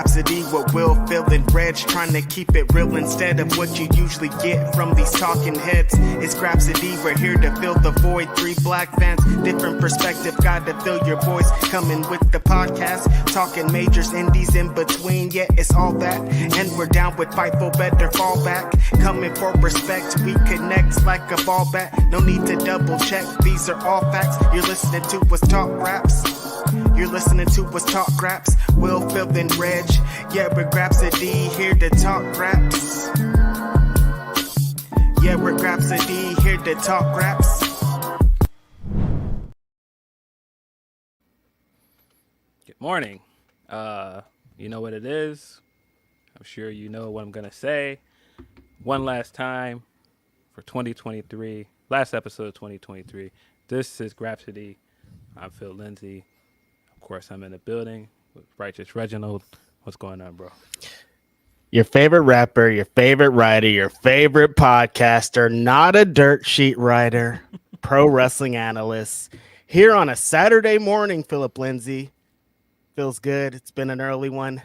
Grapsody with Will, Phil, and Reg, trying to keep it real instead of what you usually get from these talking heads. It's Grapsody, we're here to fill the void. 3 black fans, different perspective, got to fill your voice. Coming with the podcast, talking majors, indies in between, yeah, it's all that. And we're down with Fightful, better fall back. Coming for respect, we connect like a ball bat. No need to double check, these are all facts. You're listening to us talk raps. You're listening to us talk raps. Will, Phil, and Reg. Yeah, we're Grapsody, here to talk raps. Yeah, we're Grapsody, here to talk raps. Good morning. You know what it is. I'm sure you know what I'm going to say. One last time for 2023. Last episode of 2023. This is Grapsody. I'm Phil Lindsey. Of course, I'm in the building with Righteous Reginald. What's going on, bro? Your favorite rapper, your favorite writer, your favorite podcaster, not a dirt sheet writer, pro wrestling analyst. Here on a Saturday morning, Philip Lindsey. Feels good. It's been an early one.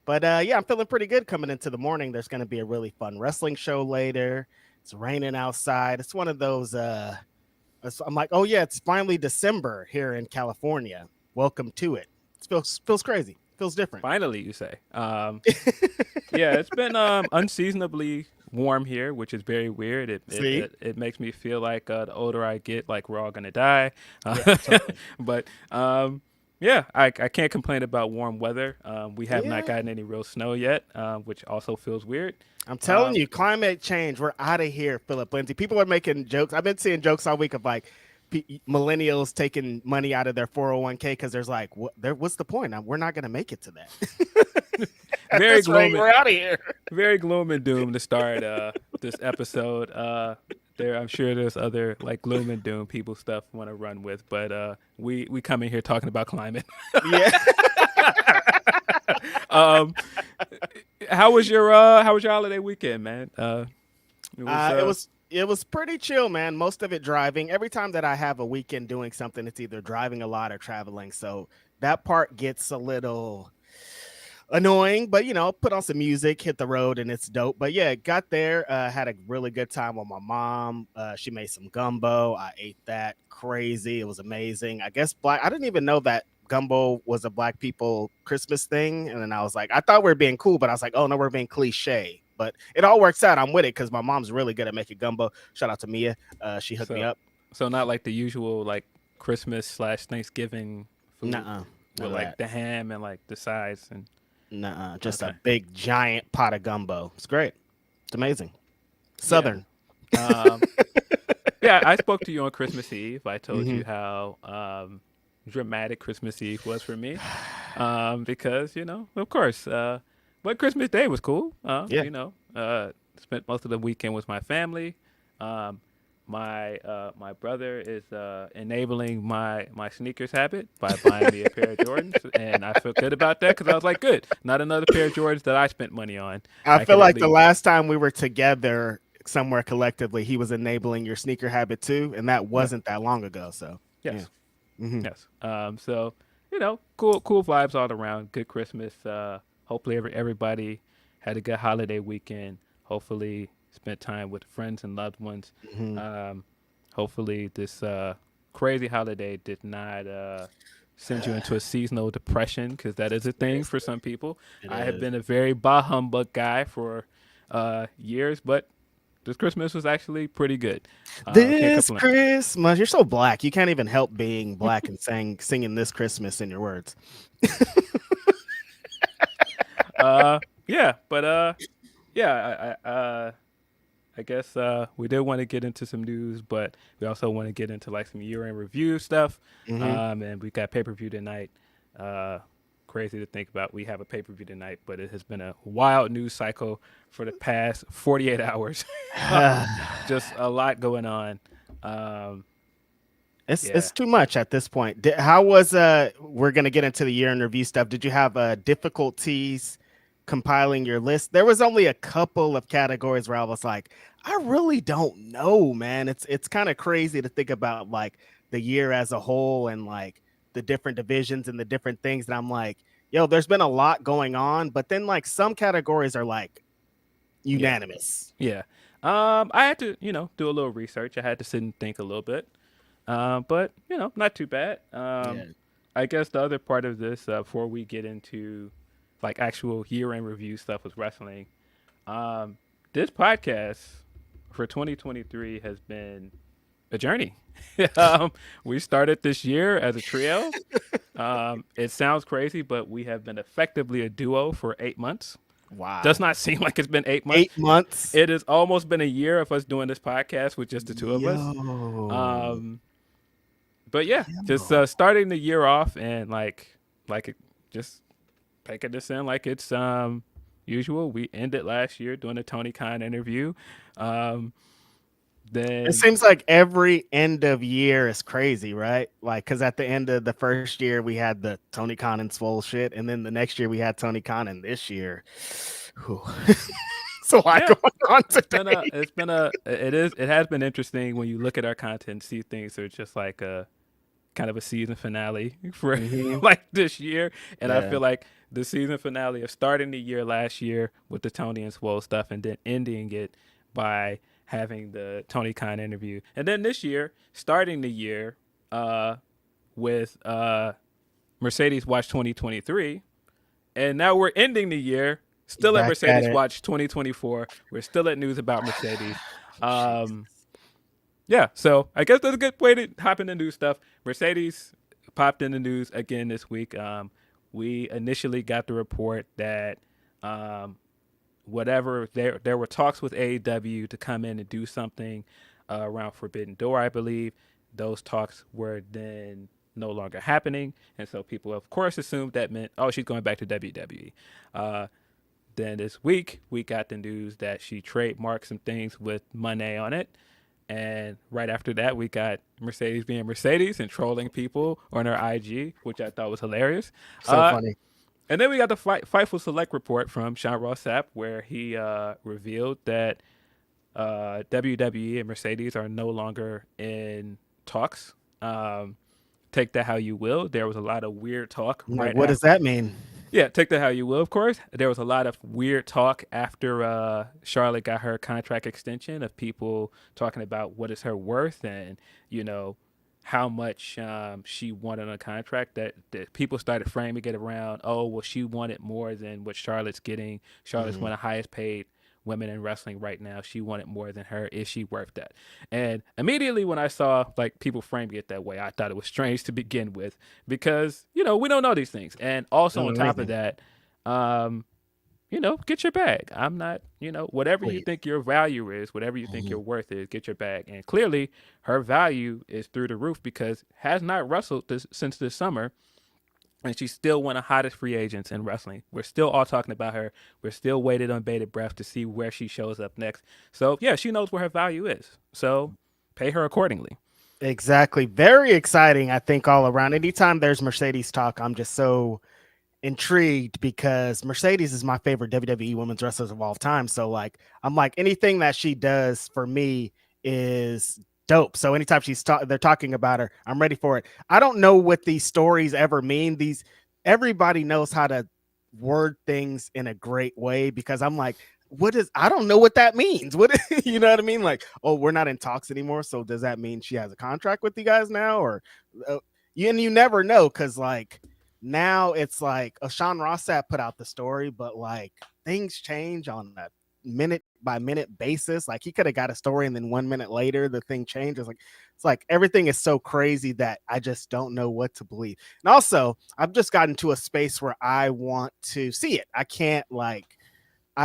But yeah, I'm feeling pretty good coming into the morning. There's going to be a really fun wrestling show later. It's raining outside. It's one of those, I'm like, oh yeah, it's finally December here in California. Welcome to it. It feels crazy. Feels different. Finally, you say. Yeah, it's been unseasonably warm here, which is very weird. It makes me feel like the older I get, like we're all going to die. Yeah, totally. But yeah, I can't complain about warm weather. We have not gotten any real snow yet, which also feels weird. I'm telling you, climate change, we're out of here, Philip Lindsey. People are making jokes. I've been seeing jokes all week of like millennials taking money out of their 401k because there's like, what's the point? We're not going to make it to that. Very gloom. We're out of here. Very gloom and doom to start this episode. I'm sure there's other like gloom and doom people stuff want to run with, but we come in here talking about climate. Yeah. How was your holiday weekend, man? It was pretty chill, man. Most of it driving. Every time that I have a weekend doing something, it's either driving a lot or traveling. So that part gets a little annoying, but put on some music, hit the road, and it's dope. But yeah, got there, had a really good time with my mom. She made some gumbo. I ate that. Crazy. It was amazing. I guess I didn't even know that gumbo was a black people Christmas thing. And then I was like, I thought we were being cool, but I was like, oh no, we're being cliche. But it all works out. I'm with it because my mom's really good at making gumbo. Shout out to Mia. She hooked me up. So not like the usual like Christmas/Thanksgiving food. Nuh-uh. With like the ham and like the sides and nuh-uh. Just a big giant pot of gumbo. It's great. It's amazing. Southern. Yeah, I spoke to you on Christmas Eve. I told you how dramatic Christmas Eve was for me. Because, of course, but Christmas Day was cool. Spent most of the weekend with my family. My brother is enabling my sneakers habit by buying me a pair of Jordans, and I feel good about that because I was like, good, not another pair of Jordans that I spent money on. I feel like the last time we were together somewhere collectively, he was enabling your sneaker habit too, and that wasn't that long ago. So yes, yeah. Mm-hmm. Yes. So cool vibes all around. Good Christmas. Hopefully everybody had a good holiday weekend. Hopefully spent time with friends and loved ones. Mm-hmm. Hopefully this crazy holiday did not send you into a seasonal depression, because that is a thing for some people. I have been a very bah humbug guy for years, but this Christmas was actually pretty good. This Christmas, you're so black. You can't even help being black and singing "This Christmas" in your words. I guess we did want to get into some news, but we also want to get into like some year-end review stuff. Mm-hmm. And we got pay-per-view tonight. Crazy to think about. We have a pay-per-view tonight, but it has been a wild news cycle for the past 48 hours. Just a lot going on. It's too much at this point. How was we're gonna get into the year in review stuff. Did you have difficulties compiling your list? There was only a couple of categories where I was like, I really don't know, man. It's kind of crazy to think about like the year as a whole and like the different divisions and the different things that I'm like, yo, there's been a lot going on, but then like some categories are like Yeah. unanimous. Yeah. I had to, do a little research. I had to sit and think a little bit. But not too bad. Yeah. I guess the other part of this, before we get into like actual year-end review stuff with wrestling, um, this podcast for 2023 has been a journey. We started this year as a trio. It sounds crazy, but we have been effectively a duo for 8 months. Does Wow. not seem like it's been 8 months. 8 months. It has almost been a year of us doing this podcast with just the two of us. Yo. Um, but yeah, just Yo. starting the year off and just taking this in like it's usual. We ended last year doing a Tony Khan interview. Um, It then seems like every end of year is crazy, right? Like, because at the end of the first year, we had the Tony Khan and Swole shit. And then the next year, we had Tony Khan. And this year, whew, it's a lot yeah, going on it today. it has been interesting when you look at our content, see things that are just like a kind of a season finale for Mhm. like this year. And I Yeah. feel like the season finale of starting the year last year with the Tony and Swole stuff and then ending it by having the Tony Khan interview. And then this year, starting the year with Mercedes Watch 2023. And now we're ending the year still at Back at Mercedes it. Watch 2024. We're still at news about Mercedes. Yeah, so I guess that's a good way to hop into new stuff. Mercedes popped in the news again this week. We initially got the report that whatever there were talks with AEW to come in and do something around Forbidden Door, I believe. Those talks were then no longer happening, and so people, of course, assumed that meant, oh, she's going back to WWE. Then this week, we got the news that she trademarked some things with Monet on it. And right after that, we got Mercedes being Mercedes and trolling people on her IG, which I thought was hilarious. So funny. And then we got the Fightful Select report from Sean Ross Sapp, where he revealed that WWE and Mercedes are no longer in talks. Take that how you will. There was a lot of weird talk I'm like, right what after. does that mean? Yeah, take that how you will, of course. There was a lot of weird talk after Charlotte got her contract extension of people talking about what is her worth and, how much she wanted on a contract that people started framing it around, oh, well, she wanted more than what Charlotte's getting. Charlotte's one of the highest paid women in wrestling right now. She wanted more than her. Is she worth that? And immediately when I saw like people framing it that way, I thought it was strange to begin with because, we don't know these things. And also on top of that, get your bag. I'm not, whatever you Please. think your value is, whatever you think your worth is, get your bag. And clearly her value is through the roof because has not wrestled since this summer. And she's still one of the hottest free agents in wrestling. We're still all talking about her. We're still waiting on bated breath to see where she shows up next. So, yeah, she knows where her value is. So pay her accordingly. Exactly. Very exciting, I think, all around. Anytime there's Mercedes talk, I'm just so intrigued because Mercedes is my favorite WWE women's wrestlers of all time. So, like, I'm like, anything that she does for me is dope. So anytime they're talking about her, I'm ready for it. I don't know what these stories ever mean. Everybody knows how to word things in a great way because I'm like, I don't know what that means. You know what I mean? Like, oh, we're not in talks anymore. So does that mean she has a contract with you guys now? Or you never know. Cause like now it's like Sean Ross Sapp put out the story, but like things change on a minute by minute basis. Like he could have got a story and then 1 minute later the thing changes. It's like everything is so crazy that I just don't know what to believe. And also I've just gotten to a space where I want to see it. I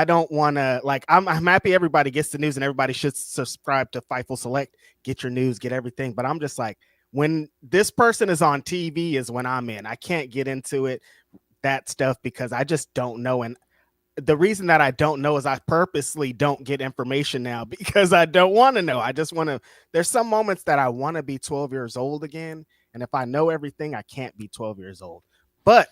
don't want to I'm happy everybody gets the news and everybody should subscribe to Fightful Select, get your news, get everything. But I'm just like, when this person is on TV is when I'm in. I can't get into that stuff because I just don't know. And the reason that I don't know is I purposely don't get information now because I don't want to know. I just want to, there's some moments that I want to be 12 years old again. And if I know everything, I can't be 12 years old. But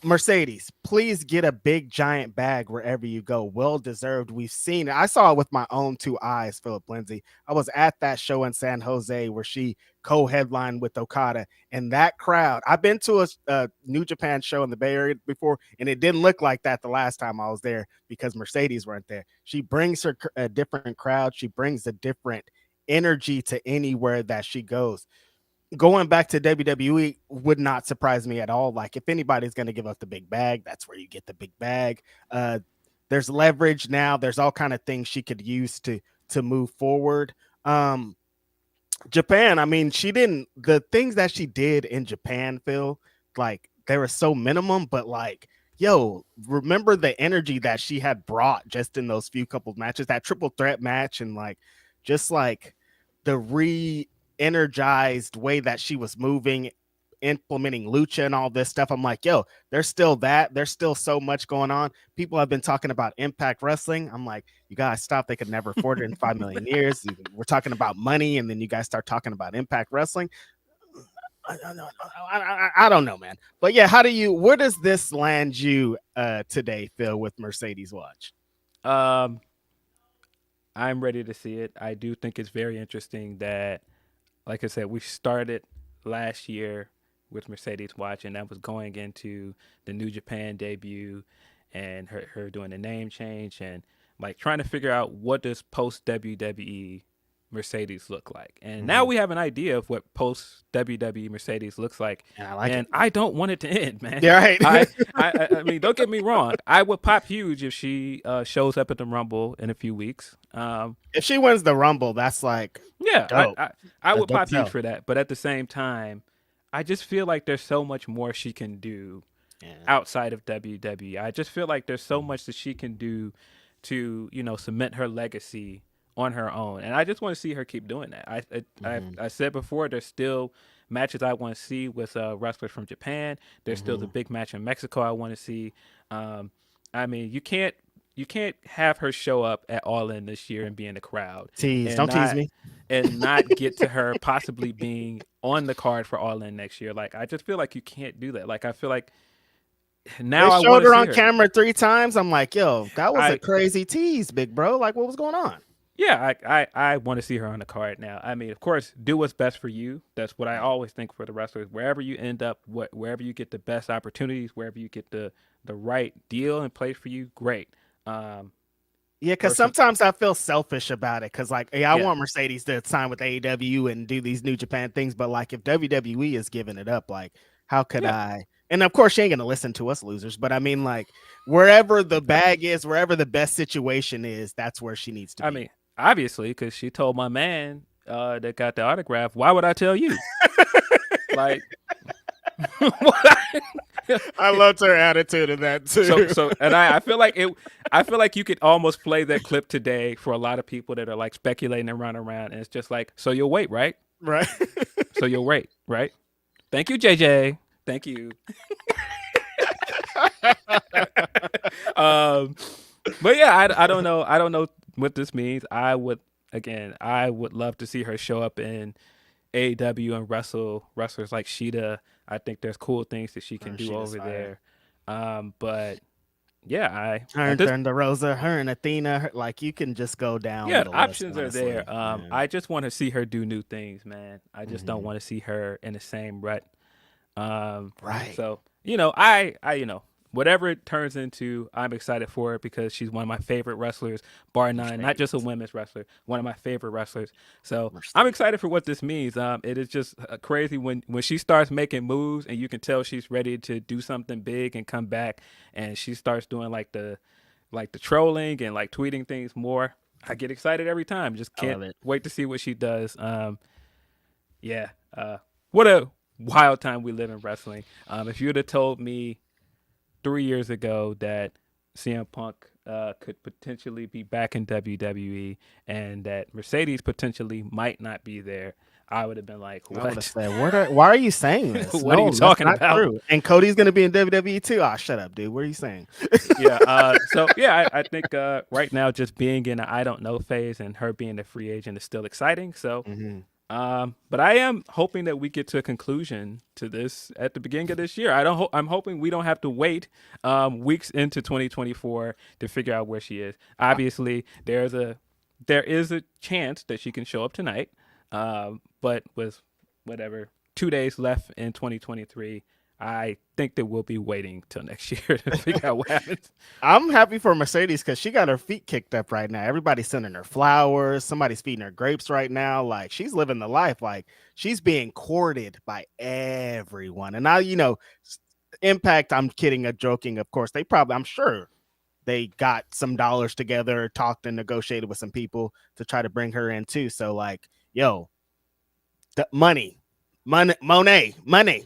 Mercedes, please get a big giant bag wherever you go. Well deserved. We've seen it. I saw it with my own two eyes, Philip Lindsey. I was at that show in San Jose where she co-headlined with Okada, and that crowd. I've been to a New Japan show in the Bay Area before, and it didn't look like that the last time I was there because Mercedes weren't there. She brings a different crowd. She brings a different energy to anywhere that she goes. Going back to WWE would not surprise me at all. Like, if anybody's going to give up the big bag, that's where you get the big bag. There's leverage now. There's all kind of things she could use to move forward. Japan, I mean, the things that she did in Japan, Phil, like, they were so minimum, but like, yo, remember the energy that she had brought just in those few couple matches, that triple threat match, and like, just like the energized way that she was moving, implementing lucha and all this stuff. I'm like, yo, there's still so much going on. People have been talking about Impact Wrestling. I'm like, you guys stop. They could never afford it in 5 million years. We're talking about money, and then you guys start talking about Impact Wrestling. I don't know, man. But yeah, where does this land you today, Phil, with Mercedes Watch? I'm ready to see it. I do think it's very interesting that, like I said, we started last year with Mercedes Watch, and that was going into the New Japan debut and her doing the name change and like trying to figure out what does post WWE Mercedes look like. And now we have an idea of what post WWE Mercedes looks like. And I like it. I don't want it to end, man. Yeah, right. I mean, don't get me wrong. I would pop huge if she shows up at the Rumble in a few weeks. If she wins the Rumble, that's like, yeah, I would pop dope. huge for that. But at the same time, I just feel like there's so much more she can do outside of WWE. I just feel like there's so much that she can do to, cement her legacy on her own. And I just want to see her keep doing that. I said before, there's still matches I want to see with wrestlers from Japan. There's still the big match in Mexico I want to see. I mean, you can't have her show up at All In this year and be in the crowd. Don't tease me. And not get to her possibly being on the card for All In next year. Like, I just feel like you can't do that. Like, I feel like now I showed her on camera 3 times. I'm like, yo, that was a crazy tease, big bro. Like, what was going on? Yeah, I want to see her on the card now. I mean, of course, do what's best for you. That's what I always think for the wrestlers. Wherever you end up, wherever you get the best opportunities, wherever you get the right deal in place for you, great. Yeah, because sometimes I feel selfish about it. Because, like, I want Mercedes to sign with AEW and do these New Japan things. But, like, if WWE is giving it up, like, how could I? And, of course, she ain't going to listen to us losers. But, I mean, like, wherever the bag is, wherever the best situation is, that's where she needs to be. I mean, obviously, because she told my man that got the autograph, why would I tell you? Like, I loved her attitude in that too. So and I feel like you could almost play that clip today for a lot of people that are like speculating and running around, and it's just like, so you'll wait, right? Right. So you'll wait, right? Thank you, JJ. Thank you. But yeah, I don't know. I don't know what this means. I would love to see her show up in AEW and wrestlers like Sheeta. I think there's cool things that she can do over there. But yeah, her and Thunder Rosa, her and Athena, like, you can just go down. Yeah, the options are there. I just want to see her do new things, man. I just don't want to see her in the same rut. Right. So, I whatever it turns into, I'm excited for it because she's one of my favorite wrestlers, bar none. Not just a women's wrestler, one of my favorite wrestlers. So I'm excited for what this means. It is just crazy when she starts making moves and you can tell she's ready to do something big and come back, and she starts doing like the trolling and like tweeting things more. I get excited every time. Just can't wait to see what she does. What a wild time we live in wrestling. If you would have told me 3 years ago that CM Punk could potentially be back in WWE and that Mercedes potentially might not be there, I would have been like, what? I would have said, why are you saying this? What are you talking about? True. And Cody's going to be in WWE too. Shut up, dude. What are you saying? I think right now just being in an I don't know phase and her being a free agent is still exciting. So But I am hoping that we get to a conclusion to this at the beginning of this year. I'm hoping we don't have to wait weeks into 2024 to figure out where she is. Obviously, there is a chance that she can show up tonight. But with whatever 2 days left in 2023, I think that we'll be waiting till next year to figure out what happens. I'm happy for Mercedes because she got her feet kicked up right now. Everybody's sending her flowers. Somebody's feeding her grapes right now. Like, she's living the life. Like, she's being courted by everyone. And now, Impact, I'm kidding or joking. Of course, I'm sure they got some dollars together, talked and negotiated with some people to try to bring her in too. So, like, yo, the money, Monet,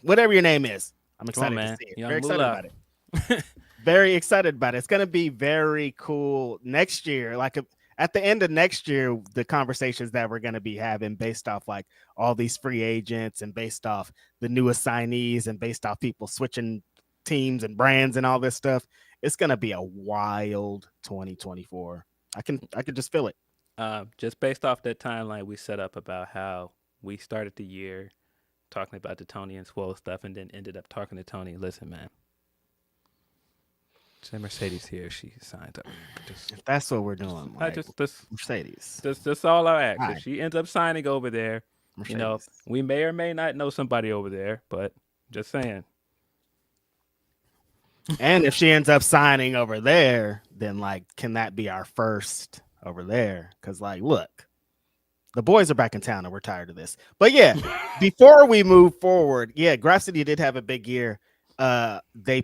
whatever your name is. I'm excited to see it. Young Very excited Moolah. about it. Very excited about it. It's going to be very cool next year. Like at the end of next year, the conversations that we're going to be having based off like all these free agents and based off the new assignees and based off people switching teams and brands and all this stuff. It's going to be a wild 2024. I can just feel it. Just based off that timeline we set up about how we started the year talking about the Tony and Swole stuff and then ended up talking to Tony. Listen, man. Say Mercedes here. She signed up. If that's what we're doing. Like, Mercedes. That's all I ask. Right. If she ends up signing over there, Mercedes. we may or may not know somebody over there, but just saying. And if she ends up signing over there, then like, can that be our first over there? Because like, look, the boys are back in town and we're tired of this. But yeah, before we move forward, yeah, Grapsody did have a big year. They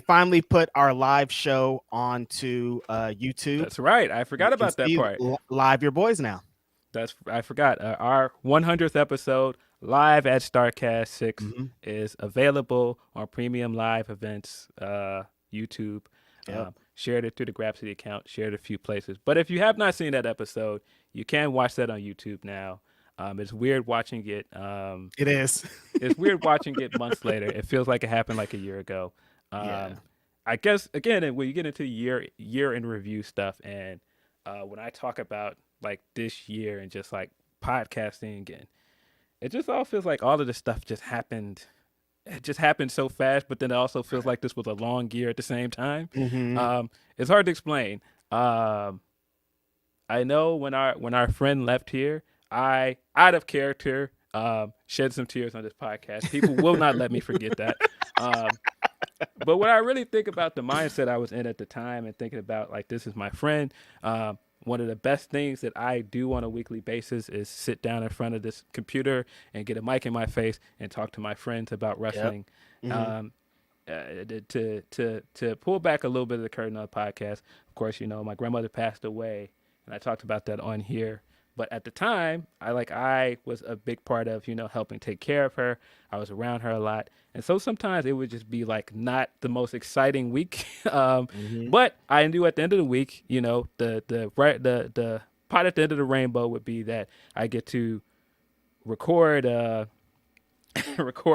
finally put our live show onto YouTube. That's right. I forgot about that part. Live your boys now. I forgot. Our 100th episode live at StarCast 6 is available on Premium Live Events YouTube. Yep. Shared it through the Grapsody account, shared a few places. But if you have not seen that episode, you can watch that on YouTube now. It's weird watching it. It is. It's weird watching it months later. It feels like it happened like a year ago. Yeah. I guess, again, when you get into year in review stuff, and when I talk about like this year and just like podcasting, and it just all feels like all of this stuff just happened. It just happened so fast, but then it also feels like this was a long year at the same time. It's hard to explain. I know when our friend left here, I, out of character, shed some tears on this podcast. People will not let me forget that. But when I really think about the mindset I was in at the time and thinking about, like, this is my friend, one of the best things that I do on a weekly basis is sit down in front of this computer and get a mic in my face and talk to my friends about wrestling. Yep. To pull back a little bit of the curtain on the podcast, of course, my grandmother passed away, and I talked about that on here. But at the time, I was a big part of, helping take care of her. I was around her a lot. And so sometimes it would just be like not the most exciting week. But I knew at the end of the week, the pot at the end of the rainbow would be that I get to record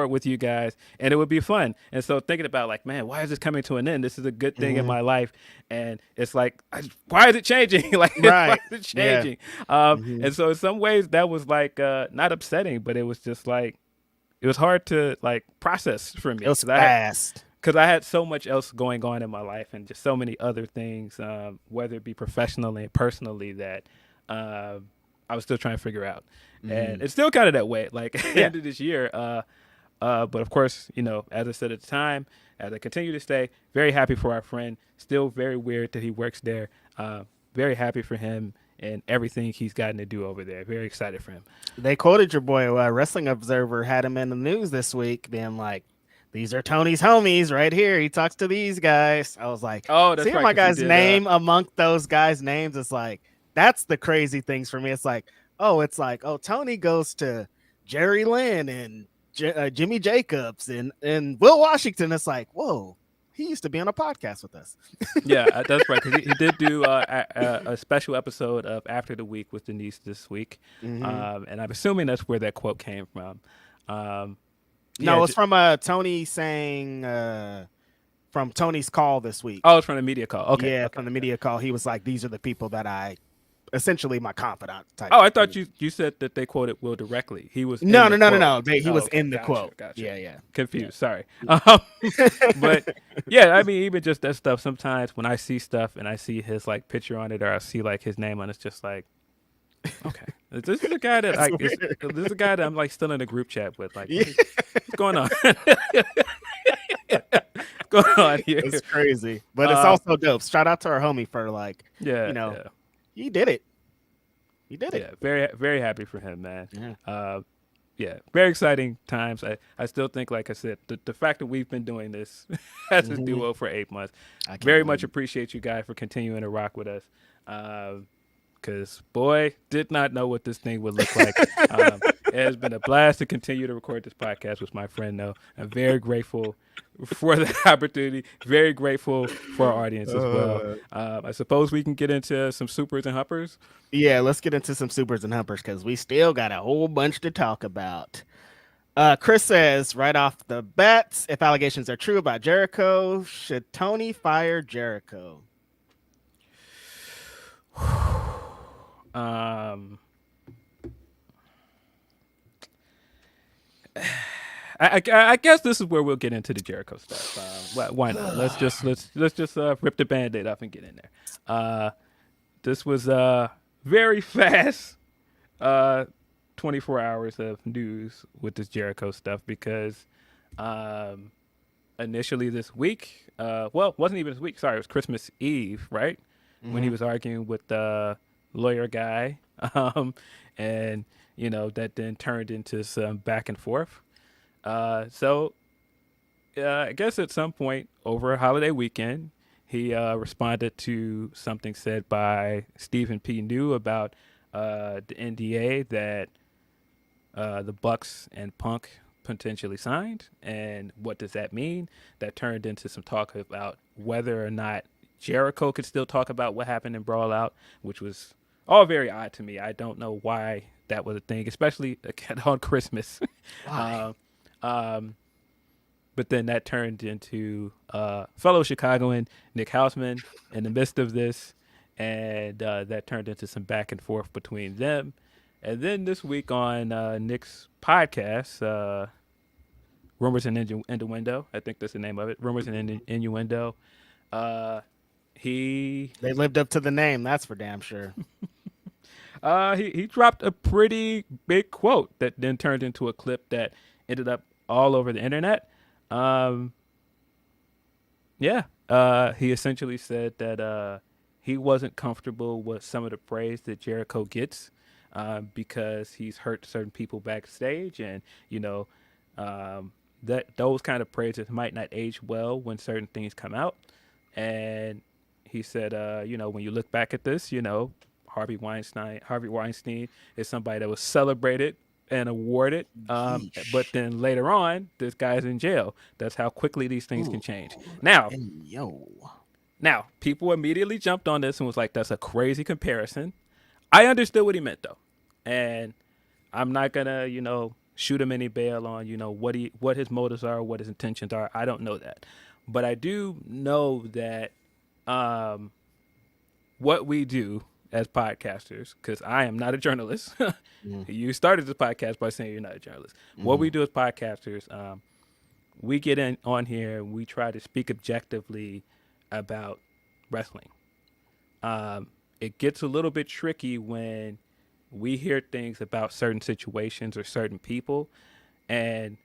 with you guys, and it would be fun. And so thinking about like, man, why is this coming to an end? This is a good thing in my life, and it's like, why is it changing? Like, right. Why is it changing? Yeah. And so in some ways that was like not upsetting, but it was just like, it was hard to like process for me. It was fast. Because I had so much else going on in my life and just so many other things, whether it be professionally and personally, that I was still trying to figure out. And it's still kind of that way, like at the end of this year. But of course, as I said at the time, as I continue to stay, very happy for our friend. Still very weird that he works there. Very happy for him and everything he's gotten to do over there. Very excited for him. They quoted your boy. Wrestling Observer had him in the news this week being like, these are Tony's homies right here. He talks to these guys. I was like, oh, that's seeing right, my guy's name among those guys' names, it's like, that's the crazy things for me. It's like, Tony goes to Jerry Lynn and Jimmy Jacobs and Will Washington. It's like, whoa, he used to be on a podcast with us. Yeah, that's right. Because he did do a special episode of After the Week with Denise this week. And I'm assuming that's where that quote came from. No, it's from Tony saying from Tony's call this week. Oh, it's from the media call. Okay. Yeah, from the media call. He was like, these are the people that I essentially my confidant type. Oh, I thought you said that they quoted Will directly. He was No. He was okay. in the quote. Gotcha. Yeah. Confused. Sorry. But yeah, I mean, even just that stuff. Sometimes when I see stuff and I see his like picture on it, or I see like his name on it, it's just like, okay, this is a guy that like this is a guy that I'm like still in a group chat with. Like, what's going on? What's going on here? It's crazy, but it's also dope. Shout out to our homie for like, he did it. He did it. Yeah, very very happy for him, man. Yeah. Very exciting times. I still think, like I said, the fact that we've been doing this as a duo for 8 months, very much appreciate you guys for continuing to rock with us. Because, boy, did not know what this thing would look like. It has been a blast to continue to record this podcast with my friend, though. I'm very grateful for the opportunity. Very grateful for our audience as well. I suppose we can get into some supers and humpers. Yeah, let's get into some supers and humpers because we still got a whole bunch to talk about. Chris says, right off the bat, if allegations are true about Jericho, should Tony fire Jericho? I guess this is where we'll get into the Jericho stuff. Why not? Let's just rip the Band-Aid off and get in there. This was very fast 24 hours of news with this Jericho stuff because initially this week, wasn't even this week. Sorry, it was Christmas Eve, right? Mm-hmm. When he was arguing with the lawyer guy, and that then turned into some back and forth. So I guess at some point over a holiday weekend, he responded to something said by Stephen P. New about the NDA that the Bucks and Punk potentially signed, and what does that mean? That turned into some talk about whether or not Jericho could still talk about what happened in Brawl Out, which was all very odd to me. I don't know why that was a thing, especially on Christmas. Why? But then that turned into fellow Chicagoan Nick Hausman in the midst of this, and that turned into some back and forth between them. And then this week on Nick's podcast, Rumors and Innuendo, I think that's the name of it, Rumors and Innuendo, they lived up to the name, that's for damn sure. He dropped a pretty big quote that then turned into a clip that ended up all over the internet. He essentially said that he wasn't comfortable with some of the praise that Jericho gets because he's hurt certain people backstage, and that those kind of praises might not age well when certain things come out. And he said, when you look back at this, Harvey Weinstein is somebody that was celebrated and awarded, but then later on, this guy's in jail. That's how quickly these things can change. Now, people immediately jumped on this and was like, "That's a crazy comparison." I understood what he meant though, and I'm not gonna, shoot him any bail on, what his motives are, what his intentions are. I don't know that, but I do know that what we do as podcasters, because I am not a journalist. You started this podcast by saying you're not a journalist. What we do as podcasters, we get on here and we try to speak objectively about wrestling. It gets a little bit tricky when we hear things about certain situations or certain people, and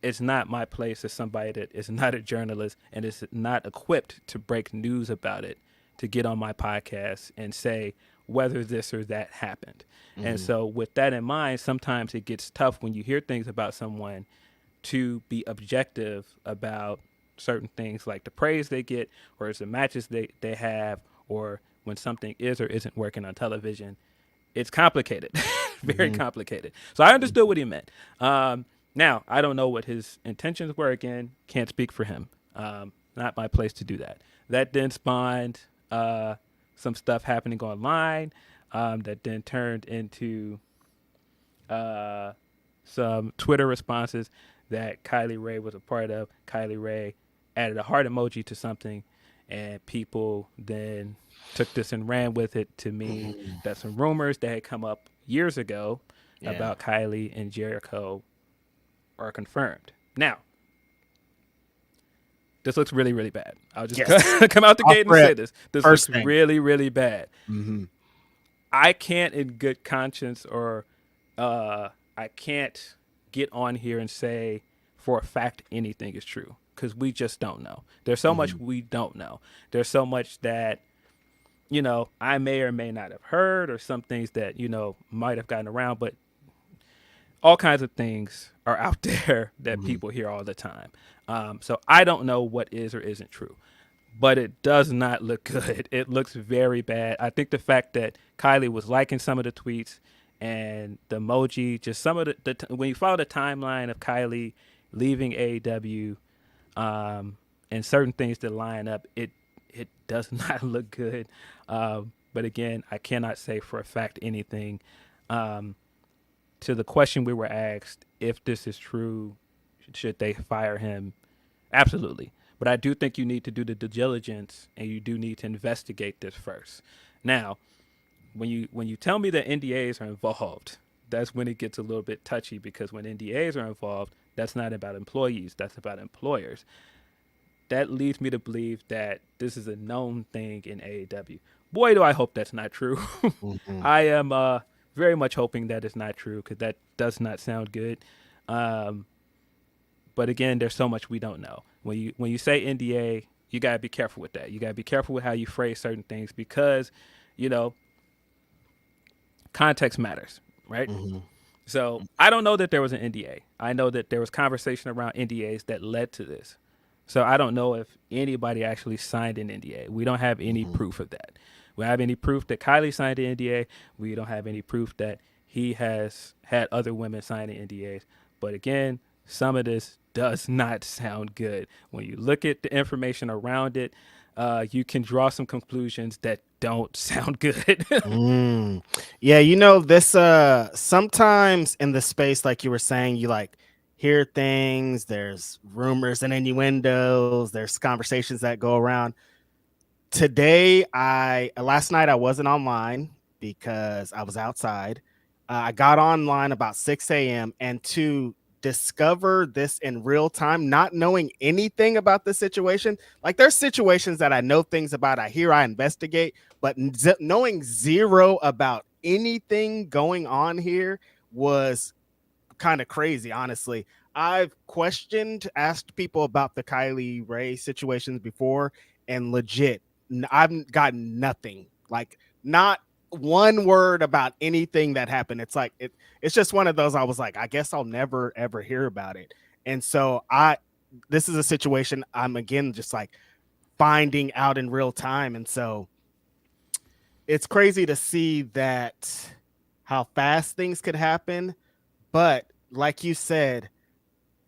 it's not my place as somebody that is not a journalist and is not equipped to break news about it to get on my podcast and say whether this or that happened. And so with that in mind, sometimes it gets tough when you hear things about someone to be objective about certain things like the praise they get, or it's the matches they have, or when something is or isn't working on television. It's complicated, very complicated. So I understood what he meant. Now, I don't know what his intentions were. Again, can't speak for him. Not my place to do that. That then spawned some stuff happening online that then turned into some Twitter responses that Kylie Ray was a part of. Kylie Ray added a heart emoji to something, and people then took this and ran with it to mean that some rumors that had come up years ago about Kylie and Jericho are confirmed. Now, this looks really, really bad. I'll just come out the gate and say this. This looks really, really bad. I can't in good conscience or I can't get on here and say for a fact anything is true because we just don't know. There's so much we don't know. There's so much that, you know, I may or may not have heard, or some things that, you know, might have gotten around, but all kinds of things are out there that people hear all the time. So I don't know what is or isn't true, but it does not look good. It looks very bad. I think the fact that Kylie was liking some of the tweets and the emoji, just some of when you follow the timeline of Kylie leaving AEW, and certain things that line up, it does not look good. But again, I cannot say for a fact anything. To the question we were asked, if this is true, should they fire him? Absolutely. But I do think you need to do the due diligence and you do need to investigate this first. Now, when you tell me that NDAs are involved, that's when it gets a little bit touchy, because when NDAs are involved, that's not about employees, that's about employers. That leads me to believe that this is a known thing in AEW. Boy, do I hope that's not true. I am very much hoping that it's not true, because that does not sound good. But again, there's so much we don't know. When you say NDA, you got to be careful with that. You got to be careful with how you phrase certain things, because, you know, context matters, right? So I don't know that there was an NDA. I know that there was conversation around NDAs that led to this. So I don't know if anybody actually signed an NDA. We don't have any proof of that. We don't have any proof that Kylie signed an NDA. We don't have any proof that he has had other women signing NDAs. But again, some of this does not sound good. When you look at the information around it, you can draw some conclusions that don't sound good. Yeah, you know, this sometimes in the space, like you were saying, you like hear things, there's rumors and innuendos, there's conversations that go around. Today, last night I wasn't online because I was outside. I got online about 6 a.m. and to discover this in real time, not knowing anything about the situation. Like, there's situations that I know things about, I hear, I investigate, but knowing zero about anything going on here was kind of crazy, honestly. I've asked people about the Kylie Ray situations before, and legit, I've gotten nothing, like not one word about anything that happened. It's like it's just one of those, I was like, I guess I'll never ever hear about it. And so this is a situation I'm again just like finding out in real time. And so it's crazy to see that how fast things could happen. But like you said,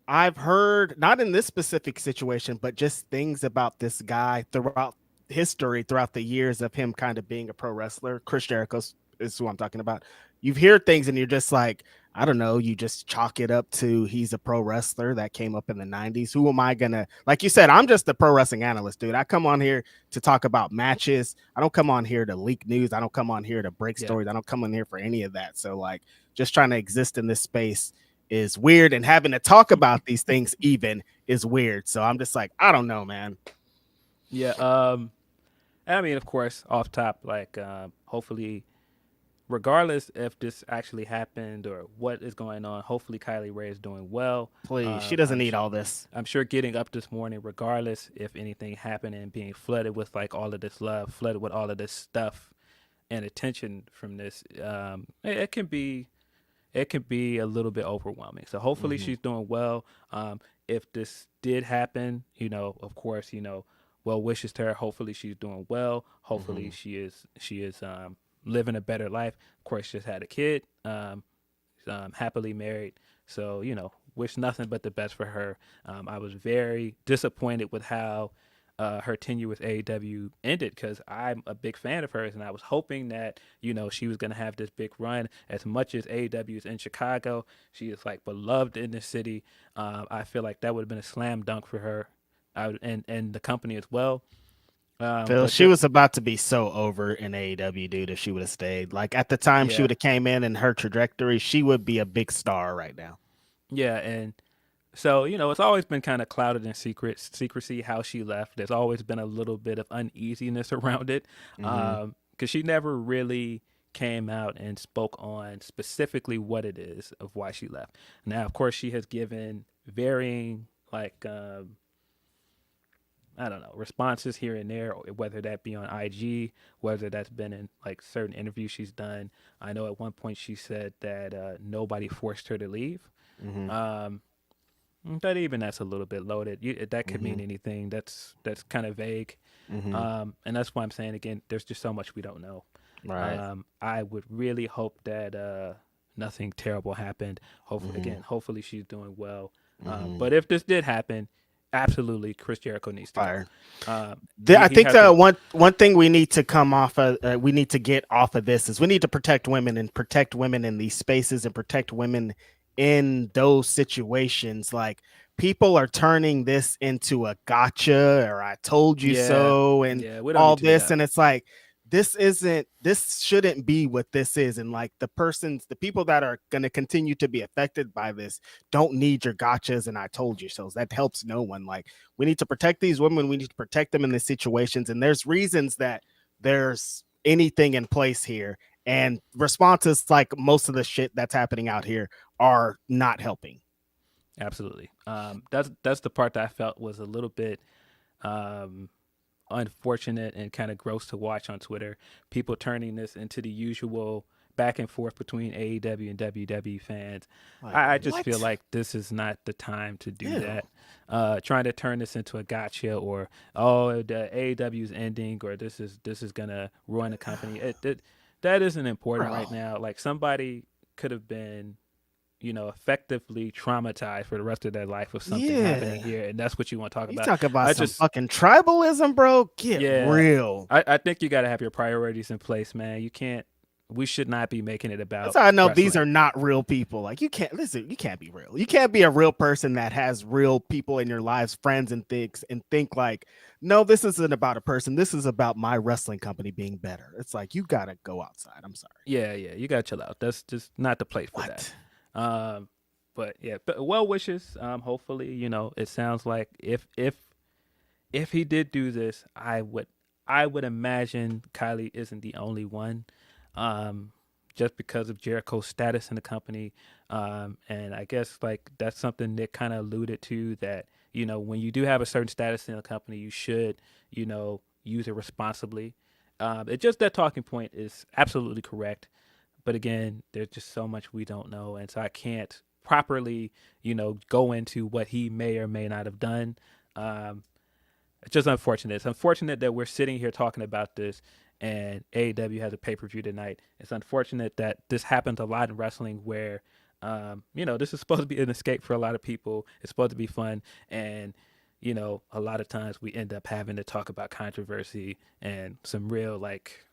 I've heard, not in this specific situation, but just things about this guy throughout history, throughout the years of him kind of being a pro wrestler. Chris Jericho is who I'm talking about. You hear things and you're just like, I don't know, you just chalk it up to he's a pro wrestler that came up in the 90s. Who am I gonna, like you said, I'm just a pro wrestling analyst, dude. I come on here to talk about matches. I don't come on here to leak news. I don't come on here to break stories. I don't come on here for any of that. So like, just trying to exist in this space is weird, and having to talk about these things even is weird. So I'm just like, I don't know, man. Yeah. I mean, of course, off top, like, hopefully, regardless if this actually happened or what is going on, hopefully Kylie Ray is doing well. Please, she doesn't need all this. I'm sure getting up this morning, regardless if anything happened, and being flooded with like all of this love, flooded with all of this stuff and attention from this, it can be a little bit overwhelming. So hopefully she's doing well. If this did happen, you know, of course, you know, well wishes to her. Hopefully she's doing well. Hopefully she is living a better life. Of course, just had a kid, happily married. So, you know, wish nothing but the best for her. I was very disappointed with how her tenure with AEW ended, because I'm a big fan of hers, and I was hoping that, you know, she was going to have this big run. As much as AEW is in Chicago, she is like beloved in the city. I feel like that would have been a slam dunk for her, and the company as well. Phil, But she was about to be so over in AEW, dude, if she would have stayed. Like at the time she yeah, would have came in and her trajectory, she would be a big star right now. yeah, and so it's always been kind of clouded in secrecy how she left. There's always been a little bit of uneasiness around it, Mm-hmm. because she never really came out and spoke on specifically what it is of why she left. Now, of course, she has given varying like I don't know, responses here and there, whether that be on IG, whether that's been in like certain interviews she's done. I know at one point she said that nobody forced her to leave. Mm-hmm. Um, but even that's a little bit loaded. That could Mm-hmm. mean anything. That's kind of vague. Mm-hmm. And that's why I'm saying again, there's just so much we don't know. Right. I would really hope that nothing terrible happened. Mm-hmm. Hopefully she's doing well. Mm-hmm. But if this did happen, absolutely, Chris Jericho needs to go. Fire. I He think has a one thing we need to come off of, we need to get off of this is we need to protect women and protect women in these spaces and protect women in those situations. Like people are turning this into a gotcha or I told you yeah, so and yeah. We don't all need to do this, that. and it's like this shouldn't be what this is, and like the people that are going to continue to be affected by this don't need your gotchas and I told you so. That helps no one. Like we need to protect these women. We need to protect them in these situations. And there's reasons that there's anything in place here. And responses like most of the shit that's happening out here are not helping. Absolutely. That's the part that I felt was a little bit um, unfortunate and kind of gross to watch on Twitter. People turning this into the usual back and forth between AEW and WWE fans. Like, I just feel what? like this is not the time to do Ew. that. Trying to turn this into a gotcha or the AEW is ending or this is gonna ruin the company. That isn't important Bro. right now. Like somebody could have been effectively traumatized for the rest of their life with something happening Yeah. here, and that's what you want to talk You about. talk about I some just, fucking tribalism, bro. Get yeah, real. I think you got to have your priorities in place, man. You can't. We should not be making it That's about how I know these wrestling. are not real people. Like you can't listen, you can't be real. You can't be a real person that has real people in your lives, friends and things, and think like, no, this isn't about a person. This is about my wrestling company being better. It's like you gotta go outside. I'm sorry. Yeah, you got to chill out. That's just not the place for that. What? Um, but yeah, but well wishes. Hopefully, it sounds like if he did do this, I would imagine Kylie isn't the only one, um, just because of Jericho's status in the company, and I guess like that's something Nick kind of alluded to that when you do have a certain status in a company, you should use it responsibly. It just that talking point is absolutely correct, but again, there's just so much we don't know, and so I can't properly go into what he may or may not have done. Um, it's just unfortunate. It's unfortunate that we're sitting here talking about this and AEW has a pay per view tonight. It's unfortunate that this happens a lot in wrestling where, this is supposed to be an escape for a lot of people. It's supposed to be fun. And, a lot of times we end up having to talk about controversy and some real, like,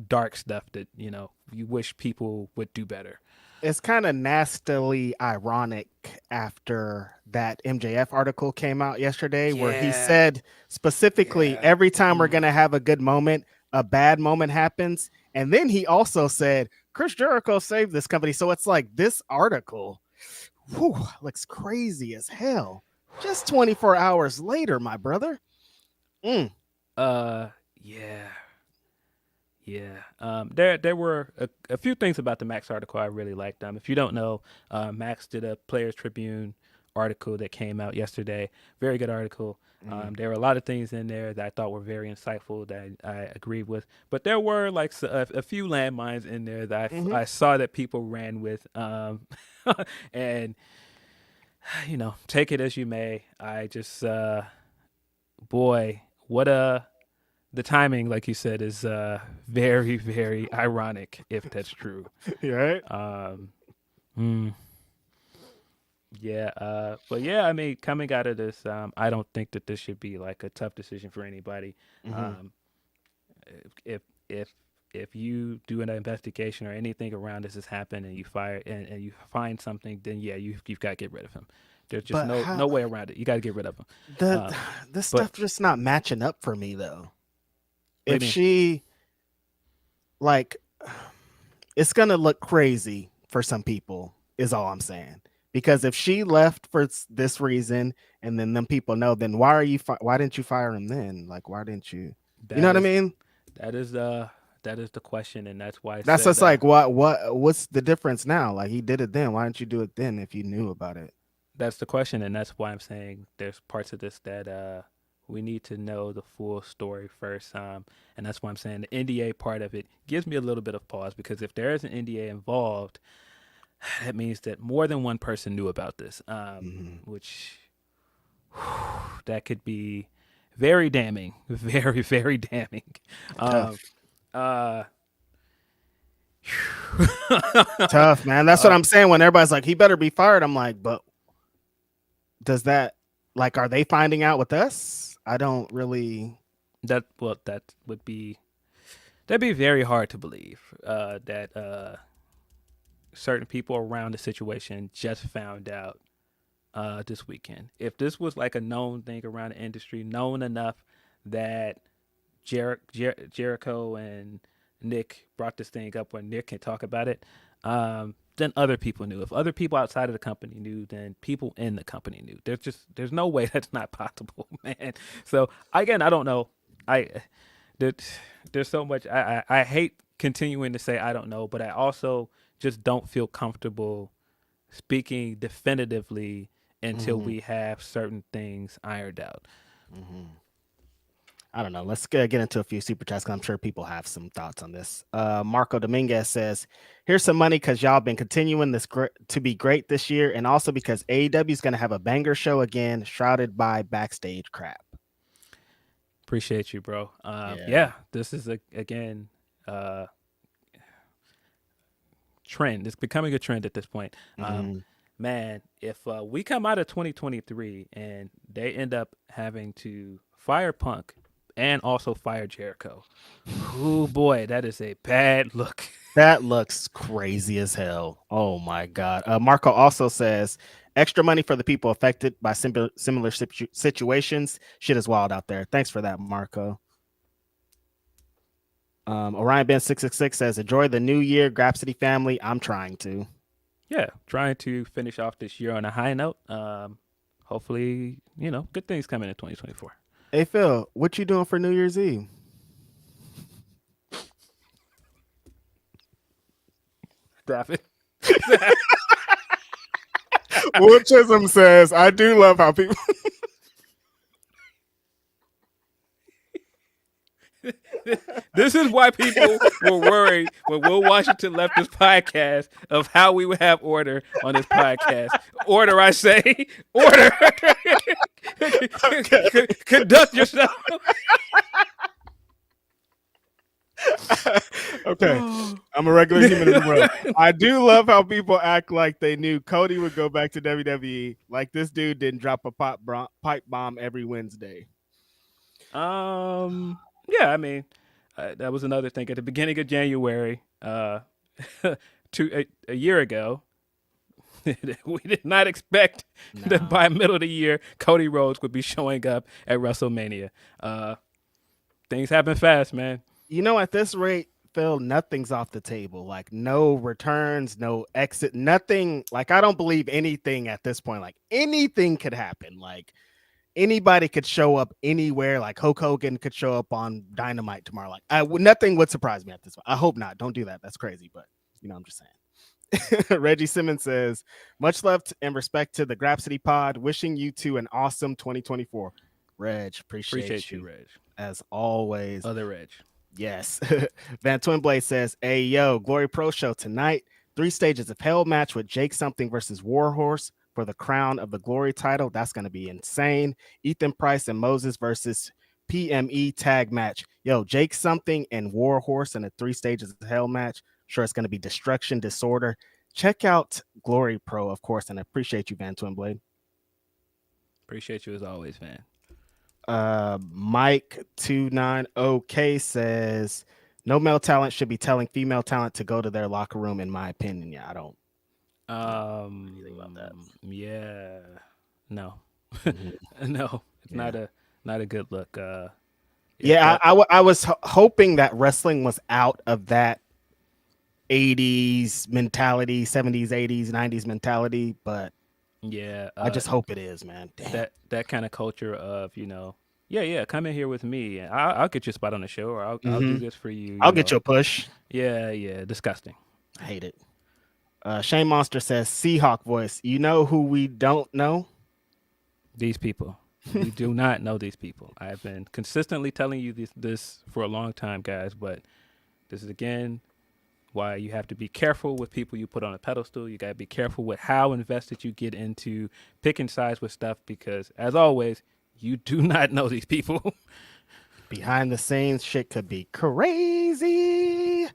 dark stuff that, you wish people would do better. It's kind of nastily ironic after that MJF article came out yesterday, where he Yeah. said specifically Yeah. every time we're gonna have a good moment, a bad moment happens. And then he also said Chris Jericho saved this company. So it's like this article looks crazy as hell. Just 24 hours later, my brother. Mm. Yeah. Yeah. There were a few things about the Max article I really liked. If you don't know, Max did a Players Tribune article that came out yesterday. Very good article. Mm. There were a lot of things in there that I thought were very insightful that I agreed with, but there were like a few landmines in there that Mm-hmm. I saw that people ran with, and take it as you may. I just, boy, what a the timing, like you said, is very, very ironic if that's true. Right. Um, mm, yeah, but yeah, I mean, coming out of this, I don't think that this should be like a tough decision for anybody. Mm-hmm. Um, if if if you do an investigation or anything around this has happened and you fire and you find something, then yeah, you've got to get rid of him. There's just But no way around it. You got to get rid of them. the this stuff just not matching up for me though. If she like, it's gonna look crazy for some people, is all I'm saying. Because if she left for this reason, and then them people know, then why didn't you fire him then? Like, why didn't you? You know what I mean? That is the question, and that's why That's just like what's the difference now? Like, he did it then. Why didn't you do it then if you knew about it? That's the question, and that's why I'm saying there's parts of this that we need to know the full story first. And that's why I'm saying the NDA part of it gives me a little bit of pause, because if there is an NDA involved, that means that more than one person knew about this, which that could be very damning, very, very damning. Tough, man. That's what I'm saying. When everybody's like, he better be fired, I'm like, but does that, like, are they finding out with us? I don't really. That'd be very hard to believe that certain people around the situation just found out this weekend. If this was like a known thing around the industry, known enough that Jericho and Nick brought this thing up where Nick can talk about it, then other people knew. If other people outside of the company knew, then people in the company knew. There's no way that's not possible, man. So again, I don't know. There's so much. I hate continuing to say I don't know, but I also just don't feel comfortable speaking definitively until we have certain things ironed out. I don't know. Let's get into a few super chats, because I'm sure people have some thoughts on this. Marco Dominguez says, here's some money because y'all been continuing this to be great this year, and also because AEW is going to have a banger show again, shrouded by backstage crap. Appreciate you, bro. Yeah, this is again trend. It's becoming a trend at this point. Man, if we come out of 2023 and they end up having to fire Punk and also fire Jericho, oh boy, that is a bad look. That looks crazy as hell. Oh my God. Marco also says, extra money for the people affected by similar situations. Shit is wild out there. Thanks for that, Marco. Orion Ben 666 says, enjoy the new year, Grapsody family. I'm trying to. Yeah, trying to finish off this year on a high note. Hopefully, good things coming in 2024. Hey, Phil, what you doing for New Year's Eve? Stop it. Will Chisholm says, I do love how people... This is why people were worried when Will Washington left this podcast of how we would have order on this podcast. Order, I say. Order. Conduct yourself. Okay. I'm a regular human in the world. I do love how people act like they knew Cody would go back to WWE. Like this dude didn't drop a pipe bomb every Wednesday. Yeah, I mean, that was another thing at the beginning of January, a year ago. We did not expect that by middle of the year, Cody Rhodes would be showing up at WrestleMania. Things happen fast, man. At this rate, Phil, nothing's off the table. Like no returns, no exit, nothing. Like I don't believe anything at this point. Like anything could happen. Like anybody could show up anywhere. Like Hulk Hogan could show up on Dynamite tomorrow. Like nothing would surprise me at this point. I hope not. Don't do that. That's crazy. But I'm just saying. Reggie Simmons says, much love and respect to the Grapsody pod. Wishing you two an awesome 2024. Reg, appreciate you, Reg. As always. Other Reg. Yes. Van Twinblade says, hey, yo, Glory Pro show tonight. 3 stages of hell match with Jake Something versus Warhorse for the crown of the Glory title. That's going to be insane. Ethan Price and Moses versus PME tag match. Yo, Jake Something and Warhorse in a 3 stages of hell match. Sure, it's going to be destruction, disorder. Check out Glory Pro, of course, and I appreciate you, Van Twinblade. Appreciate you as always, Van. Mike290K says, no male talent should be telling female talent to go to their locker room, in my opinion. Yeah, I don't. Anything about that. Yeah. No, Mhm. no, it's Yeah. not a good look. Yeah, That I was hoping that wrestling was out of that 80s mentality, 70s, 80s, 90s mentality, but yeah, I just hope it is, man. Damn. that kind of culture of yeah, come in here with me and I'll get you a spot on the show, or I'll do Hmm. this for you. I'll get you a push. Yeah, disgusting. I hate it. Shane Monster says, Seahawk voice. You know who we don't know? These people. You do not know these people. I've been consistently telling you this for a long time, guys, but this is again why you have to be careful with people you put on a pedestal. You got to be careful with how invested you get into picking sides with stuff because, as always, you do not know these people. Behind the scenes, shit could be crazy.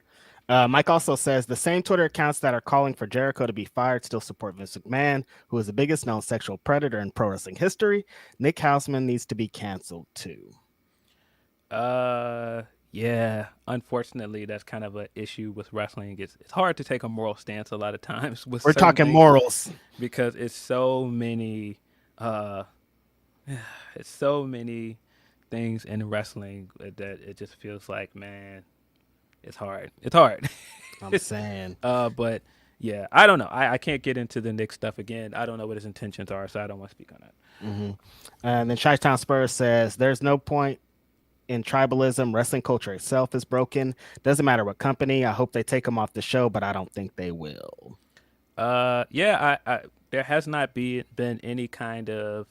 Mike also says the same Twitter accounts that are calling for Jericho to be fired still support Vince McMahon, who is the biggest known sexual predator in pro wrestling history. Nick Houseman needs to be canceled too. Yeah. Unfortunately, that's kind of an issue with wrestling. It's hard to take a moral stance a lot of times with We're certain talking things morals. because it's so many uh it's so many things in wrestling that it just feels like, man, it's hard. It's hard. I'm saying. But yeah, I don't know. I can't get into the Nick stuff again. I don't know what his intentions are, so I don't want to speak on that. Mm-hmm. And then Chi-Town Spurs says there's no point in tribalism. Wrestling culture itself is broken. Doesn't matter what company. I hope they take them off the show, but I don't think they will. Yeah, I there has not been any kind of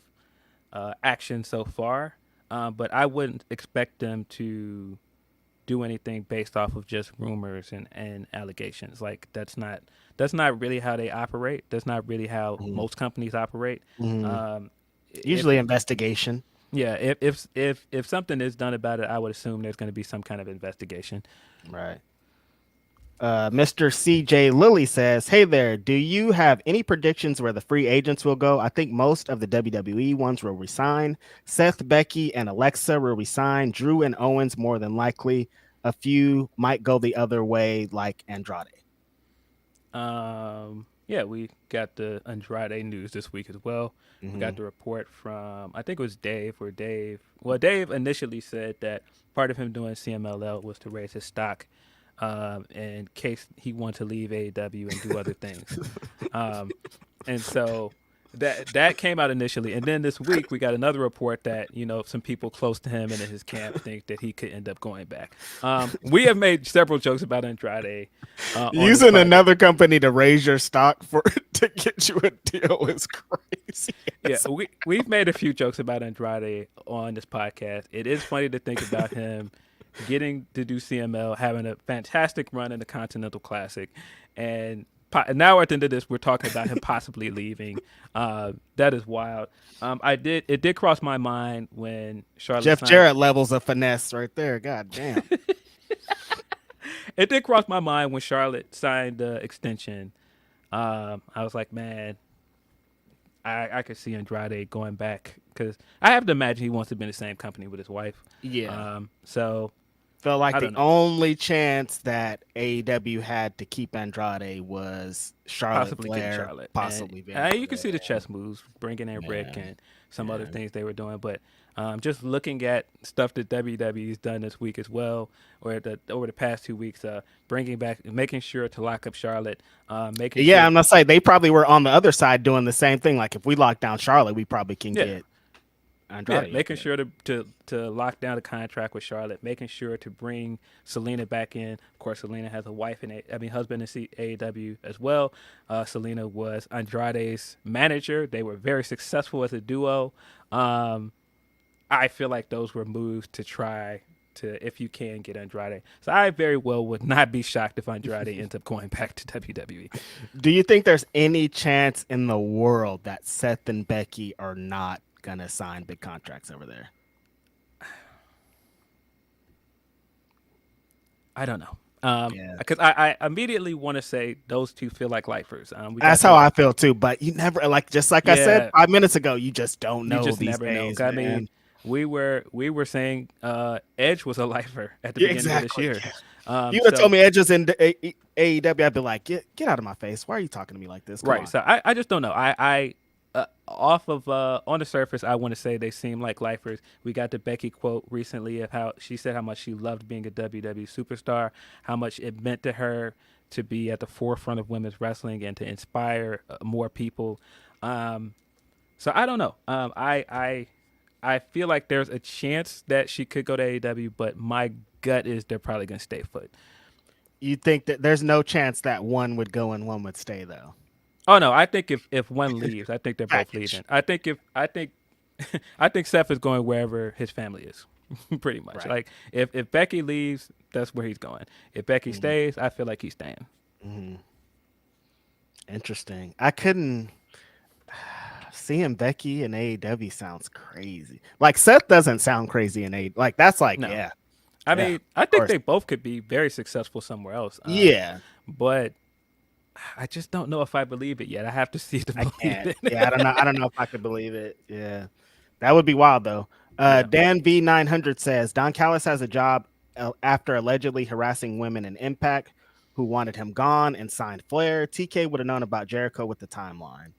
action so far, but I wouldn't expect them to do anything based off of just rumors and allegations. Like that's not really how they operate. That's not really how Mhm. most companies operate. Mhm. Um, if Usually investigation. yeah, if something is done about it, I would assume there's going to be some kind of investigation. Right. Mr. CJ Lilly says, hey there, do you have any predictions where the free agents will go? I think most of the WWE ones will resign. Seth, Becky, and Alexa will resign. Drew and Owens more than likely. A few might go the other way, like Andrade. Yeah, we got the Andrade news this week as well. We Mm-hmm. got the report from I think it was Dave, where Dave initially said that part of him doing CMLL was to raise his stock, in case he wanted to leave AEW and do other things. And so that came out initially, and then this week we got another report that some people close to him and in his camp think that he could end up going back. We have made several jokes about Andrade on this Using podcast. another company to raise your stock for to get you a deal is crazy. Yeah, we've made a few jokes about Andrade on this podcast. It is funny to think about him getting to do CML, having a fantastic run in the Continental Classic, and now at the end of this, we're talking about him possibly leaving. That is wild. It did cross my mind when Charlotte Jeff signed. Jarrett levels of finesse right there. God damn. It did cross my mind when Charlotte signed the extension. I was like, man, I could see Andrade going back because I have to imagine he wants to be in the same company with his wife. Yeah. So Felt like I the don't know. only chance that AEW had to keep Andrade was Charlotte Possibly Flair, getting Charlotte. possibly And, Vince you can see the chess moves, bringing in Rick Man. and some other Man. things they were doing. But just looking at stuff that WWE's done this week as well, or over the past 2 weeks, bringing back, making sure to lock up Charlotte, making Yeah, sure. I'm gonna say they probably were on the other side doing the same thing. Like if we lock down Charlotte, we probably can Yeah. get Yeah, Andrade. making sure to lock down the contract with Charlotte, making sure to bring Selena back in. Of course, Selena has a husband in AEW as well. Selena was Andrade's manager. They were very successful as a duo. I feel like those were moves to try to, if you can, get Andrade. So I very well would not be shocked if Andrade ends up going back to WWE. Do you think there's any chance in the world that Seth and Becky are not gonna sign big contracts over there? I don't know. Yeah. Because I immediately want to say those two feel like lifers. That's how I feel too. But you never I said Yeah. 5 minutes ago, you just don't You know just these never days, know. I man. mean, we were saying Edge was a lifer at the Yeah, beginning exactly. of this year. If you would have told me Edge was in AEW, I'd be like, get out of my face. Why are you talking to me like this? Come Right. on. So I just don't know. I off of on the surface, I want to say they seem like lifers. We got the Becky quote recently of how she said how much she loved being a WWE superstar, how much it meant to her to be at the forefront of women's wrestling and to inspire more people. So I don't know. I feel like there's a chance that she could go to AEW, but my gut is they're probably gonna stay put. You think that there's no chance that one would go and one would stay though? Oh no, I think if one leaves, I think they're both Package. leaving. I think I think Seth is going wherever his family is, pretty much. Right. Like if Becky leaves, that's where he's going. If Becky stays, I feel like he's staying. Interesting. I couldn't seeing Becky in AEW sounds crazy. Like Seth doesn't sound crazy in AEW. Like that's like No. yeah. I Yeah, mean, I of think course. they both could be very successful somewhere else. Yeah. But I just don't know if I believe it yet. I have to see the I believe can't. it. Yeah, I don't know. I don't know if I could believe it. Yeah. That would be wild though. Yeah. Dan V900 says Don Callis has a job after allegedly harassing women in Impact who wanted him gone and signed Flair. TK would have known about Jericho with the timeline.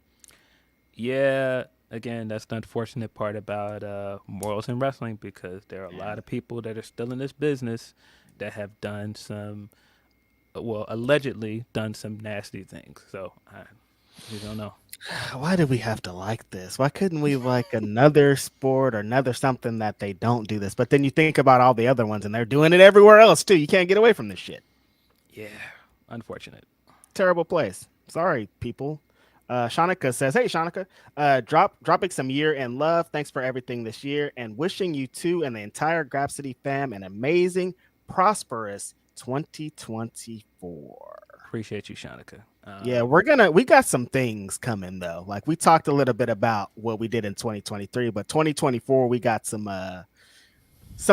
Yeah, again, that's the unfortunate part about morals in wrestling because there are a lot of people that are still in this business that have done some, well, allegedly done some nasty things. So we don't know. Why do we have to like this? Why couldn't we like another sport or another something that they don't do this? But then you think about all the other ones and they're doing it everywhere else too. You can't get away from this shit. Yeah, unfortunate. Terrible place. Sorry, people. Shanika says, "Hey, Shanika, dropping some year in love. Thanks for everything this year, and wishing you two and the entire Grapsody fam an amazing, prosperous 2024." Appreciate you, Shanika. Yeah, we got some things coming though. Like we talked a little bit about what we did in 2023, but 2024 we got some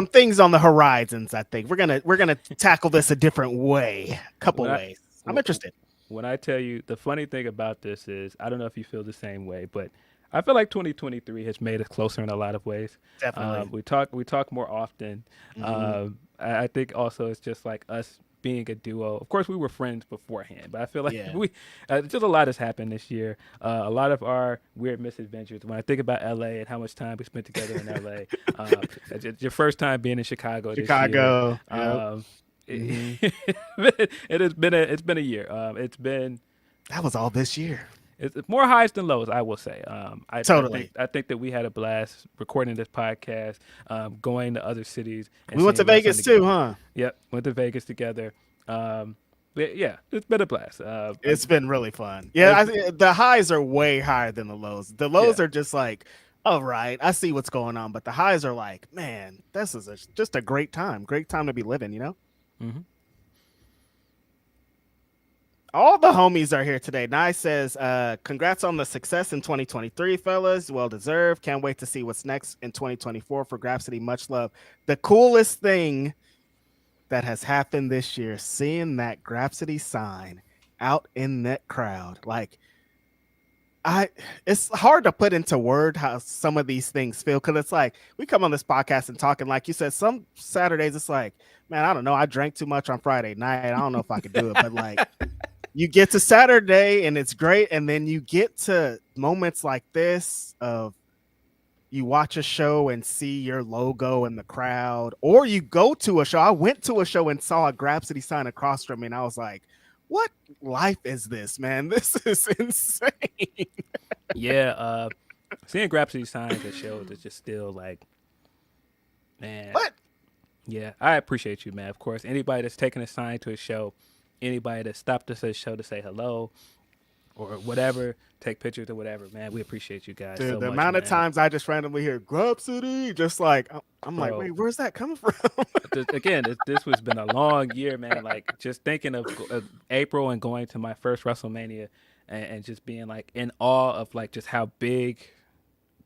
things on the horizons. I think we're gonna tackle this a different way, couple ways. I'm interested. When I tell you, the funny thing about this is, I don't know if you feel the same way, but I feel like 2023 has made us closer in a lot of ways. Definitely. We talk more often. I think also it's just like us being a duo. Of course, we were friends beforehand, but I feel like we just a lot has happened this year. A lot of our weird misadventures. When I think about LA and how much time we spent together in LA, your first time being in Chicago. Chicago. This year, it's been a year. That was all this year. It's more highs than lows, I will say. Totally. I think that we had a blast recording this podcast, going to other cities. And We went to seeing wrestling Vegas together. too, huh? Yep, went to Vegas together. Yeah, it's been a blast. It's been really fun. Yeah, I think the highs are way higher than the lows. The lows are just like, all right, I see what's going on, but the highs are like, man, this is just a great time to be living, you know? Mm-hmm. All the homies are here today. Nye says, congrats on the success in 2023, fellas. Well deserved. Can't wait to see what's next in 2024 for Grapsody. Much love. The coolest thing that has happened this year, seeing that Grapsody sign out in that crowd. Like, it's hard to put into word how some of these things feel, because it's like we come on this podcast and talking, like you said, some Saturdays it's like, man, I don't know, I drank too much on Friday night, I don't know if I could do it, but like you get to Saturday and it's great, and then you get to moments like this of you watch a show and see your logo in the crowd, or you go to a show. I went to a show and saw a Grapsody sign across from me, and I was like, what life is this, man? This is insane. Yeah, seeing Grapsody signs at shows is just still like, man. What? Yeah, I appreciate you, man. Of course, anybody that's taking a sign to a show, anybody that stopped us at a show to say hello or whatever, take pictures or whatever, man, we appreciate you guys. Dude, so the much, amount man. of times I just randomly hear Grapsody, just like I'm like, wait, where's that coming from? Again, this has been a long year, man. Like just thinking of April and going to my first WrestleMania and just being like in awe of like just how big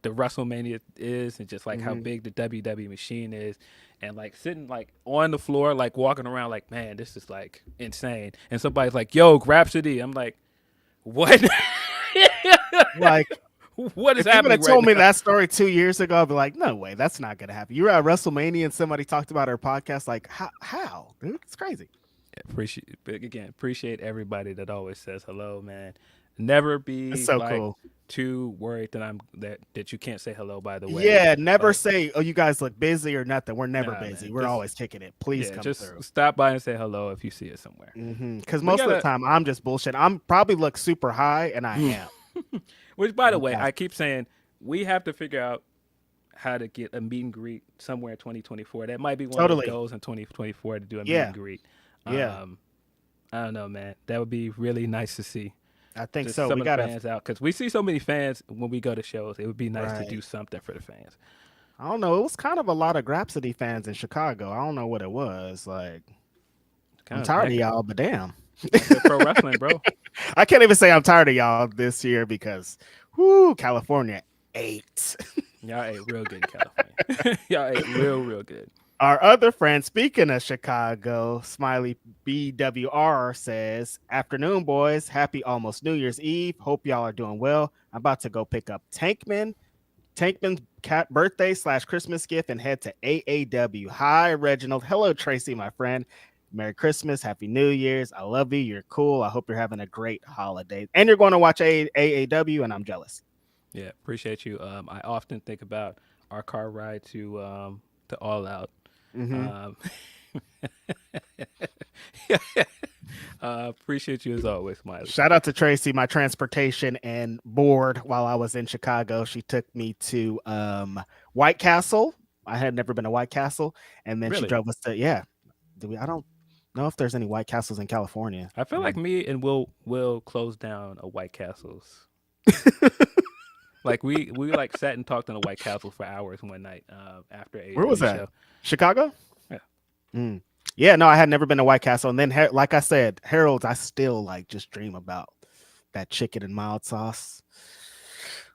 the WrestleMania is and just like how big the WWE machine is, and like sitting like on the floor, like walking around like, man, this is like insane. And somebody's like, yo, Grapsody. I'm like, what? Like, what is if you would happening have told right me now? that story 2 years ago, I'd be like, no way, that's not gonna happen. You were at WrestleMania and somebody talked about our podcast. Like, how? Dude, it's crazy. Appreciate everybody that always says hello, man. Never It's be so like cool. too worried that you can't say hello. By the way, Yeah, never like, say, "Oh, you guys look busy" or nothing. We're never nah, busy. man. We're always kicking it. Please come Just through. stop by and say hello if you see it somewhere. Because We most of the gotta. time I'm just bullshit. I'm probably look super high, and I am. Which, by the You way, guys, I keep saying we have to figure out how to get a meet and greet somewhere in 2024. That might be one of the totally. goals in 2024 to do a meet Yeah, and greet. yeah. Um, I don't know, man. That would be really nice to see. I think Just so. some We of the gotta fans out because we see so many fans when we go to shows. It would be nice to right. do something for the fans. I don't know. It was kind of a lot of Grapsody fans in Chicago. I don't know what it was. Like, I'm Kind of tired of y'all, but damn. mecca pro wrestling, bro. I can't even say I'm tired of y'all this year because, whoo, California ate. Y'all ate real good in California. Y'all ate real good. Our other friend, speaking of Chicago, Smiley BWR says, "Afternoon, boys. Happy almost New Year's Eve. Hope y'all are doing well. I'm about to go pick up Tankman's cat birthday / Christmas gift and head to AAW. Hi, Reginald. Hello, Tracy, my friend. Merry Christmas. Happy New Year's. I love you. You're cool. I hope you're having a great holiday. And you're going to watch AAW, and I'm jealous." Yeah, appreciate you. I often think about our car ride to All Out. Mm-hmm. Um, appreciate you as always, Smiley. Shout out to Tracy, my transportation and board while I was in Chicago. She took me to White Castle. I had never been to White Castle, and then she Really, drove us to I don't know if there's any White Castles in California. I feel like me and will close down a White Castles. Like we like sat and talked on a White Castle for hours one night after Where was AEW that? show. Chicago? Yeah. Mm. Yeah, no, I had never been to White Castle, and then like I said, Harold's. I still like just dream about that chicken and mild sauce.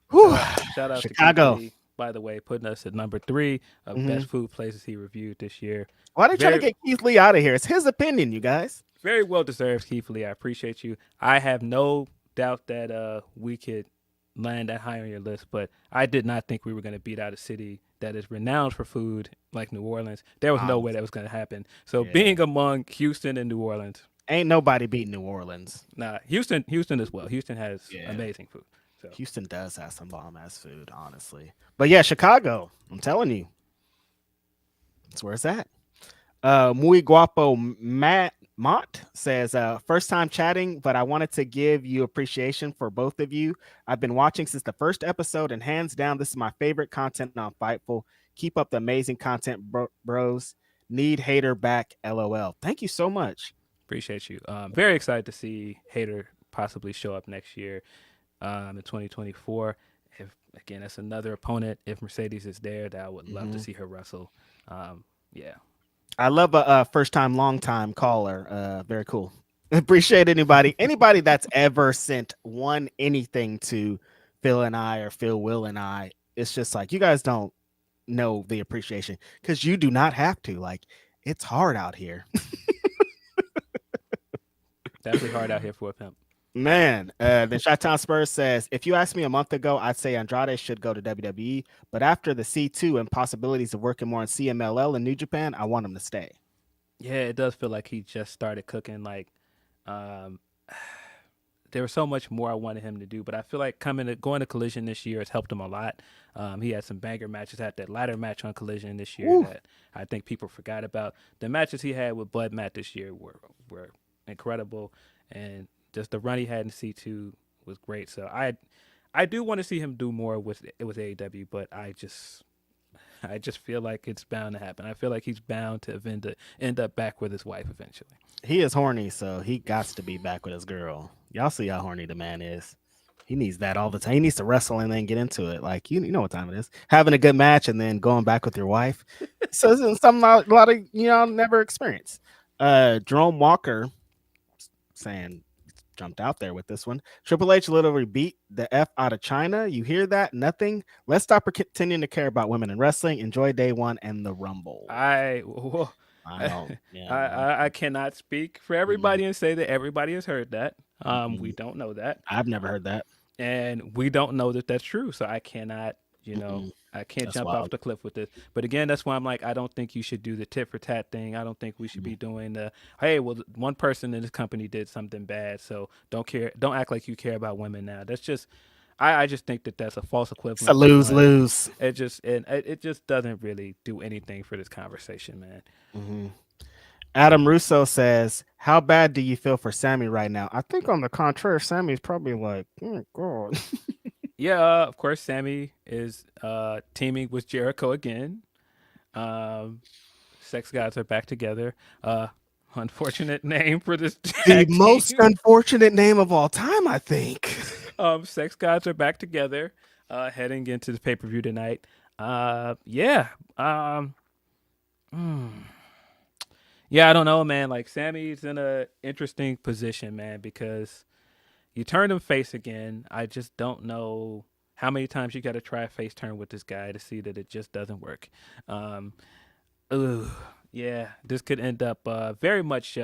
Whew. Shout out to Keith Chicago. Lee, by the way, putting us at number 3 of Mhm. best food places he reviewed this year. Why they trying to Very get Keith Lee out of here? It's his opinion, you guys. very well deserved, Keith Lee. I appreciate you. I have no doubt that we could land that high on your list, but I did not think we were going to beat out a city that is renowned for food like New Orleans. There was no way that was going to happen. So Yeah. being among Houston and New Orleans, Ain't nobody beating New Orleans. nah, Houston as well. Houston has amazing food. So Houston does have some bomb ass food, honestly. But yeah, Chicago. I'm telling you, that's where it's at. Muy guapo Mott says, first time chatting, but I wanted to give you appreciation for both of you. I've been watching since the first episode, and hands down, this is my favorite content on Fightful. Keep up the amazing content, bros. Need Hater back, LOL. Thank you so much. appreciate you. Very excited to see Hater possibly show up next year in 2024. If again, that's another opponent. If Mercedes is there, that I would love to see her wrestle. Yeah. I love a first time, long time caller. Very cool. Appreciate anybody that's ever sent anything to Phil and I or Phil, Will and I. It's just like, you guys don't know the appreciation because you do not have to. Like, it's hard out here. Definitely hard out here for a pimp. Man, then Chi-Town Spurs says, if you asked me a month ago, I'd say Andrade should go to WWE. But after the C2 and possibilities of working more in CMLL and New Japan, I want him to stay. Yeah, it does feel like he just started cooking. Like, there was so much more I wanted him to do, but I feel like going to Collision this year has helped him a lot. He had some banger matches. Had that ladder match on Collision this year that I think people forgot about. The matches he had with Bud Matt this year were incredible, and just the run he had in C2 was great. So I do want to see him do more with AEW, but I just feel like it's bound to happen. I feel like he's bound to end up back with his wife eventually. He is horny, so he got to be back with his girl. Y'all see how horny the man is. He needs that all the time. He needs to wrestle and then get into it. Like, you know what time it is. Having a good match and then going back with your wife. So it's something a lot of never experienced. Jerome Walker saying, jumped out there with this one. Triple H literally beat the F out of China. You hear that? Nothing. Let's stop pretending to care about women in wrestling. Enjoy day one and the Rumble. I cannot speak for everybody and say that everybody has heard that. We don't know that. I've never heard that. And we don't know that that's true. So I cannot, I can't That's jump off wild. the cliff with this. But again, that's why I'm like, I don't think you should do the tit for tat thing. I don't think we should be doing the, hey, well, one person in this company did something bad, so don't act like you care about women now. That's just, I just think that that's a false It's a equivalent. For lose one, lose. it just doesn't really do anything for this conversation, man. Adam Russo says, "How bad do you feel for Sammy right now?" I think on the contrary, Sammy's probably like, "Oh God." Yeah, of course, Sammy is teaming with Jericho again. Um, Sex Gods are back together. Unfortunate name for this The tag most team. unfortunate name of all time, I think. Sex Gods are back together, heading into the pay per view tonight. Yeah. Hmm. Yeah, I don't know, man. Like Sammy's in a interesting position, man, because you turned him face again. I just don't know how many times you got to try a face turn with this guy to see that it just doesn't work. Um, ugh, yeah, this could end up very much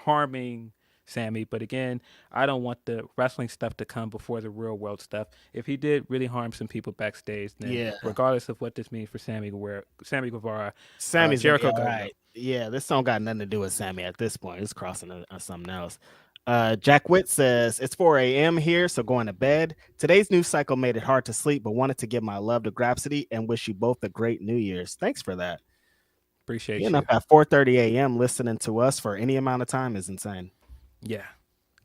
harming Sammy. But again, I don't want the wrestling stuff to come before the real world stuff. If he did really harm some people backstage, then Yeah, regardless of what this means for Sammy Guevara, Sammy's gonna be Jericho all got to go. right. Yeah, this don't got nothing to do with Sammy at this point. It's crossing something else. Jack Witt says it's 4 a.m. here, so going to bed. Today's news cycle made it hard to sleep, but wanted to give my love to Grapsody and wish you both a great New Year's. Thanks for that. Appreciate Being up you. at 4:30 a.m. listening to us for any amount of time is insane. Yeah.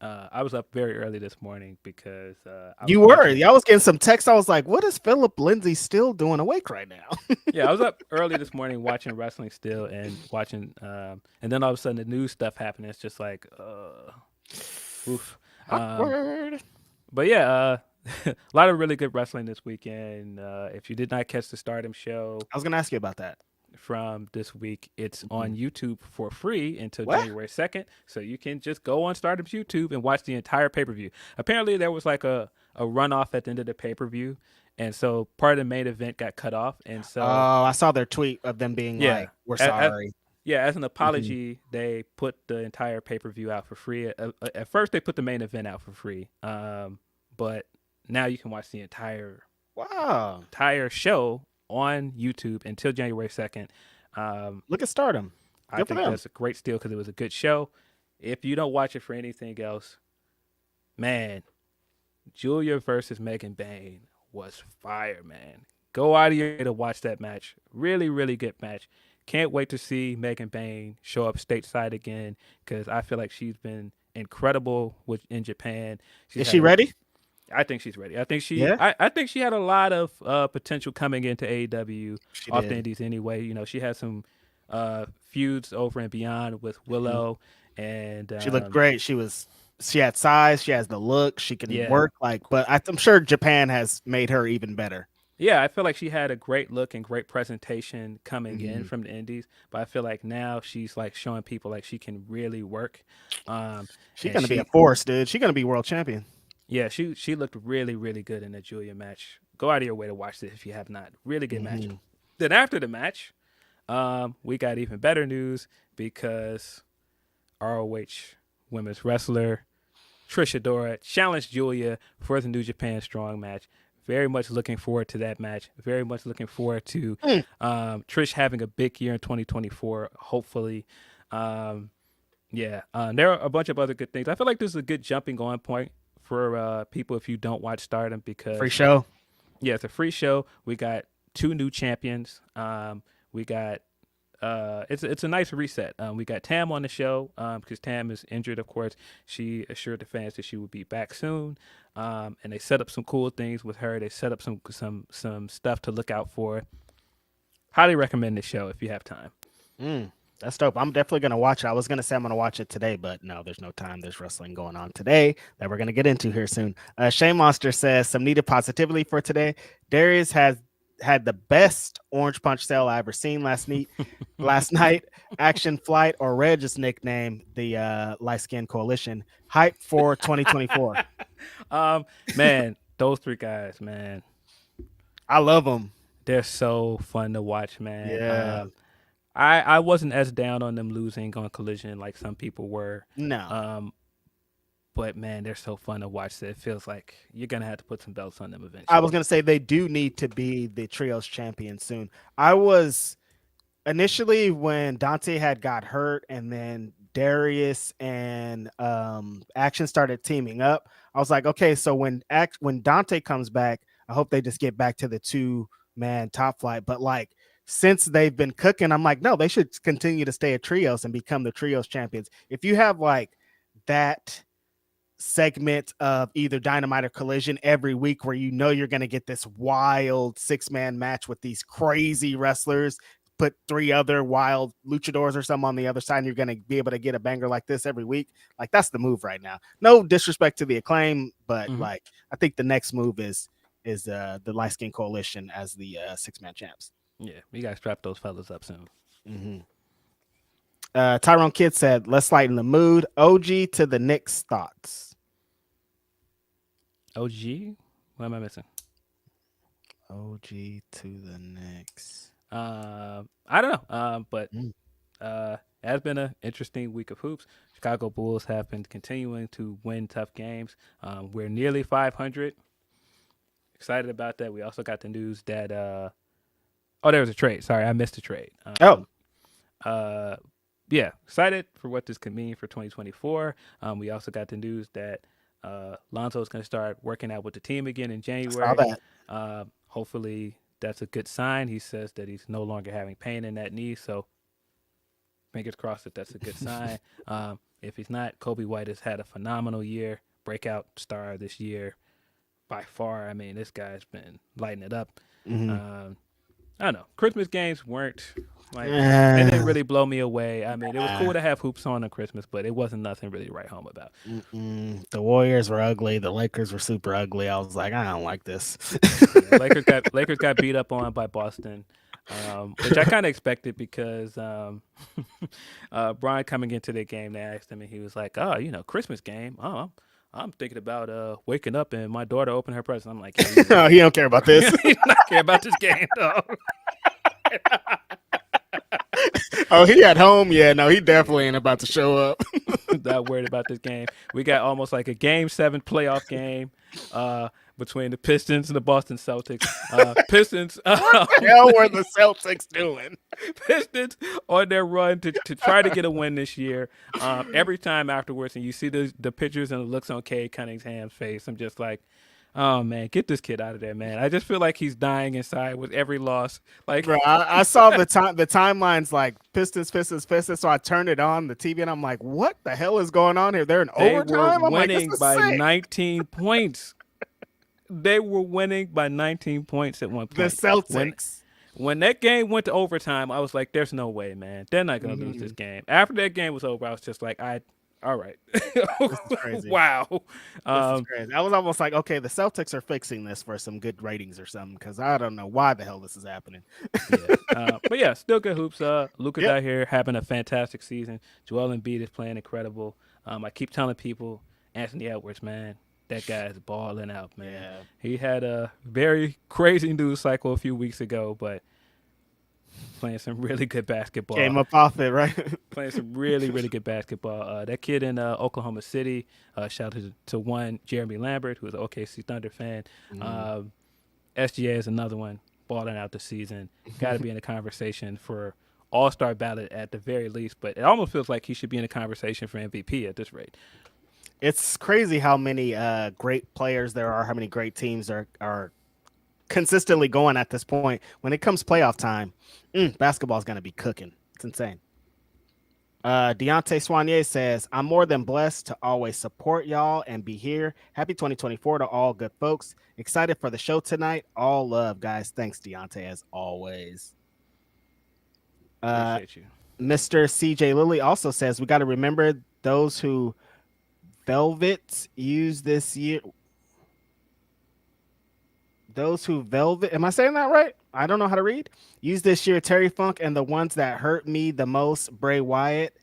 I was up very early this morning because I was You were. watching. I was getting some text. I was like, "What is Philip Lindsey still doing awake right now?" Yeah, I was up early this morning watching wrestling still and watching, and then all of a sudden the news stuff happened. It's just like, oof. Um, Awkward. but yeah, a lot of really good wrestling this weekend. If you did not catch the Stardom show I was gonna ask you about that. from this week, it's Mhm. on YouTube for free until What? January 2nd. So you can just go on Stardom's YouTube and watch the entire pay per view. Apparently, there was like a runoff at the end of the pay per view. And so part of the main event got cut off. And so, Oh, I saw their tweet of them being yeah. like, "We're a- sorry." Yeah, as an Mhm. apology, they put the entire pay per view out for free. At first, they put the main event out for free, but now you can watch the Wow. entire show on YouTube until January 2nd. Look at Stardom. I Good for think them. that's a great steal because it was a good show. If you don't watch it for anything else, man, Julia versus Megan Bain was fire, man. Go out of your way to watch that match. Really, really good match. Can't wait to see Megan Bain show up stateside again because I feel like she's been incredible in Japan. She's Is had she a ready? I think she's ready. I think Yeah, I think she had a lot of potential coming into AEW she off the did. Indies anyway. You know, she had some feuds over and beyond with Mhm. Willow, and She looked great. She had size. She has the look. She can yeah, work. But I'm sure Japan has made her even better. yeah. I feel like she had a great look and great presentation coming in Mhm. from the Indies, but I feel like now she's like showing people like she can really work. She's And gonna be a she force, dude. She's gonna be world champion. Yeah, she looked really really good in the Julia match. Go out of your way to watch this if you have not. Really good match. Mhm. Then after the match, we got even better news because ROH women's wrestler Trish Adora challenged Julia for the New Japan Strong match. Very much looking forward to that match. Very much looking forward to Mm. Trish having a big year in 2024, hopefully. There are a bunch of other good things. I feel like this is a good jumping on point for people if you don't watch Stardom Free because, show. yeah, it's a free show. We got two new champions. We got it's a nice reset. We got Tam on the show because Tam is injured, of course. She assured the fans that she would be back soon, and they set up some cool things with her. They set up some stuff to look out for. Highly recommend this show if you have time. That's dope. I'm definitely gonna watch it. I was gonna say I'm gonna watch it today, but no, there's no time. There's wrestling going on today that we're gonna get into here soon. Shane Monster says some needed positivity for today. Darius has had the best orange punch sale I ever seen last night. Last night, Action Flight or Reg's nickname, the Light Skin Coalition, hype for 2024. Man, those three guys, man, I love them. they're so fun to watch, man. Yeah. I wasn't as down on them losing on Collision like some people were. No. Um, But man, they're so fun to watch. It feels like you're gonna have to put some belts on them eventually. I was gonna say they do need to be the trios champion soon. I was initially when Dante had got hurt and then Darius and Action started teaming up, I was like, okay, so when Dante comes back, I hope they just get back to the 2-man top flight. But like since they've been cooking, I'm like, no, they should continue to stay at trios and become the trios champions. If you have like that segment of either Dynamite or Collision every week where you know you're going to get this wild 6-man match with these crazy wrestlers, put 3 other wild luchadors or something on the other side, and you're going to be able to get a banger like this every week. Like that's the move right now. No disrespect to the Acclaim, but like I think the next move is the Light Skin Coalition as the 6-man champs. Yeah, you guys strap those fellas up soon. Tyrone Kidd said, let's lighten the mood. OG to the Knicks thoughts. OG? What am I missing? OG to the Knicks. I don't know. But it has been an interesting week of hoops. Chicago Bulls have been continuing to win tough games. We're nearly 500. Excited about that. We also got the news that there was a trade. Sorry, I missed a trade. Yeah, excited for what this could mean for 2024. We also got the news that Lonzo is going to start working out with the team again in January. Hopefully that's a good sign. He says that he's no longer having pain in that knee, so fingers crossed that that's a good sign. If he's not, Kobe White has had a phenomenal year, breakout star this year by far. I mean, this guy's been lighting it up. I don't know. Christmas games weren't like it didn't really blow me away. I mean, it was cool to have hoops on Christmas, but it wasn't nothing really to write home about. The Warriors were ugly. The Lakers were super ugly. I was like, I don't like this. Lakers got beat up on by Boston, which I kind of expected because Brian coming into the game, they asked him, and he was like, "Oh, Christmas game. Oh, I'm thinking about waking up and my daughter opened her present." I'm like, "Oh, he don't care about this. He not care about this game, though." Oh, he at home? Yeah, no, he definitely ain't about to show up. Not worried about this game. We got almost like a Game 7 playoff game between the Pistons and the Boston Celtics. Pistons. What the hell were the Celtics doing? Pistons on their run to try to get a win this year. Every time afterwards, and you see the pictures and the looks on Cade Cunningham's face, I'm just like, oh man, get this kid out of there, man. I just feel like he's dying inside with every loss. Like, bro, I saw the timelines like Pistons. So I turned it on the TV and I'm like, what the hell is going on here? They're in overtime. I'm winning by 19 points. They were winning by 19 points at one point. The Celtics. When that game went to overtime, I was like, there's no way, man. They're not going to lose this game. After that game was over, I was just like, all right. This is crazy. Wow. This is crazy. I was almost like, okay, the Celtics are fixing this for some good ratings or something because I don't know why the hell this is happening. But yeah, still good hoops. Luka's out here having a fantastic season. Joel Embiid is playing incredible. I keep telling people, Anthony Edwards, man, that guy is balling out, man. Yeah. He had a very crazy news cycle a few weeks ago, but playing some really good basketball. Came up off it, right? Playing some really, really good basketball. That kid in Oklahoma City, shout out to one, Jeremy Lambert, who's an OKC Thunder fan. SGA is another one, balling out this season. Got to be in the conversation for all-star ballot at the very least, but it almost feels like he should be in a conversation for MVP at this rate. It's crazy how many great players there are, how many great teams are consistently going at this point. When it comes playoff time, basketball is going to be cooking. It's insane. Deontay Soignier says, I'm more than blessed to always support y'all and be here. Happy 2024 to all good folks. Excited for the show tonight. All love, guys. Thanks, Deontay, as always. Appreciate you. Mr. CJ Lilly also says, we got to remember those who Velvet used this year. Those who Velvet, am I saying that right? I don't know how to read. Use this year, Terry Funk, and the ones that hurt me the most, Bray Wyatt.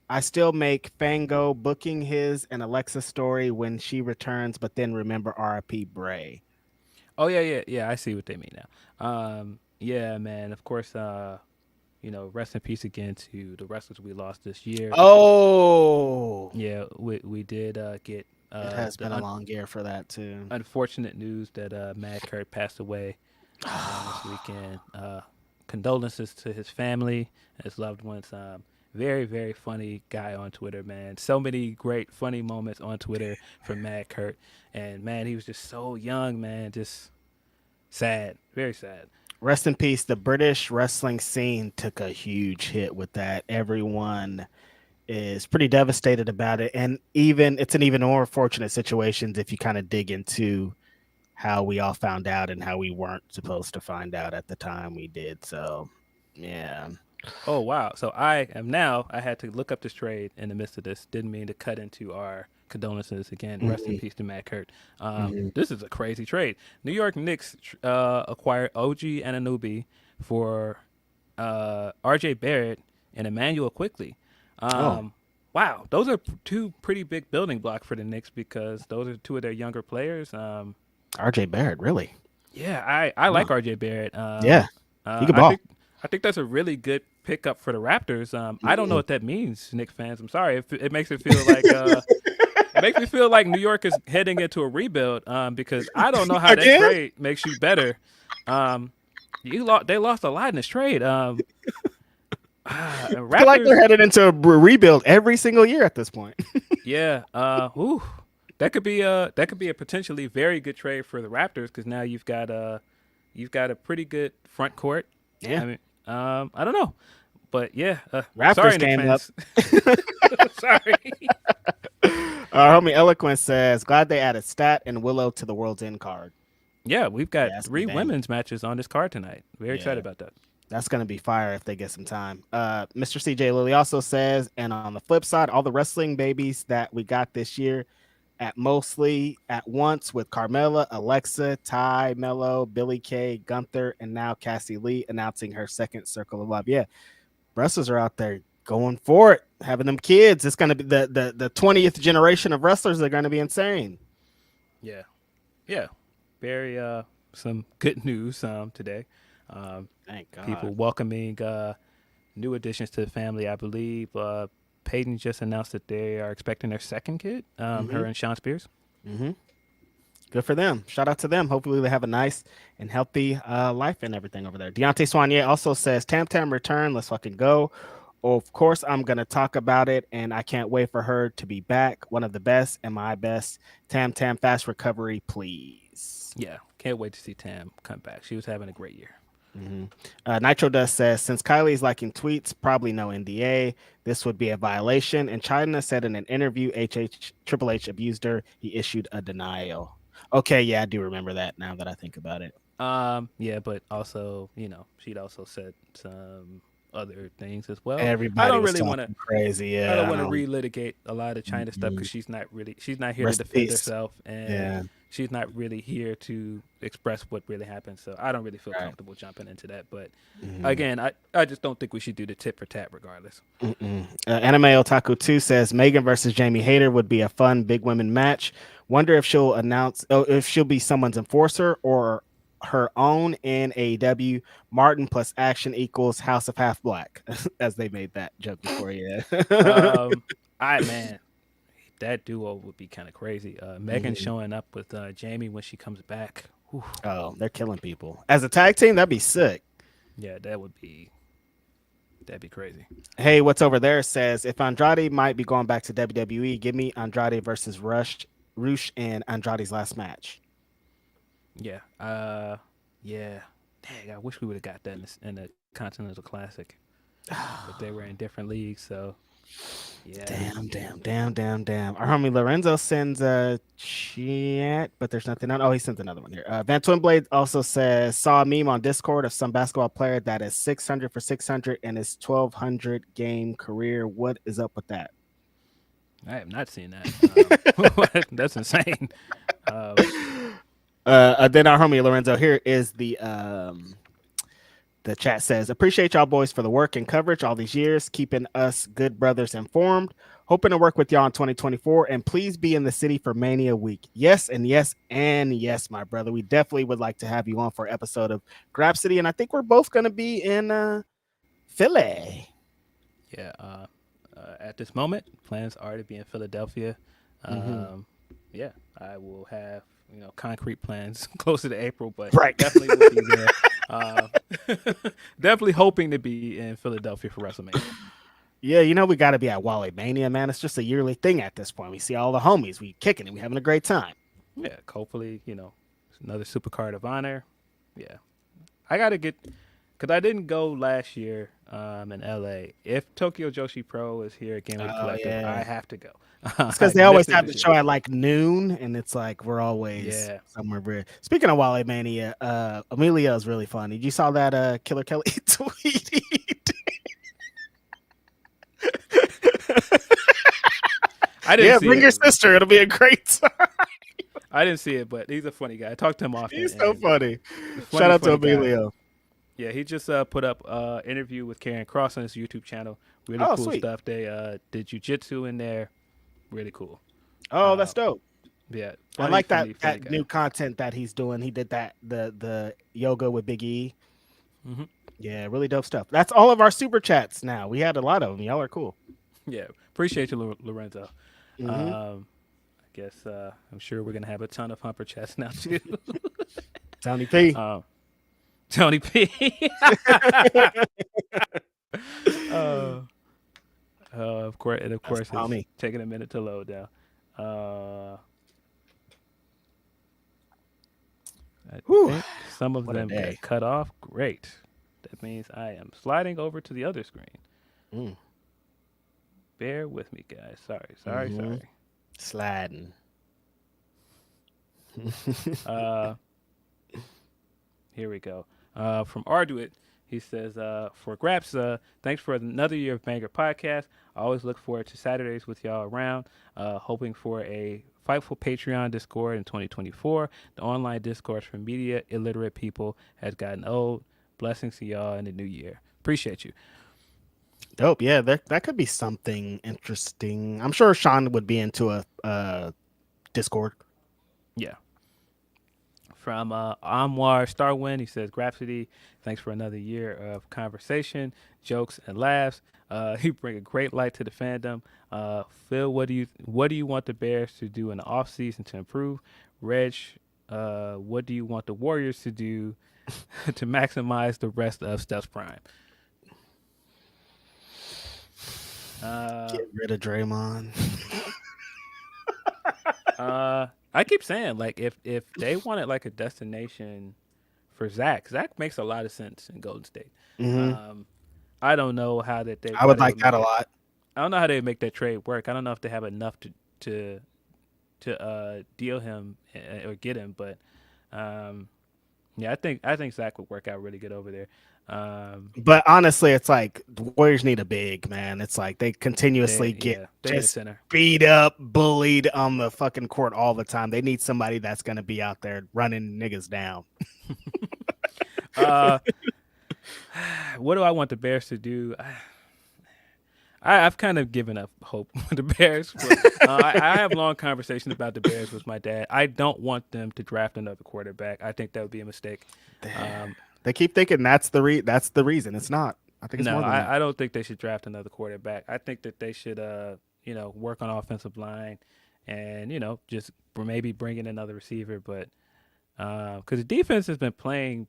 I still make Fango booking his and Alexa story when she returns, but then remember RIP Bray. Oh yeah. I see what they mean now. Yeah, man. Of course, rest in peace again to the wrestlers we lost this year. Oh, Yeah, we did get It has the been a long year for that too. unfortunate news that Mad Kurt passed away this weekend. Condolences to his family, his loved ones. Very, very funny guy on Twitter, man. So many great, funny moments on Twitter from Mad Kurt. And, man, he was just so young, man. Just sad. Very sad. Rest in peace. The British wrestling scene took a huge hit with that. Everyone is pretty devastated about it, and even it's an even more fortunate situations if you kind of dig into how we all found out and how we weren't supposed to find out at the time we did. So, yeah. Oh, wow. So I had to look up this trade in the midst of this. Didn't mean to cut into our condolences again. Rest in Mhm, peace to Matt Kurt. mhm. This is a crazy trade. New York Knicks acquired OG Anunoby for RJ Barrett and Emmanuel Quickly. Oh, Wow, those are two pretty big building blocks for the Knicks because those are two of their younger players. RJ Barrett, really? Yeah, I like Wow. RJ Barrett. Yeah, he could I ball. think that's a really good pickup for the Raptors. I don't know Mm. what that means, Knicks fans. I'm sorry. It makes it feel like it makes me feel like New York is heading into a rebuild. Because I don't know how that Again? trade makes you better. Um, they lost a lot in this trade. I feel like Raptors, they're headed into a rebuild every single year at this point. yeah. That could be a potentially very good trade for the Raptors because now you've got a pretty good front court. Yeah. I mean, I don't know, but yeah. Raptors Sorry, Nick came up. fans. Sorry. Our homie Eloquent says, glad they added Stat and Willow to the World's End card. Yeah, we've got Yeah, that's three gonna bang. women's matches on this card tonight. Very excited Yeah. about that. That's going to be fire if they get some time. Mr. CJ Lilly also says, and on the flip side, all the wrestling babies that we got this year at mostly at once with Carmella, Alexa, Ty, Mello, Billy Kay, Gunther, and now Cassie Lee announcing her second Circle of Love. Yeah, wrestlers are out there going for it, having them kids. It's going to be the 20th generation of wrestlers are going to be insane. Yeah, yeah. Very some good news today. Thank God. People welcoming new additions to the family. I believe Peyton just announced that they are expecting their second kid. Her and Sean Spears. Mm-hmm. Good for them. Shout out to them. Hopefully they have a nice and healthy life and everything over there. Deontay Soignier also says, Tam Tam return. Let's fucking go. Of course, I'm going to talk about it, and I can't wait for her to be back. One of the best and my best. Tam Tam, fast recovery, please. Yeah, can't wait to see Tam come back. She was having a great year. Nitro Dust says, since Kylie's liking tweets, probably no NDA. This would be a violation. And China said in an interview, Triple H abused her. He issued a denial. Okay, yeah, I do remember that now that I think about it. Yeah, but also, she'd also said some other things as well. Everybody I don't was really want to talking crazy. Yeah, I don't want to relitigate a lot of China stuff because she's not here Rest to in defend peace. herself, and Yeah. she's not really here to express what really happened. So I don't really feel comfortable jumping into that. But again, I just don't think we should do the tit for tat regardless. Anime Otaku 2 says Megan versus Jamie Hayter would be a fun big women match. Wonder if she'll if she'll be someone's enforcer or her own in AEW. Martin plus action equals House of Half Black, as they made that joke before. Yeah. Man, that duo would be kind of crazy. Megan showing up with Jamie when she comes back. Whew. Oh, they're killing people as a tag team. That'd be sick. Yeah, that'd be crazy. Hey, what's over there says if Andrade might be going back to WWE, give me Andrade versus Rush in Andrade's last match. Yeah. Yeah. Dang, I wish we would have got that in the Continental Classic. But they were in different leagues, so yeah. Damn. Our homie Lorenzo sends a chat, but there's nothing on. Oh, he sent another one here. Van Twinblade also says, saw a meme on Discord of some basketball player that is 600 for 600 in his 1,200 game career. What is up with that? I have not seen that. That's insane. Then our homie Lorenzo here is the chat says, appreciate y'all boys for the work and coverage all these years, keeping us good brothers informed. Hoping to work with y'all in 2024, and please be in the city for Mania week. Yes, my brother. We definitely would like to have you on for an episode of Grapsody, and I think we're both going to be in Philly. Yeah. at this moment, plans are to be in Philadelphia. Mm-hmm. Yeah, I will have concrete plans closer to April, but Right. definitely will be there. Uh, definitely hoping to be in Philadelphia for WrestleMania. Yeah, we got to be at Wally Mania, man. It's just a yearly thing at this point. We see all the homies, we kicking it, we having a great time. Yeah, hopefully another Super Card of Honor. Yeah, I gotta get because I didn't go last year in LA. If Tokyo Joshi Pro is here again with Oh Collective, I yeah, have to go. it's because I they always missed it have the this year. show at like noon, and it's like we're always Yeah. somewhere weird. Speaking of Wally Mania, Amelia is really funny. Did you saw that Killer Kelly tweet? I didn't Yeah, see bring it. your sister. It'll be a great time. I didn't see it, but he's a funny guy. I talk to him often. He's so and funny. Shout funny, out to funny guy. Emilio. Yeah, he just put up interview with Karen Cross on his YouTube channel. Really Oh, cool sweet. stuff. They did jujitsu in there. Really cool. Oh, that's dope. Yeah, I funny, like funny, that funny guy. new content that he's doing. He did that the yoga with Big E. Mm-hmm. Yeah, really dope stuff. That's all of our super chats now. We had a lot of them. Y'all are cool. Yeah, appreciate you, Lorenzo. Mhm. I guess I'm sure we're gonna have a ton of humper chats now too. Tony P. Tony P. Of course, and of course, it's Tommy. taking a minute to load now. I Whew. think some of What a them day. got cut off. Great. That means I am sliding over to the other screen. Mm. Bear with me, guys. Sorry. Sliding. Here we go. From Arduit, he says, for Graps, thanks for another year of Banger Podcast. I always look forward to Saturdays with y'all around, hoping for a Fightful Patreon Discord in 2024. The online discourse for media illiterate people has gotten old. Blessings to y'all in the new year. Appreciate you. Dope. Yeah, that could be something interesting. I'm sure Sean would be into a Discord. Yeah. From Amwar Starwind, he says, Grapsody, thanks for another year of conversation, jokes, and laughs. You bring a great light to the fandom. Phil, what do you want the Bears to do in the offseason to improve? Reg, what do you want the Warriors to do to maximize the rest of Steph's prime? Get rid of Draymond. I keep saying, like, if they wanted like a destination for Zach makes a lot of sense in Golden State. Mm-hmm. I don't know how that they. I would like that a lot. I don't know how they make that trade work. I don't know if they have enough to deal him or get him, but yeah, I think Zach would work out really good over there. But honestly, it's like the Warriors need a big man. It's like they continuously get just beat up, bullied on the fucking court all the time. They need somebody that's going to be out there running niggas down. What do I want the Bears to do? I've kind of given up hope with the Bears. But, I have long conversations about the Bears with my dad. I don't want them to draft another quarterback. I think that would be a mistake. They keep thinking that's the reason. It's not. I think it's more than that. I don't think they should draft another quarterback. I think that they should, work on offensive line, and just maybe bring in another receiver. But because the defense has been playing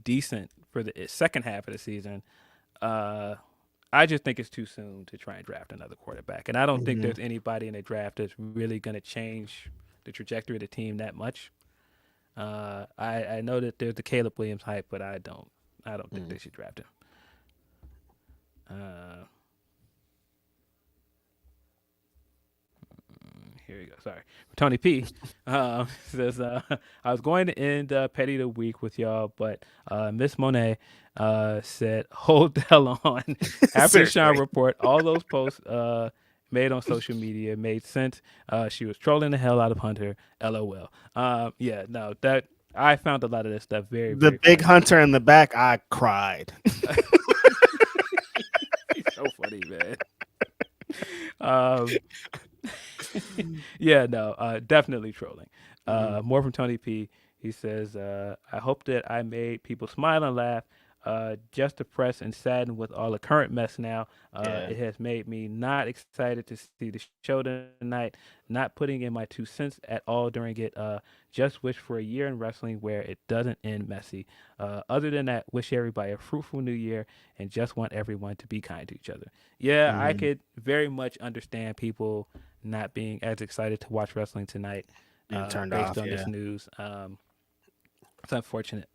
decent for the second half of the season, I just think it's too soon to try and draft another quarterback. And I don't think there's anybody in the draft that's really going to change the trajectory of the team that much. I know that there's the Caleb Williams hype, but I don't think they should draft him. Here we go. Sorry. Tony P says, I was going to end Petty the Week with y'all, but Miss Monet said, hold the hell on. After the Sean report, all those posts made on social media made sense. She was trolling the hell out of Hunter. LOL. Yeah, no, that I found a lot of this stuff very, the very big funny. Hunter in the back. I cried. He's so funny, man. Yeah, no, definitely trolling. More from Tony P. He says, I hope that I made people smile and laugh. just depressed and saddened with all the current mess now. Yeah. It has made me not excited to see the show tonight, not putting in my 2 cents at all during it. Just wish for a year in wrestling where it doesn't end messy. Other than that, wish everybody a fruitful new year and just want everyone to be kind to each other. Yeah, I Mhm. could very much understand people not being as excited to watch wrestling tonight And turned based off. on this Yeah. news. It's unfortunate.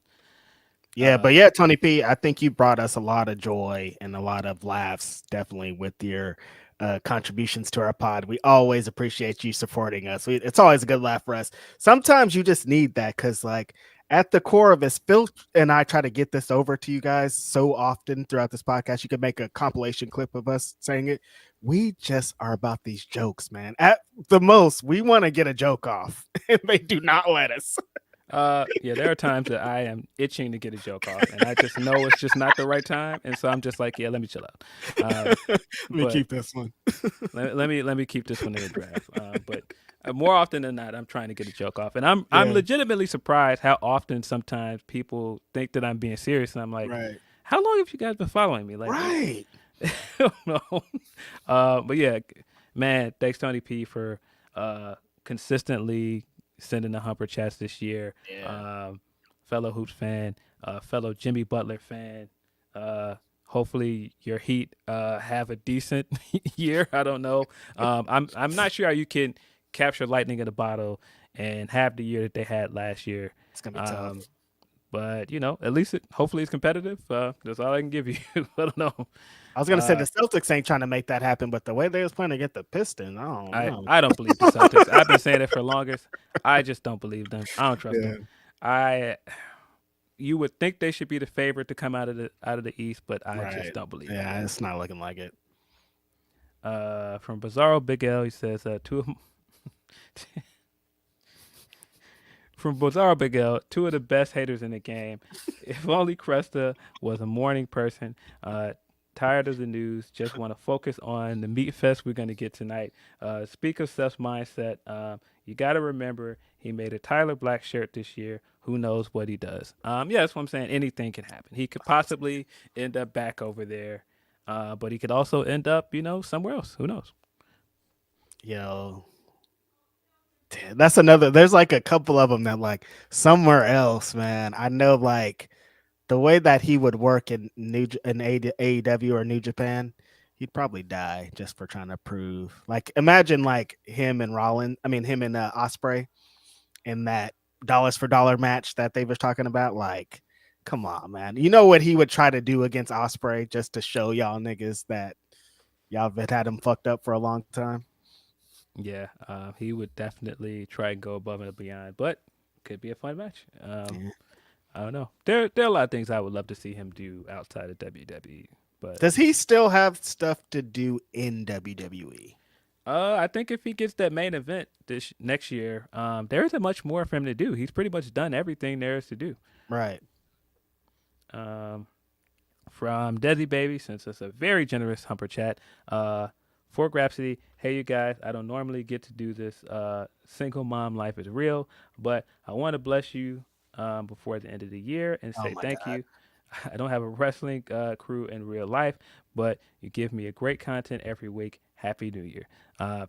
Yeah, Uh, but yeah, Tony P, I think you brought us a lot of joy and a lot of laughs, definitely with your contributions to our pod. We always appreciate you supporting us. It's always a good laugh for us. Sometimes you just need that because, like, at the core of this, Phil and I try to get this over to you guys so often throughout this podcast. You can make a compilation clip of us saying it. We just are about these jokes, man. At the most, we want to get a joke off, and they do not let us. yeah, there are times that I am itching to get a joke off, and I just know it's just not the right time, and so I'm just like, yeah, let me chill out. Let me But keep this one. let me keep this one in the draft. But more often than not, I'm trying to get a joke off, and I'm Yeah, legitimately surprised how often sometimes people think that I'm being serious, and I'm like, right. how long have you guys been following me? Like, Right. I don't know. But yeah, man, thanks Tony P for consistently sending the humper chats this year. Yeah. Um, fellow Hoops fan, fellow Jimmy Butler fan. Hopefully your Heat have a decent year. I don't know. I'm not sure how you can capture lightning in a bottle and have the year that they had last year. It's gonna be tough. Um, but at least hopefully it's competitive. That's all I can give you. I don't know. I was gonna say Uh, the Celtics ain't trying to make that happen, but the way they was playing to get the Pistons, I don't I know. I don't believe the Celtics. I've been saying it for longest. I just don't believe them. I don't trust Yeah. them. I You would think they should be the favorite to come out of the East, but I just Right. don't believe it. Yeah, it's not looking like it. From Bizarro Big L, he says two of from Bizarro Big L, two of the best haters in the game. If only Cresta was a morning person. Tired of the news, just want to focus on the meat fest we're going to get tonight. Speak of Seth's mindset. You got to remember he made a Tyler Black shirt this year. Who knows what he does? Yeah, that's what I'm saying. Anything can happen. He could possibly end up back over there, but he could also end up, somewhere else. Who knows? Yo, damn, that's another. There's like a couple of them that like somewhere else, man. I know like the way that he would work in AEW or New Japan, he'd probably die just for trying to prove. Like imagine like him and Rollins. I mean him and Osprey in that dollars for dollar match that they was talking about. Like, come on, man. You know what he would try to do against Osprey just to show y'all niggas that y'all have had him fucked up for a long time. Yeah, he would definitely try and go above and beyond, but could be a fun match. Yeah. I don't know. There are a lot of things I would love to see him do outside of WWE, but Does he still have stuff to do in WWE? I think if he gets that main event this next year, there isn't much more for him to do. He's pretty much done everything there is to do. Right. Um, from Desi Baby, since it's a very generous humper chat. For Grapsody, hey you guys, I don't normally get to do this. Single mom life is real, but I want to bless you before the end of the year and Oh say my thank God. you. I don't have a wrestling crew in real life, but you give me a great content every week. Happy New Year,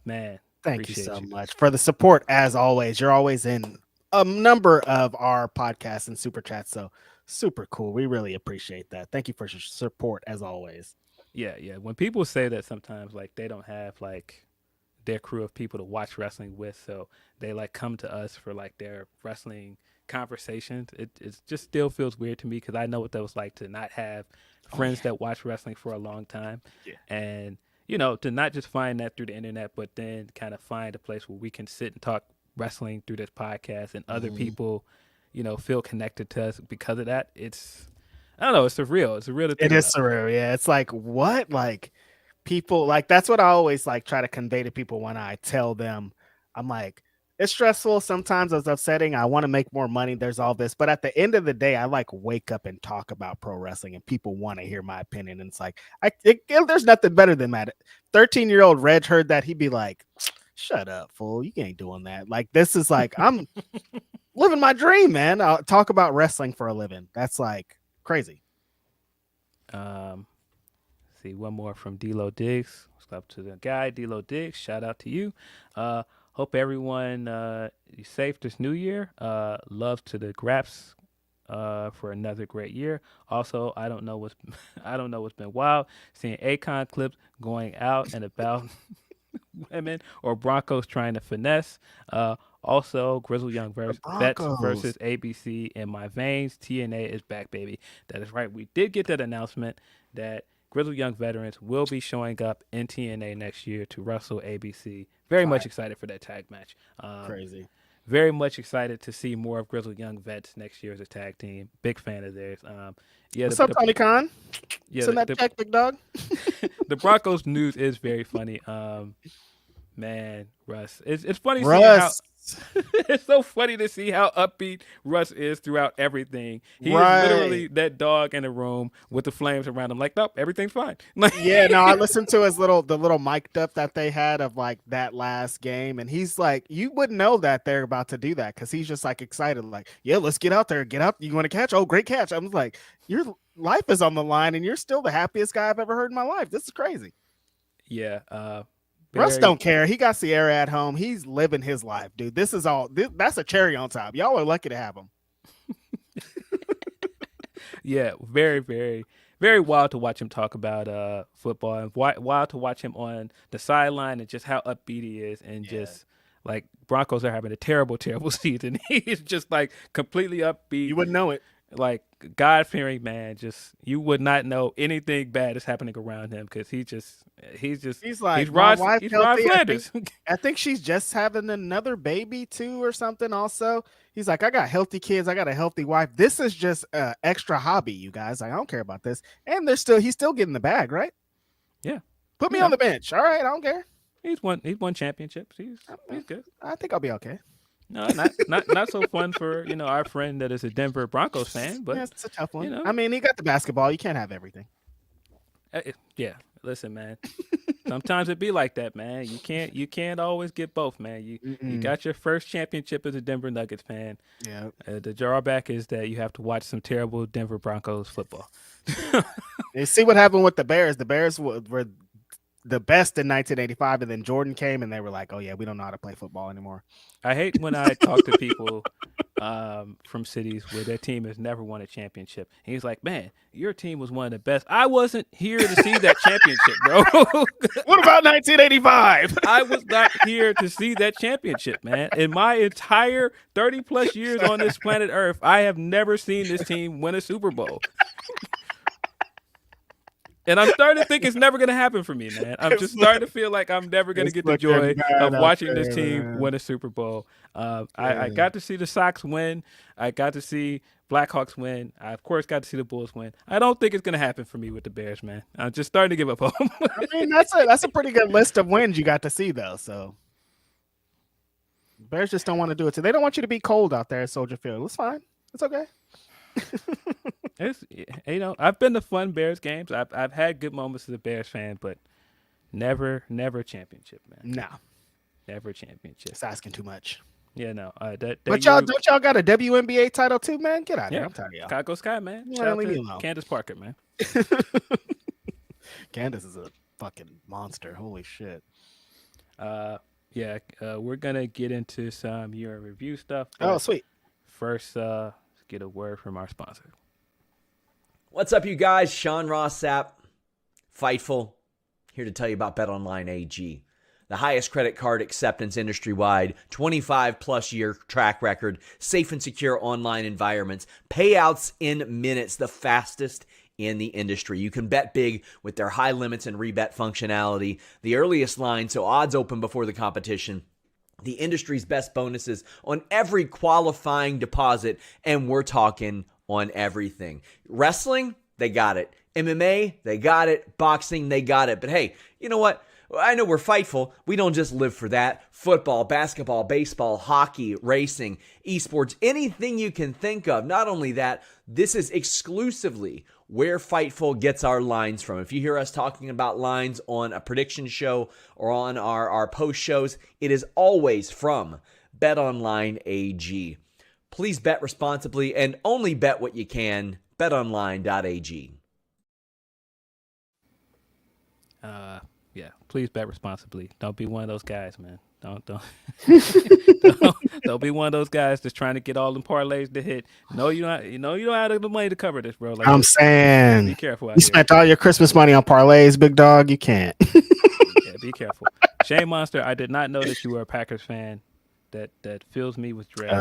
man. Thank you Appreciate so you. much for the support as always. You're always in a number of our podcasts and super chats. So super cool. We really appreciate that. Thank you for your support as always. Yeah, yeah. When people say that sometimes like they don't have like their crew of people to watch wrestling with, so they like come to us for like their wrestling conversations. It just still feels weird to me because I know what that was like to not have Oh friends yeah. that watch wrestling for a long time, Yeah. and to not just find that through the internet, but then kind of find a place where we can sit and talk wrestling through this podcast, and other Mhm. people, feel connected to us because of that. It's I don't know. It's surreal. It's surreal to It think is about. surreal. Yeah. It's like what? Like people like that's what I always like try to convey to people when I tell them I'm like it's stressful sometimes it's upsetting. I want to make more money. There's all this, but at the end of the day, I like wake up and talk about pro wrestling, and people want to hear my opinion. And it's like there's nothing better than that. 13-year-old Reg heard that he'd be like, "Shut up, fool! You ain't doing that." Like this is like I'm living my dream, man. I'll talk about wrestling for a living. That's like crazy. See, one more from D-Lo Diggs. Let's up to the guy, D-Lo Diggs. Shout out to you. Hope everyone is safe this new year. Love to the Graps for another great year. Also, I don't know what's been wild. Seeing Akon clips going out and about women or Broncos trying to finesse. Also, Grizzle Young Vets versus ABC in my veins. TNA is back, baby. That is right. We did get that announcement that Grizzle Young veterans will be showing up in TNA next year to wrestle ABC. Very much excited for that tag match. Crazy. Very much excited to see more of Grizzle Young Vets next year as a tag team. Big fan of theirs. What's up, Tony Khan? Yeah, send that check, big dog. The Broncos news is very funny. Man, Russ. It's funny Russ. seeing how it's so funny to see how upbeat Russ is throughout everything. He is literally that dog in a room with the flames around him. Like, nope, everything's fine. Yeah, no, I listened to his little mic'd up that they had of like that last game, and he's like, you wouldn't know that they're about to do that because he's just like excited, like, yeah, let's get out there, get up. You want to catch? Oh, great catch! I'm like, your life is on the line, and you're still the happiest guy I've ever heard in my life. This is crazy. Yeah. Russ don't care. He got Sierra at home. He's living his life, dude. This is all. That's a cherry on top. Y'all are lucky to have him. Yeah, very, very, very wild to watch him talk about football, and wild to watch him on the sideline and just how upbeat he is, and just like Broncos are having a terrible, terrible season. He's just like completely upbeat. You wouldn't know it. Like God-fearing man, just you would not know anything bad is happening around him because he's Rod Flanders. I think she's just having another baby too or something. Also, he's like, I got healthy kids, I got a healthy wife. This is just an extra hobby, you guys. Like, I don't care about this. And he's still getting the bag, right? Yeah. Put me on the bench. All right, I don't care. He's won championships. He's good. I think I'll be okay. No, not so fun for our friend that is a Denver Broncos fan, but it's a tough one. I mean, he got the basketball. You can't have everything. Yeah, listen, man. Sometimes it be like that, man. You can't always get both, man. You got your first championship as a Denver Nuggets fan. Yeah. The drawback is that you have to watch some terrible Denver Broncos football. You see what happened with the Bears. The Bears were the best in 1985, and then Jordan came, and they were like, "Oh yeah, we don't know how to play football anymore." I hate when I talk to people from cities where their team has never won a championship. And he's like, "Man, your team was one of the best." I wasn't here to see that championship, bro. What about 1985? I was not here to see that championship, man. In my entire 30+ years on this planet Earth, I have never seen this team win a Super Bowl. And I'm starting to think it's never going to happen for me, man. I'm just starting to feel like I'm never going to get the joy of watching this team win a Super Bowl. I got to see the Sox win. I got to see Blackhawks win. I, of course, got to see the Bulls win. I don't think it's going to happen for me with the Bears, man. I'm just starting to give up hope. I mean, that's a pretty good list of wins you got to see, though. So Bears just don't want to do it. So they don't want you to be cold out there at Soldier Field. It's fine. It's okay. It's I've been to fun Bears games. I've had good moments as a Bears fan, but never championship, man. No, never championship. It's asking too much. Yeah, no. But don't y'all got a WNBA title too, man? Get out of here. I'm tired of y'all. Chicago Sky, man. Yeah, Shout out leave me to alone. Candace Parker, man. Candace is a fucking monster. Holy shit. We're gonna get into some year in review stuff. Oh, sweet. First, let's get a word from our sponsor. What's up, you guys? Sean Rossap, Fightful, here to tell you about BetOnline AG. The highest credit card acceptance industry-wide, 25-plus year track record, safe and secure online environments, payouts in minutes, the fastest in the industry. You can bet big with their high limits and rebet functionality, the earliest line, so odds open before the competition, the industry's best bonuses on every qualifying deposit, and we're talking on everything. Wrestling, they got it. MMA, they got it. Boxing, they got it. But hey, you know what? I know we're Fightful. We don't just live for that. Football, basketball, baseball, hockey, racing, esports, anything you can think of. Not only that, this is exclusively where Fightful gets our lines from. If you hear us talking about lines on a prediction show or on our post shows, it is always from BetOnline AG. Please bet responsibly and only bet what you can. BetOnline.ag. Yeah, please bet responsibly. Don't be one of those guys, man. Don't don't be one of those guys that's trying to get all them parlays to hit. No, you don't have the money to cover this, bro. Like, I'm just saying, be careful out you here. spent all your Christmas money on parlays, big dog. You can't. Yeah, be careful. Shane Monster, I did not know that you were a Packers fan. That fills me with dread.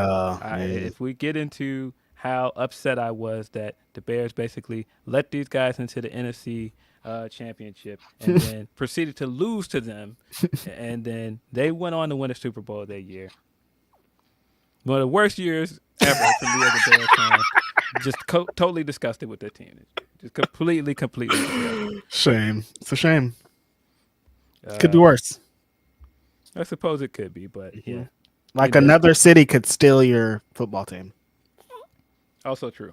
If we get into how upset I was that the Bears basically let these guys into the NFC championship and then proceeded to lose to them, and then they went on to win a Super Bowl that year. One of the worst years ever for me as a Bears fan. Just totally disgusted with their team this year. Just completely disgusted. Shame. It's a shame. Could be worse. I suppose it could be, but yeah. Like another city could steal your football team. Also true.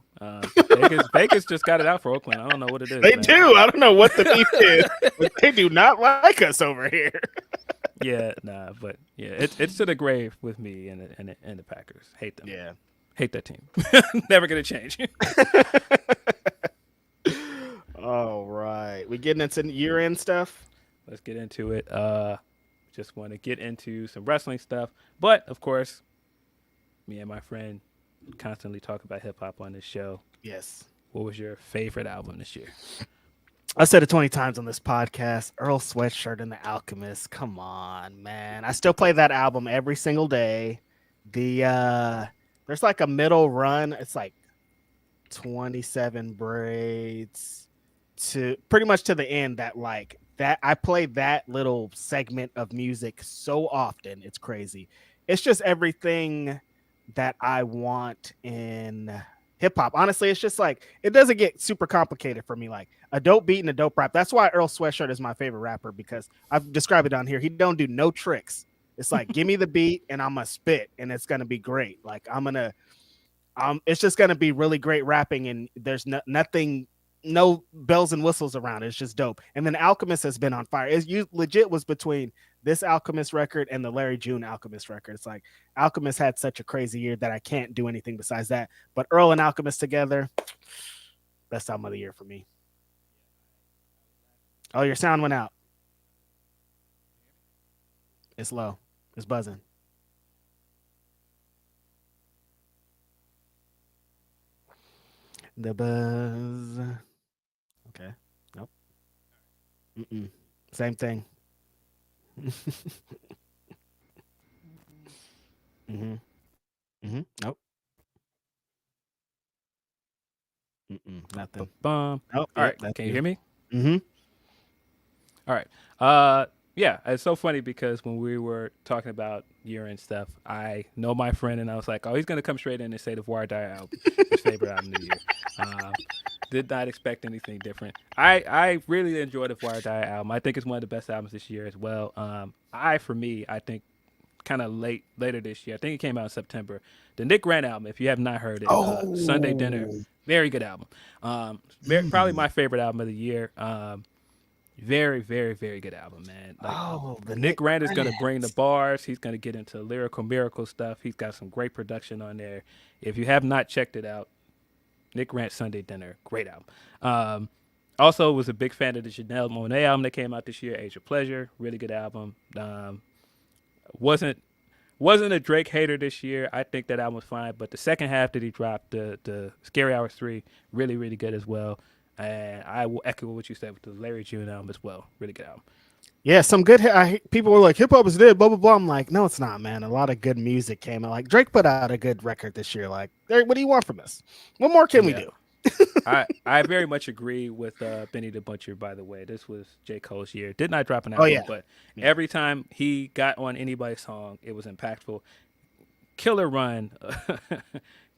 Vegas just got it out for Oakland. I don't know what it is. They man. do. I don't know what the beef is. But they do not like us over here. Yeah, nah, but yeah, it's to the grave with me and the Packers. Hate them. Yeah, hate that team. Never gonna change. All right, we getting into year-end stuff. Let's get into it. Just want to get into some wrestling stuff, but of course, me and my friend constantly talk about hip hop on this show. Yes. What was your favorite album this year? I said it 20 times on this podcast. Earl Sweatshirt and the Alchemist. Come on, man. I still play that album every single day. There's like a middle run. It's like 27 braids to pretty much to the end that I play that little segment of music so often. It's crazy. It's just everything that I want in hip hop. Honestly, it's just like, it doesn't get super complicated for me. Like a dope beat and a dope rap. That's why Earl Sweatshirt is my favorite rapper, because I've described it on here. He don't do no tricks. It's like, give me the beat and I'm gonna spit and it's gonna be great. Like it's just gonna be really great rapping, and there's nothing, no bells and whistles around it. It's just dope. And then Alchemist has been on fire. Legit was between this Alchemist record and the Larry June Alchemist record. It's like Alchemist had such a crazy year that I can't do anything besides that. But Earl and Alchemist together, best album of the year for me. Oh, your sound went out. It's low. It's buzzing. The buzz. Okay. Nope. Same thing. Nope. Nothing. Nope. All right. Can you hear me? All right. Yeah, it's so funny because when we were talking about year-end stuff, I know my friend, and I was like, oh, he's going to come straight in and say the War Die album, his favorite album of the year. Did not expect anything different. I really enjoyed the War Die album. I think it's one of the best albums this year as well. I think kind of later this year, I think it came out in September, the Nick Grant album, if you have not heard it, Sunday Dinner, very good album. Probably my favorite album of the year. Very, very, very good album, man. Like, Nick Grant is going to bring the bars. He's going to get into lyrical miracle stuff. He's got some great production on there. If you have not checked it out, Nick Grant Sunday Dinner, great album. Also was a big fan of the Janelle Monáe album that came out this year, Age of Pleasure, really good album. Wasn't a Drake hater this year. I think that album was fine, but the second half that he dropped, the Scary Hours 3, really, really good as well. And I will echo what you said with the Larry June album as well. Really good album. Yeah, some good. People were like, hip hop is dead, blah, blah, blah. I'm like, no, it's not, man. A lot of good music came out. Like, Drake put out a good record this year. Like, what do you want from us? What more can we do? I very much agree with Benny the Butcher, by the way. This was J. Cole's year. Did not drop an album, but every time he got on anybody's song, it was impactful. Killer run.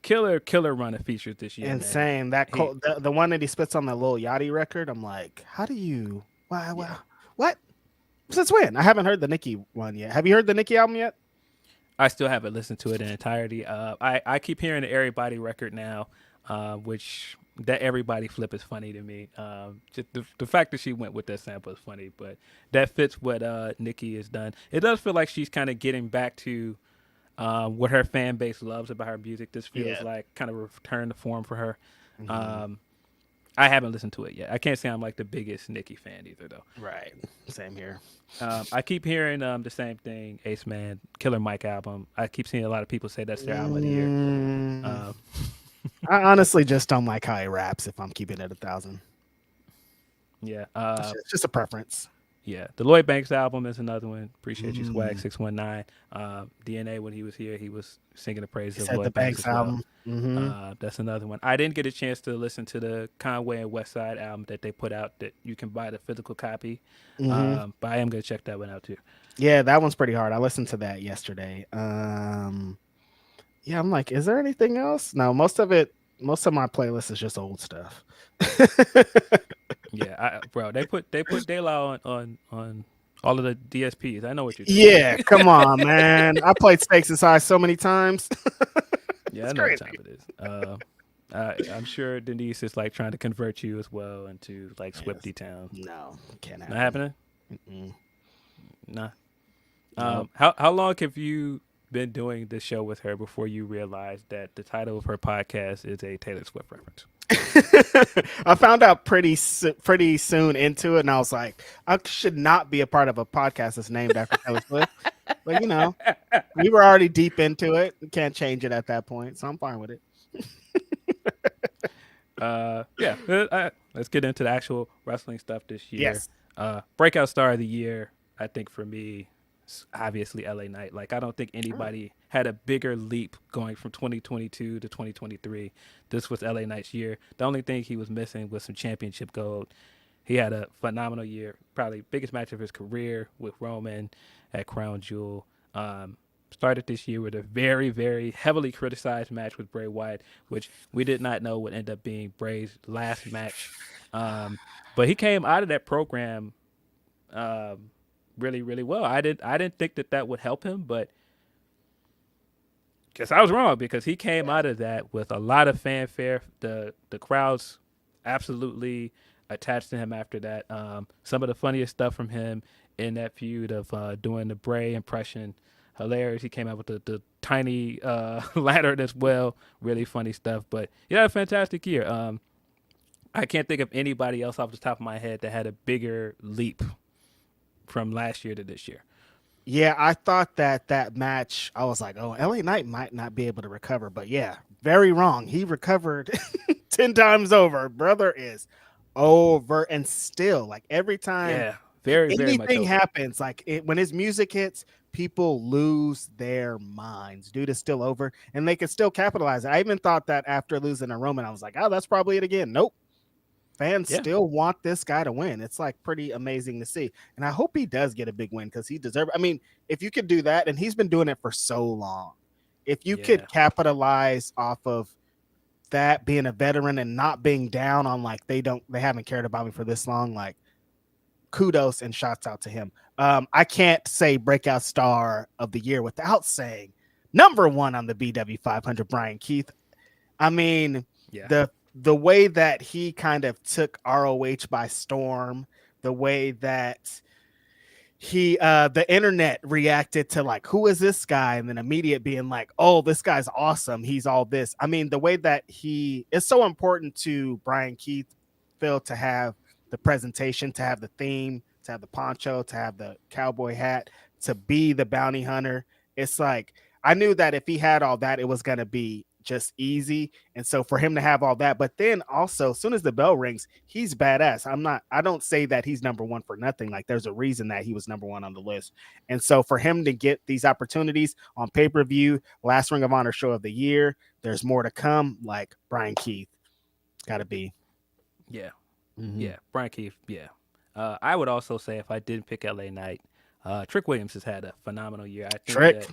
Killer run of features this year. Insane. Man. The one that he spits on the Lil Yachty record, I'm like, how do you? Wow. What? Since when? I haven't heard the Nicki one yet. Have you heard the Nicki album yet? I still haven't listened to it in entirety. I keep hearing the Everybody record now, which that Everybody flip is funny to me. Just the fact that she went with that sample is funny, but that fits what Nicki has done. It does feel like she's kind of getting back to what her fan base loves about her music. This feels like kind of a return to form for her. I haven't listened to it yet. I can't say I'm like the biggest Nicki fan either, though. Right. Same here. I keep hearing the same thing. Ace Man, Killer Mike album. I keep seeing a lot of people say that's their album of the year. I honestly just don't like how he raps. If I'm keeping it 1,000, yeah. it's just a preference. Yeah, the Lloyd Banks album is another one. Appreciate you, Swag 619. DNA, when he was here, he was singing the praises of Lloyd Banks as well. album. That's another one. I didn't get a chance to listen to the Conway and West Side album that they put out that you can buy the physical copy, but I am going to check that one out too. Yeah, that one's pretty hard. I listened to that yesterday. Yeah, I'm like, is there anything else? No, most of my playlist is just old stuff. Yeah, bro, they put De La on all of the DSPs. I know what you're doing. Yeah, come on, man. I played Stakes and Size so many times. Yeah, I know what time it is. I'm sure Denise is like trying to convert you as well into like Swifty Town. No, can't happen. Not happening? Mm-mm. Nah. Nope. How long have you been doing this show with her before you realized that the title of her podcast is a Taylor Swift reference? I found out pretty soon into it, and I was like, I should not be a part of a podcast that's named after Taylor Swift. But we were already deep into it. We can't change it at that point, so I'm fine with it. Let's get into the actual wrestling stuff this year. Yes. Breakout star of the year, I think for me, obviously LA Knight. Like, I don't think anybody had a bigger leap going from 2022 to 2023. This was LA Knight's year. The only thing he was missing was some championship gold. He had a phenomenal year, probably biggest match of his career with Roman at Crown Jewel. Started this year with a very, very heavily criticized match with Bray Wyatt, which we did not know would end up being Bray's last match. But he came out of that program really, really well. I didn't think that would help him, but guess I was wrong, because he came out of that with a lot of fanfare. The crowds absolutely attached to him after that. Some of the funniest stuff from him in that feud of doing the Bray impression, hilarious. He came out with the tiny lantern as well. Really funny stuff. But he had a fantastic year. I can't think of anybody else off the top of my head that had a bigger leap from last year to this year. Yeah, I thought that match, I was like, oh, LA Knight might not be able to recover. But yeah, very wrong. He recovered 10 times over. Brother is over, and still, like, every time very much anything over. happens, like when his music hits, people lose their minds. Dude is still over, and they can still capitalize. I even thought that after losing a Roman, I was like, oh, that's probably it again. Nope. Fans still want this guy to win. It's like pretty amazing to see. And I hope he does get a big win, because he deserves it. I mean, if you could do that, and he's been doing it for so long, if you could capitalize off of that, being a veteran and not being down on like they haven't cared about me for this long, like, kudos and shouts out to him. I can't say breakout star of the year without saying number one on the BW 500, Brian Keith. I mean, the way that he kind of took ROH by storm, the way that he the internet reacted to like, who is this guy, and then immediate being like, oh, this guy's awesome, he's all this. I mean, the way that it's so important to Brian Keith, Phil, to have the presentation, to have the theme, to have the poncho, to have the cowboy hat, to be the bounty hunter. It's like, I knew that if he had all that, it was going to be just easy. And so for him to have all that, but then also as soon as the bell rings, he's badass. I don't say that he's number one for nothing. Like, there's a reason that he was number one on the list. And so for him to get these opportunities on pay-per-view, last Ring of Honor show of the year, there's more to come. Like, Brian Keith, gotta be. Brian Keith. I would also say, if I didn't pick LA Knight, Trick Williams has had a phenomenal year. I think that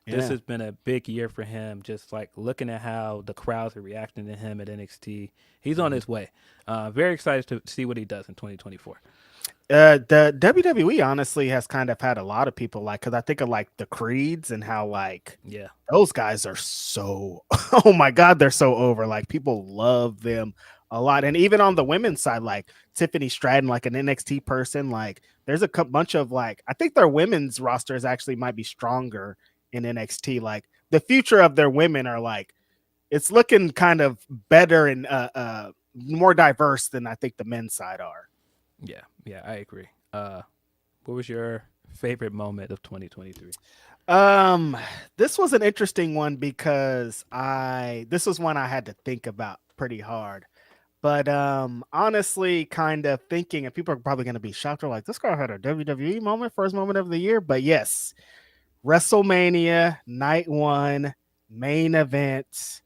this has been a big year for him, just like looking at how the crowds are reacting to him at NXT. He's on his way. Very excited to see what he does in 2024. The WWE honestly has kind of had a lot of people, like, because I think of like the Creeds and how like those guys are so, oh my God, they're so over. Like, people love them a lot. And even on the women's side, like Tiffany Stratton, like an NXT person, like there's a bunch of like, I think their women's rosters actually might be stronger in NXT. Like, the future of their women are like, it's looking kind of better and more diverse than I think the men's side are. Yeah, I agree. What was your favorite moment of 2023? This was an interesting one because this was one I had to think about pretty hard. But honestly, kind of thinking, and people are probably going to be shocked. They're like, this guy had a WWE moment, first moment of the year. But yes, WrestleMania night one, main event,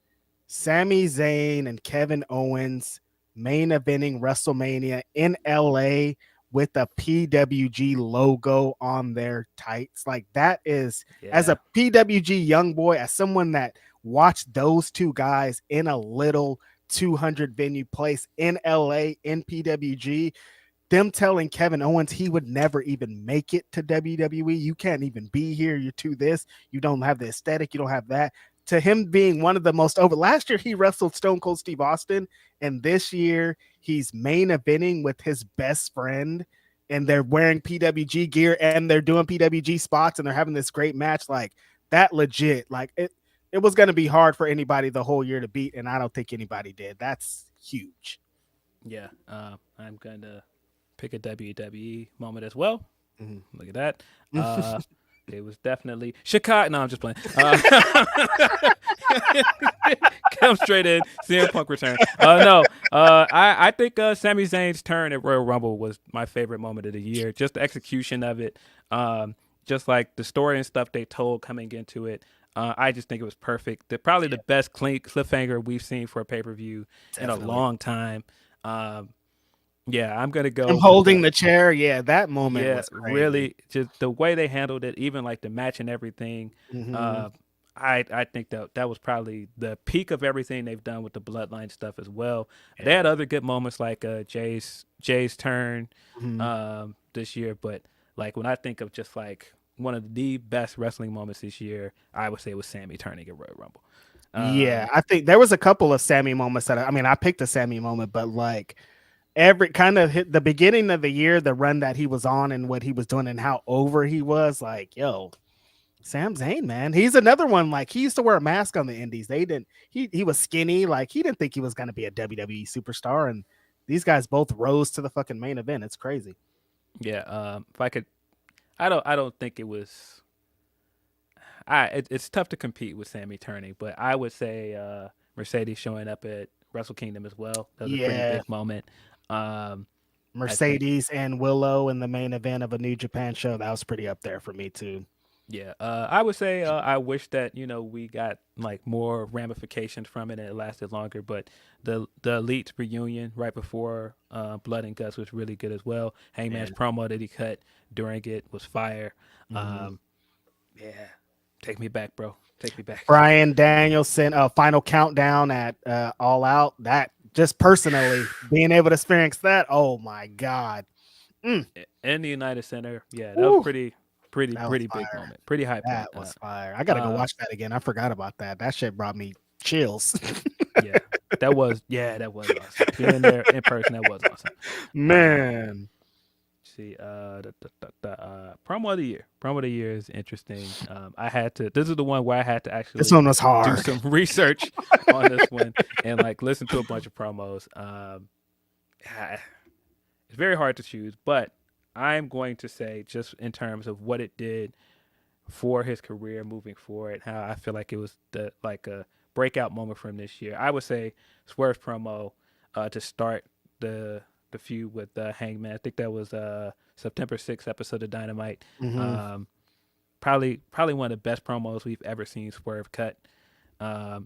Sami Zayn and Kevin Owens main eventing WrestleMania in LA with a PWG logo on their tights. Like that is, as a PWG young boy, as someone that watched those two guys in a little 200 venue place in LA in PWG, them telling Kevin Owens he would never even make it to WWE. You can't even be here. You're too this. You don't have the aesthetic. You don't have that. To him being one of the most over. Last year, he wrestled Stone Cold Steve Austin. And this year, he's main eventing with his best friend. And they're wearing PWG gear and they're doing PWG spots and they're having this great match. Like that legit. Like it was going to be hard for anybody the whole year to beat. And I don't think anybody did. That's huge. Yeah. I'm going to pick a WWE moment as well. Mm-hmm. Look at that. It was definitely Chicago. No, I'm just playing. Come straight in. CM Punk return. I think Sami Zayn's turn at Royal Rumble was my favorite moment of the year. Just the execution of it. Just like the story and stuff they told coming into it. I just think it was perfect. Probably the best cliffhanger we've seen for a pay-per-view in a long time. Yeah, I'm gonna go. I'm holding the chair. Yeah, that moment was crazy. Really just the way they handled it, even like the match and everything. Mm-hmm. I think that was probably the peak of everything they've done with the Bloodline stuff as well. Yeah. They had other good moments like Jay's turn this year, but like when I think of just like one of the best wrestling moments this year, I would say it was Sami turning at Royal Rumble. Yeah, I think there was a couple of Sami moments that I picked a Sami moment, but like. Every kind of hit the beginning of the year, the run that he was on and what he was doing and how over he was, like, yo, Sam Zayn, man, he's another one. Like he used to wear a mask on the indies. He was skinny. Like he didn't think he was going to be a WWE superstar. And these guys both rose to the fucking main event. It's crazy. Yeah. If I could, I don't think it was, it's tough to compete with Sami turning, but I would say Mercedes showing up at Wrestle Kingdom as well. That was a pretty big moment. Mercedes and Willow in the main event of a New Japan show, that was pretty up there for me too. Yeah, I would say I wish that we got like more ramifications from it and it lasted longer. But the Elite reunion right before Blood and Guts was really good as well. Hangman's promo that he cut during it was fire. Yeah, take me back, bro. Take me back. Bryan Danielson, final countdown at All Out. That just personally being able to experience that, oh my god! In the United Center, yeah, that was pretty big moment, pretty hype. That was fire. I gotta go watch that again. I forgot about that. That shit brought me chills. Yeah, that was awesome. Being there in person, that was awesome. Man. See, the promo of the year. Promo of the year is interesting. I had to. This is the one where I had to actually. This one was hard. Do some research on this one and like listen to a bunch of promos. It's very hard to choose, but I'm going to say just in terms of what it did for his career moving forward, how I feel like it was a breakout moment for him this year. I would say Swerve's promo to start the feud with Hangman. I think that was September 6th episode of Dynamite. Mm-hmm. Probably one of the best promos we've ever seen Swerve cut.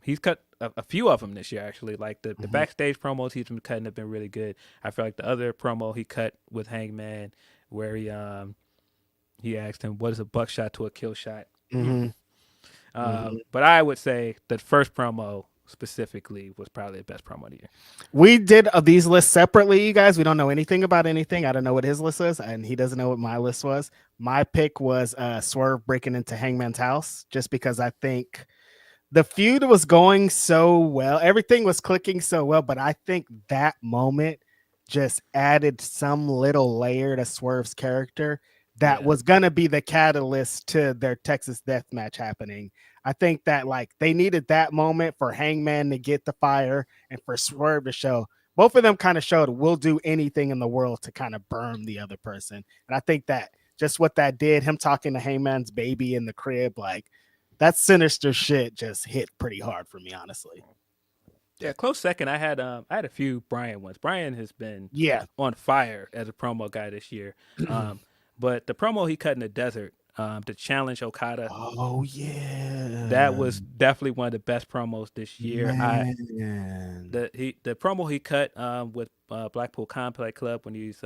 He's cut a few of them this year, actually. Like the backstage promos he's been cutting have been really good. I feel like the other promo he cut with Hangman, where he asked him, "What is a buckshot to a kill shot?" Mm-hmm. But I would say the first promo specifically was probably the best promo of the year. We did these lists separately, you guys. We don't know anything about anything. I don't know what his list is, and he doesn't know what my list was. My pick was Swerve breaking into Hangman's house, just because I think the feud was going so well. Everything was clicking so well, but I think that moment just added some little layer to Swerve's character that was going to be the catalyst to their Texas death match happening. I think that like they needed that moment for Hangman to get the fire and for Swerve to show, both of them kind of showed we'll do anything in the world to kind of burn the other person. And I think that just what that did, him talking to Hangman's baby in the crib, like that sinister shit just hit pretty hard for me, honestly. Yeah, close second. I had a few Brian ones. Brian has been Yeah. on fire as a promo guy this year. But the promo he cut in the desert to challenge Okada, Oh yeah. that was definitely one of the best promos this year. Man. The promo he cut with Blackpool Combat Club when he's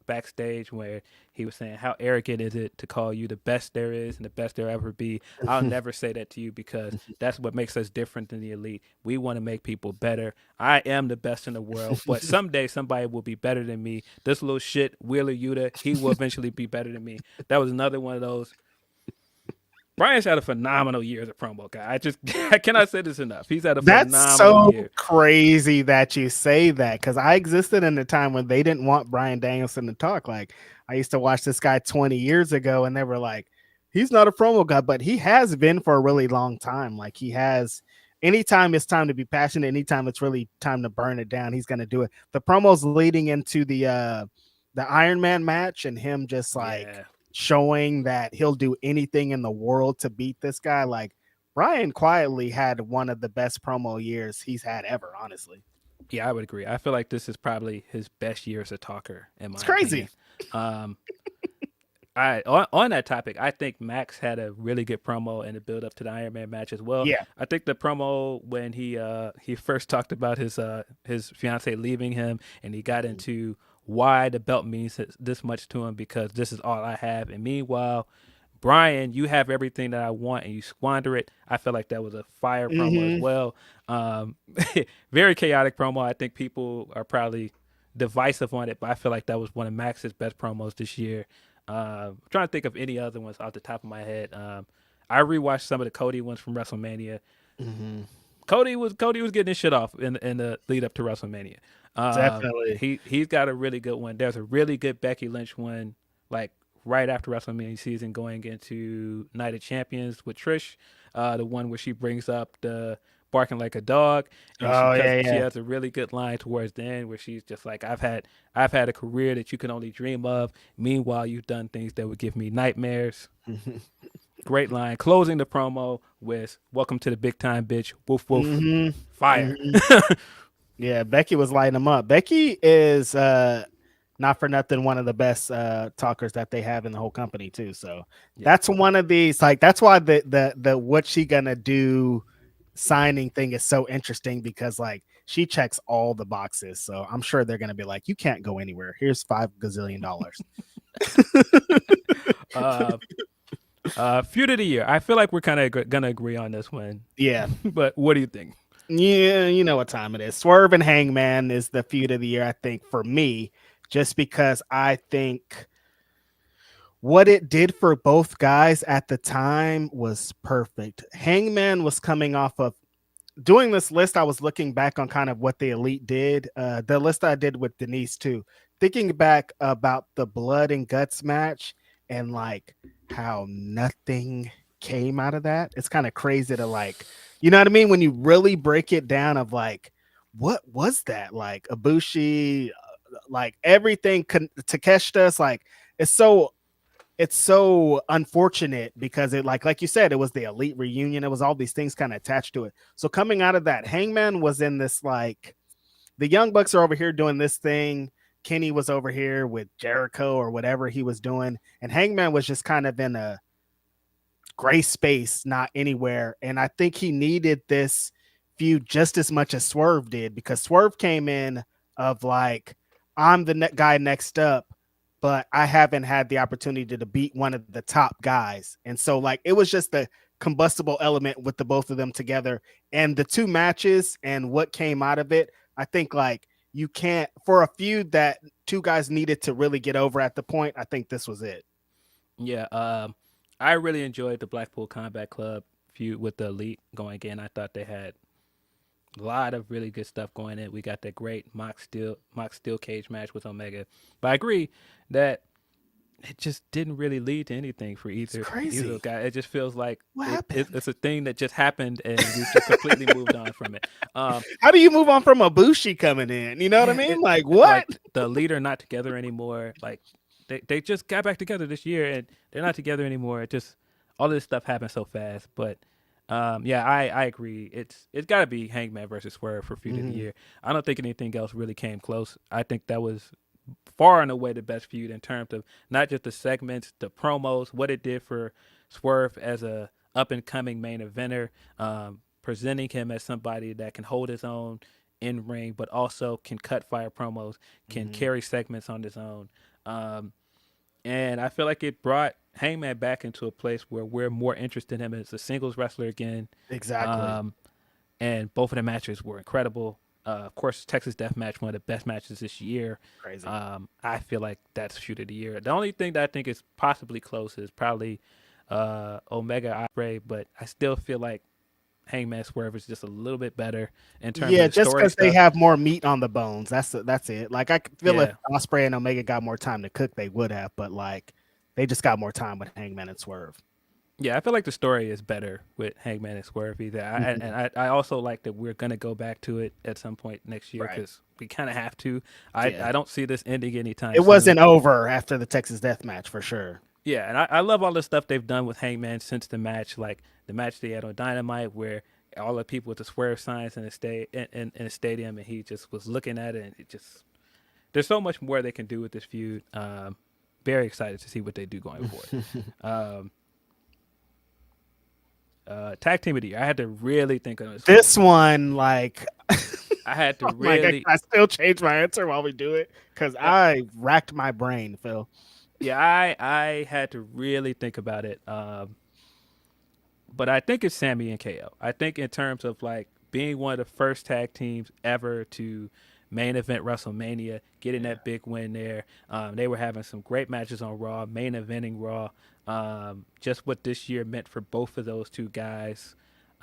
backstage, where he was saying how arrogant is it to call you the best there is and the best there ever be. I'll never say that to you because that's what makes us different than the elite. We want to make people better. I am the best in the world, but someday somebody will be better than me. This little shit Wheeler Yuta, he will eventually be better than me. That was another one of those. Brian's had a phenomenal year as a promo guy. I cannot say this enough. He's had a phenomenal year. That's so crazy that you say that, because I existed in a time when they didn't want Bryan Danielson to talk. Like, I used to watch this guy 20 years ago, and they were like, he's not a promo guy, but he has been for a really long time. Like, he has, anytime it's time to be passionate, anytime it's really time to burn it down, he's going to do it. The promos leading into the Iron Man match and him just like showing that he'll do anything in the world to beat this guy. Like, Brian quietly had one of the best promo years he's had ever, honestly. Yeah, I would agree. I feel like this is probably his best year as a talker. It's crazy. On that topic, I think Max had a really good promo in the build up to the Iron Man match as well. Yeah. I think the promo when he first talked about his fiance leaving him, and he got into why the belt means this much to him, because this is all I have. And meanwhile, Brian, you have everything that I want and you squander it. I feel like that was a fire promo as well. Very chaotic promo. I think people are probably divisive on it, but I feel like that was one of Max's best promos this year. I'm trying to think of any other ones off the top of my head. I rewatched some of the Cody ones from WrestleMania. Cody was getting his shit off in the lead up to WrestleMania. Definitely. He's got a really good one. There's a really good Becky Lynch one, like right after WrestleMania season, going into Night of Champions with Trish. The one where she brings up the barking like a dog, and she has a really good line towards the end where she's just like, I've had a career that you can only dream of. Meanwhile, you've done things that would give me nightmares. Great line. Closing the promo with "Welcome to the big time, bitch." Woof woof. Fire. Yeah, Becky was lighting them up. Becky is not for nothing one of the best talkers that they have in the whole company too. So that's one of these, like, that's why the what she gonna do signing thing is so interesting, because like she checks all the boxes. So I'm sure they're gonna be like, you can't go anywhere. Here's $5 gazillion. Feud of the year. I feel like we're kind of gonna agree on this one. Yeah. But what do you think? Yeah, you know what time it is. Swerve and Hangman is the feud of the year, I think, for me, just because I think what it did for both guys at the time was perfect. Hangman was coming off of doing this list. I was looking back on kind of what the Elite did. The list I did with Denise too, thinking back about the Blood and Guts match and like how nothing came out of that. It's kind of crazy to like, you know what I mean? When you really break it down of like, what was that? Like Ibushi, like everything, Takeshita's like, it's so unfortunate because it like you said, it was the Elite reunion. It was all these things kind of attached to it. So coming out of that, Hangman was in this, like, the Young Bucks are over here doing this thing. Kenny was over here with Jericho or whatever he was doing. And Hangman was just kind of in a gray space, not anywhere. And I think he needed this feud just as much as Swerve did, because Swerve came in of like, I'm the guy next up, but I haven't had the opportunity to beat one of the top guys. And so like, it was just the combustible element with the both of them together, and the two matches and what came out of it. I think like you can't, for a feud that two guys needed to really get over at the point, I think this was it. Yeah. I really enjoyed the Blackpool Combat Club feud with the Elite going in. I thought they had a lot of really good stuff going in. We got that great mock steel cage match with Omega. But I agree that it just didn't really lead to anything for either crazy. of those guys. It just feels like What happened? it's a thing that just happened, and we've just completely moved on from it. How do you move on from Ibushi coming in? You know what I Yeah, mean? Like what? like the leader not together anymore. Like they just got back together this year, and they're not together anymore. It just all this stuff happened so fast. But yeah, I agree. It's got to be Hangman versus Swerve for feud of the year. I don't think anything else really came close. I think that was far and away the best feud in terms of not just the segments, the promos, what it did for Swerve as a up and coming main eventer, presenting him as somebody that can hold his own in ring, but also can cut fire promos, can carry segments on his own. And I feel like it brought Hangman back into a place where we're more interested in him as a singles wrestler again. Exactly. And both of the matches were incredible. Of course, Texas Death Match, one of the best matches this year. Crazy. I feel like that's shoot of the year. The only thing that I think is possibly close is probably Omega Ospreay, but I still feel like Hangman Swerve is just a little bit better in terms of the just story because they stuff. have more meat on the bones. That's it. Like I feel if Yeah. Ospreay and Omega got more time to cook, they would have. But like they just got more time with Hangman and Swerve. Yeah, I feel like the story is better with Hangman and Swerve either. I also like that we're going to go back to it at some point next year Right. because we kind of have to. Yeah. I don't see this ending anytime It soon. wasn't over after the Texas Death Match for sure. Yeah, and I love all the stuff they've done with Hangman since the match, like the match they had on Dynamite where all the people with the Swerve signs in the stadium, and he just was looking at it, and it just there's so much more they can do with this feud. Very excited to see what they do going forward. Tag team of the year. I had to really think on This one, like, I had to oh my God, really. I still change my answer while we do it because I racked my brain, Phil. Yeah, I had to really think about it. But I think it's Sammy and KO. I think in terms of like being one of the first tag teams ever to main event WrestleMania, getting that big win there. They were having some great matches on Raw, main eventing Raw. Just what this year meant for both of those two guys.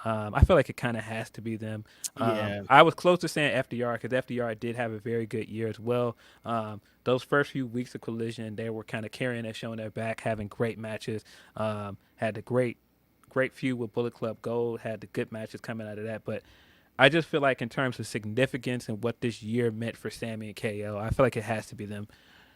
I feel like it kind of has to be them. Yeah. I was close to saying FDR because FDR did have a very good year as well. Those first few weeks of Collision, they were kind of carrying that show on their back, having great matches. Had the great feud with Bullet Club Gold, had the good matches coming out of that. But I just feel like in terms of significance and what this year meant for Sammy and KO, I feel like it has to be them.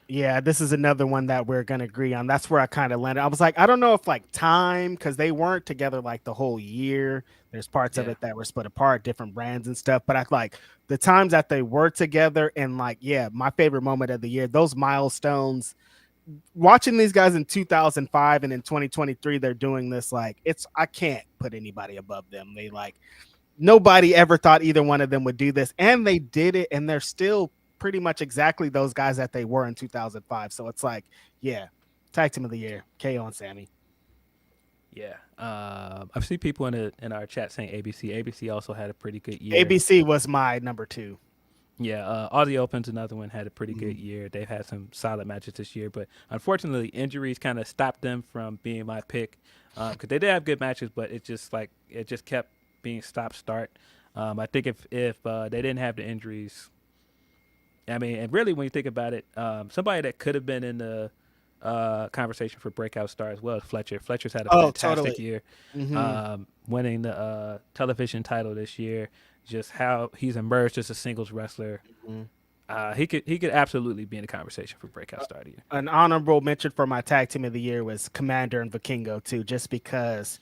Yeah, this is another one that we're gonna agree on. That's where I kind of landed. I was like, I don't know if like time, because they weren't together like the whole year. There's parts of Yeah. it that were split apart, different brands and stuff. But I like the times that they were together, and like, yeah, my favorite moment of the year, those milestones. Watching these guys in 2005 and in 2023, they're doing this. Like, I can't put anybody above them. They like nobody ever thought either one of them would do this, and they did it, and they're still pretty much exactly those guys that they were in 2005. So it's like, yeah, tag team of the year, KO and Sammy. Yeah. I've seen people in our chat saying ABC. ABC also had a pretty good year. ABC was my number 2. Yeah, Aussie Open's another one, had a pretty good year. They've had some solid matches this year, but unfortunately, injuries kind of stopped them from being my pick. Because they did have good matches, but it just kept being stop-start. I think if they didn't have the injuries, I mean, and really when you think about it, somebody that could have been in the conversation for breakout star as well is Fletcher. Fletcher's had a fantastic year, winning the television title this year. Just how he's emerged as a singles wrestler. He could absolutely be in the conversation for breakout star of the year. An honorable mention for my tag team of the year was Commander and Vikingo too, just because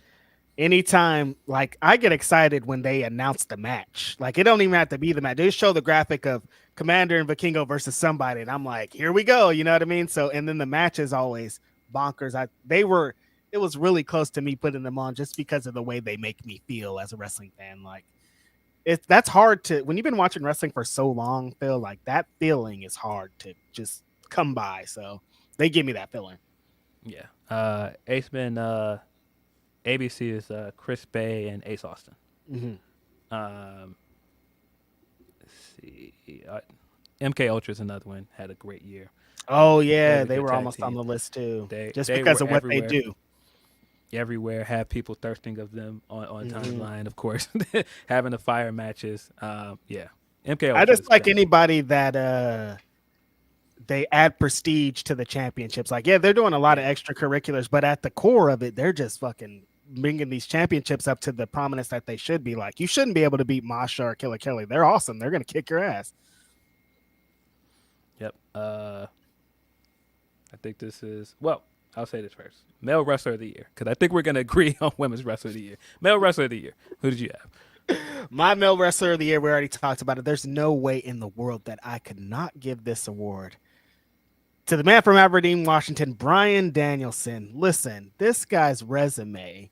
anytime, like, I get excited when they announce the match. Like, it don't even have to be the match. They just show the graphic of Commander and Vikingo versus somebody, and I'm like, here we go. You know what I mean? So, and then the match is always bonkers. It was really close to me putting them on just because of the way they make me feel as a wrestling fan. Like, that's hard to, when you've been watching wrestling for so long, Phil, like that feeling is hard to just come by. So they give me that feeling. Yeah. Aceman, ABC is Chris Bay and Ace Austin. Let's see. MK Ultra is another one. Had a great year. Oh yeah, really they good were tag almost on team. the list too, just they because were of what everywhere. they do. Everywhere, have people thirsting of them on timeline, of course, having the fire matches. Yeah, MK Ultra. I just like anybody that they add prestige to the championships. Like, yeah, they're doing a lot of extracurriculars, but at the core of it, they're just fucking bringing these championships up to the prominence that they should be. Like, you shouldn't be able to beat Masha or Killer Kelly. They're awesome. They're gonna kick your ass. Yep. I think this is, well, I'll say this first. Male Wrestler of the Year, because I think we're going to agree on Women's Wrestler of the Year. Male Wrestler of the Year. Who did you have? My Male Wrestler of the Year, we already talked about it. There's no way in the world that I could not give this award to the man from Aberdeen, Washington, Bryan Danielson. Listen, this guy's resume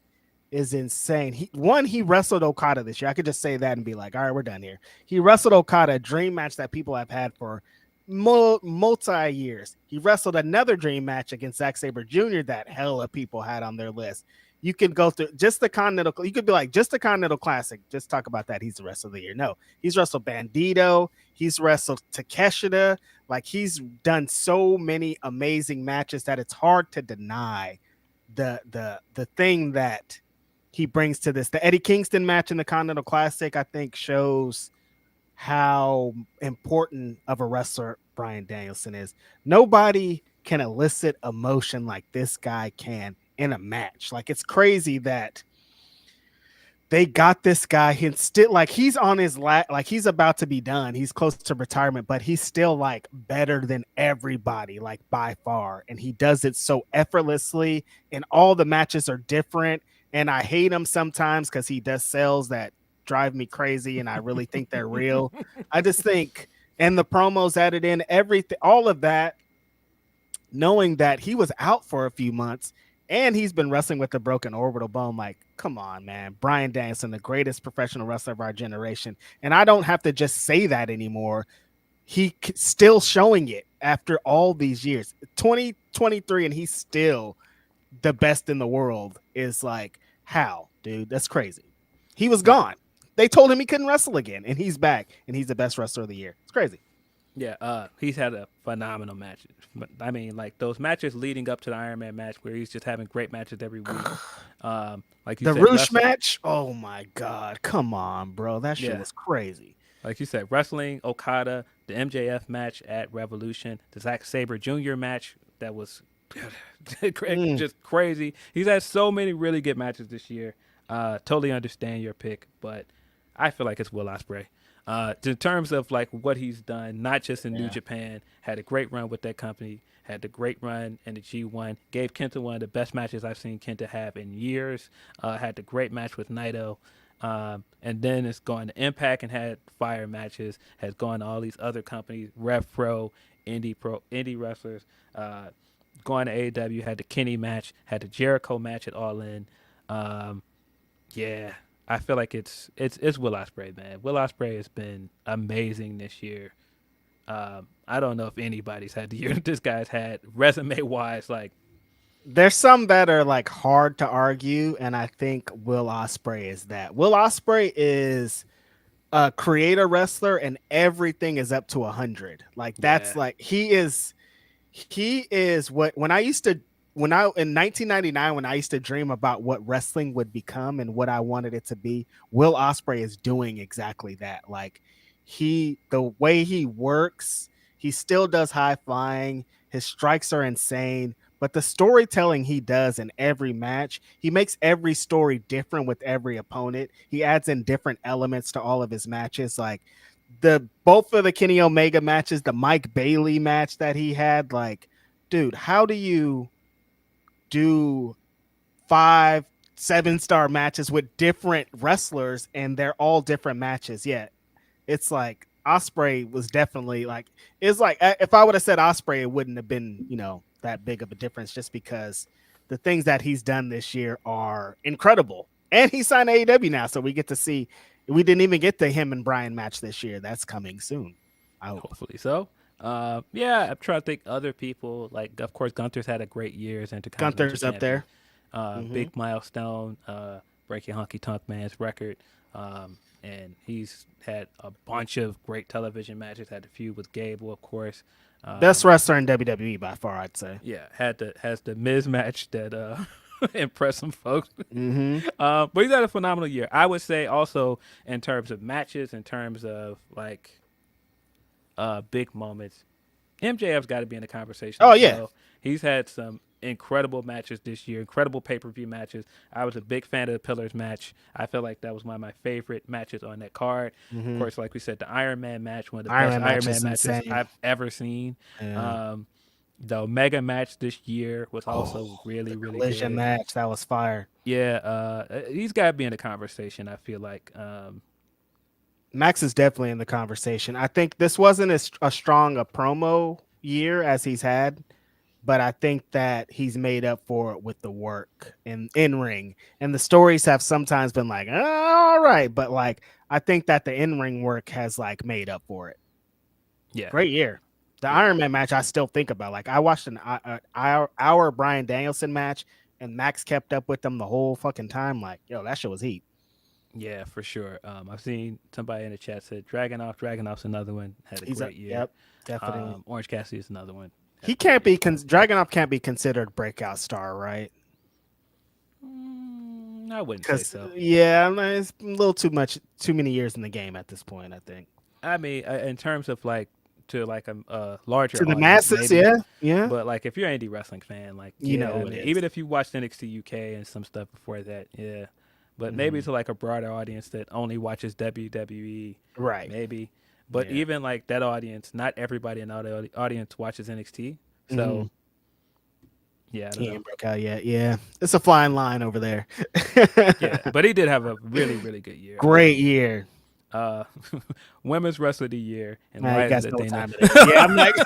is insane. He wrestled Okada this year. I could just say that and be like, all right, we're done here. He wrestled Okada, a dream match that people have had for multi years. He wrestled another dream match against Zack Sabre Jr. that hella people had on their list. You can go through just the Continental. You could be like, just the Continental Classic. Just talk about that. He's the Wrestler of the Year. No, he's wrestled Bandito. He's wrestled Takeshita. Like, he's done so many amazing matches that it's hard to deny the thing that he brings to this. The Eddie Kingston match in the Continental Classic, I think, shows how important of a wrestler Bryan Danielson is. Nobody can elicit emotion like this guy can in a match. Like, it's crazy that they got this guy. He's still like, he's on his like he's about to be done. He's close to retirement, but he's still like better than everybody, like by far. And he does it so effortlessly, and all the matches are different. And I hate him sometimes because he does sales that drive me crazy, and I really think they're real. I just think, and the promos added in, everything, all of that, knowing that he was out for a few months and he's been wrestling with a broken orbital bone. Like, come on, man. Bryan Danielson, the greatest professional wrestler of our generation. And I don't have to just say that anymore. He still showing it after all these years, 2023, and he's still the best in the world. Is like, how, dude? That's crazy. He was gone. They told him he couldn't wrestle again, and he's back, and he's the best wrestler of the year. It's crazy. Yeah, he's had a phenomenal match. I mean, like, those matches leading up to the Iron Man match where he's just having great matches every week. Like you the said, Roosh match, oh my God. Come on, bro. That shit was crazy. Like you said, wrestling, Okada, the MJF match at Revolution, the Zack Sabre Jr. match that was just crazy. He's had so many really good matches this year. Totally understand your pick, but I feel like it's Will Ospreay. In terms of like what he's done, not just in New Japan, had a great run with that company, had a great run in the G1, gave Kenta one of the best matches I've seen Kenta have in years, had the great match with Naito, and then it's gone to Impact and had fire matches, has gone to all these other companies, Rev Pro, indie wrestlers, going to AEW, had the Kenny match, had the Jericho match at All In. I feel like it's Will Ospreay, man. Will Ospreay has been amazing this year. I don't know if anybody's had the year that this guy's had resume wise. Like, there's some that are like hard to argue, and I think Will Ospreay is that. Will Ospreay is a creator wrestler, and everything is up to 100. Like, that's like he is what in 1999, when I used to dream about what wrestling would become and what I wanted it to be, Will Ospreay is doing exactly that. Like, the way he works, he still does high flying. His strikes are insane, but the storytelling he does in every match, he makes every story different with every opponent. He adds in different elements to all of his matches. Like, both of the Kenny Omega matches, the Mike Bailey match that he had, like, dude, how do you do 5 7-star matches with different wrestlers and they're all different matches? It's like Ospreay was definitely like, it's like, if I would have said Ospreay, it wouldn't have been, that big of a difference, just because the things that he's done this year are incredible. And he signed AEW now, so we get to see. We didn't even get the him and Bryan match this year. That's coming soon, I hope. Hopefully so. I'm trying to think other people. Like, of course, Gunther's had a great year as Intercontinental Gunther's up there. Big milestone, breaking Honky Tonk Man's record. And he's had a bunch of great television matches. Had a feud with Gable, of course. Best wrestler in WWE by far, I'd say. Yeah, has the Miz match that impressed some folks. Mm-hmm. But he's had a phenomenal year. I would say also in terms of matches, in terms of like big moments, MJF's got to be in the conversation. Oh, as yeah. well. He's had some incredible matches this year, incredible pay-per-view matches. I was a big fan of the Pillars match. I feel like that was one of my favorite matches on that card. Of course, like we said, the Iron Man match, one of the best Iron Man matches insane. I've ever seen. Yeah. The Omega match this year was also really, really Collision good. match, that was fire. Yeah, he's got to be in the conversation, I feel like. Max is definitely in the conversation. I think this wasn't as a strong a promo year as he's had, but I think that he's made up for it with the work in ring. And the stories have sometimes been like, oh, all right, but like I think that the in ring work has like made up for it. Yeah, great year. The Iron Man match I still think about. Like I watched an hour Bryan Danielson match, and Max kept up with them the whole fucking time. Like, yo, that shit was heat. Yeah, for sure. I've seen somebody in the chat said Dragunov's another one. Had a great year. Yep, definitely. Orange Cassidy is another one. He can't be Dragunov can't be considered breakout star, right? I wouldn't say so. Yeah, it's a little too many years in the game at this point. I think. I mean, in terms of like to like a larger to the audience, masses, maybe. Yeah. But like if you're an indie wrestling fan, like you know, I mean, even if you watched NXT UK and some stuff before that, yeah. But maybe to like a broader audience that only watches WWE, right? Maybe. But even like that audience, not everybody in the audience watches NXT. So, yeah, I don't know. Broke out yet. Yeah, it's a fine line over there. Yeah, but he did have a really, really good year. Great year. Women's Wrestler of the Year. And why is Athena? Time yeah, I'm like,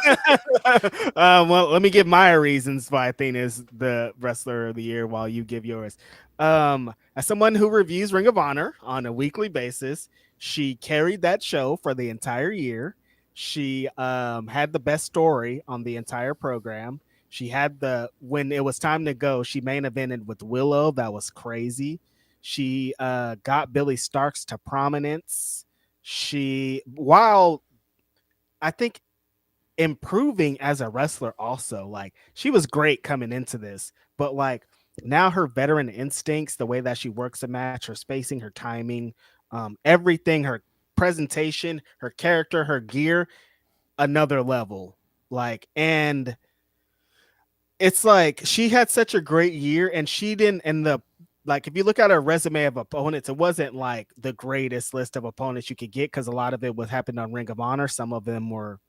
well, let me give my reasons why Athena is the Wrestler of the Year while you give yours. As someone who reviews Ring of Honor on a weekly basis, she carried that show for the entire year. She had the best story on the entire program. She had when it was time to go, she main evented with Willow. That was crazy. She got Billy Starks to prominence. While I think improving as a wrestler also, like she was great coming into this, but like now her veteran instincts, the way that she works a match, her spacing, her timing, everything, her presentation, her character, her gear, another level. Like, and it's like she had such a great year, and she didn't. And like, if you look at her resume of opponents, it wasn't like the greatest list of opponents you could get because a lot of it was happened on Ring of Honor. Some of them were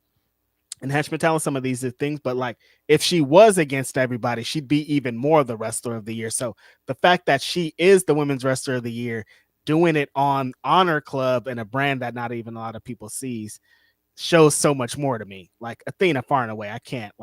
enhancement talent, some of these things, but like if she was against everybody, she'd be even more the Wrestler of the Year. So the fact that she is the Women's Wrestler of the Year, doing it on Honor Club and a brand that not even a lot of people sees, shows so much more to me. Like Athena, far and away, I can't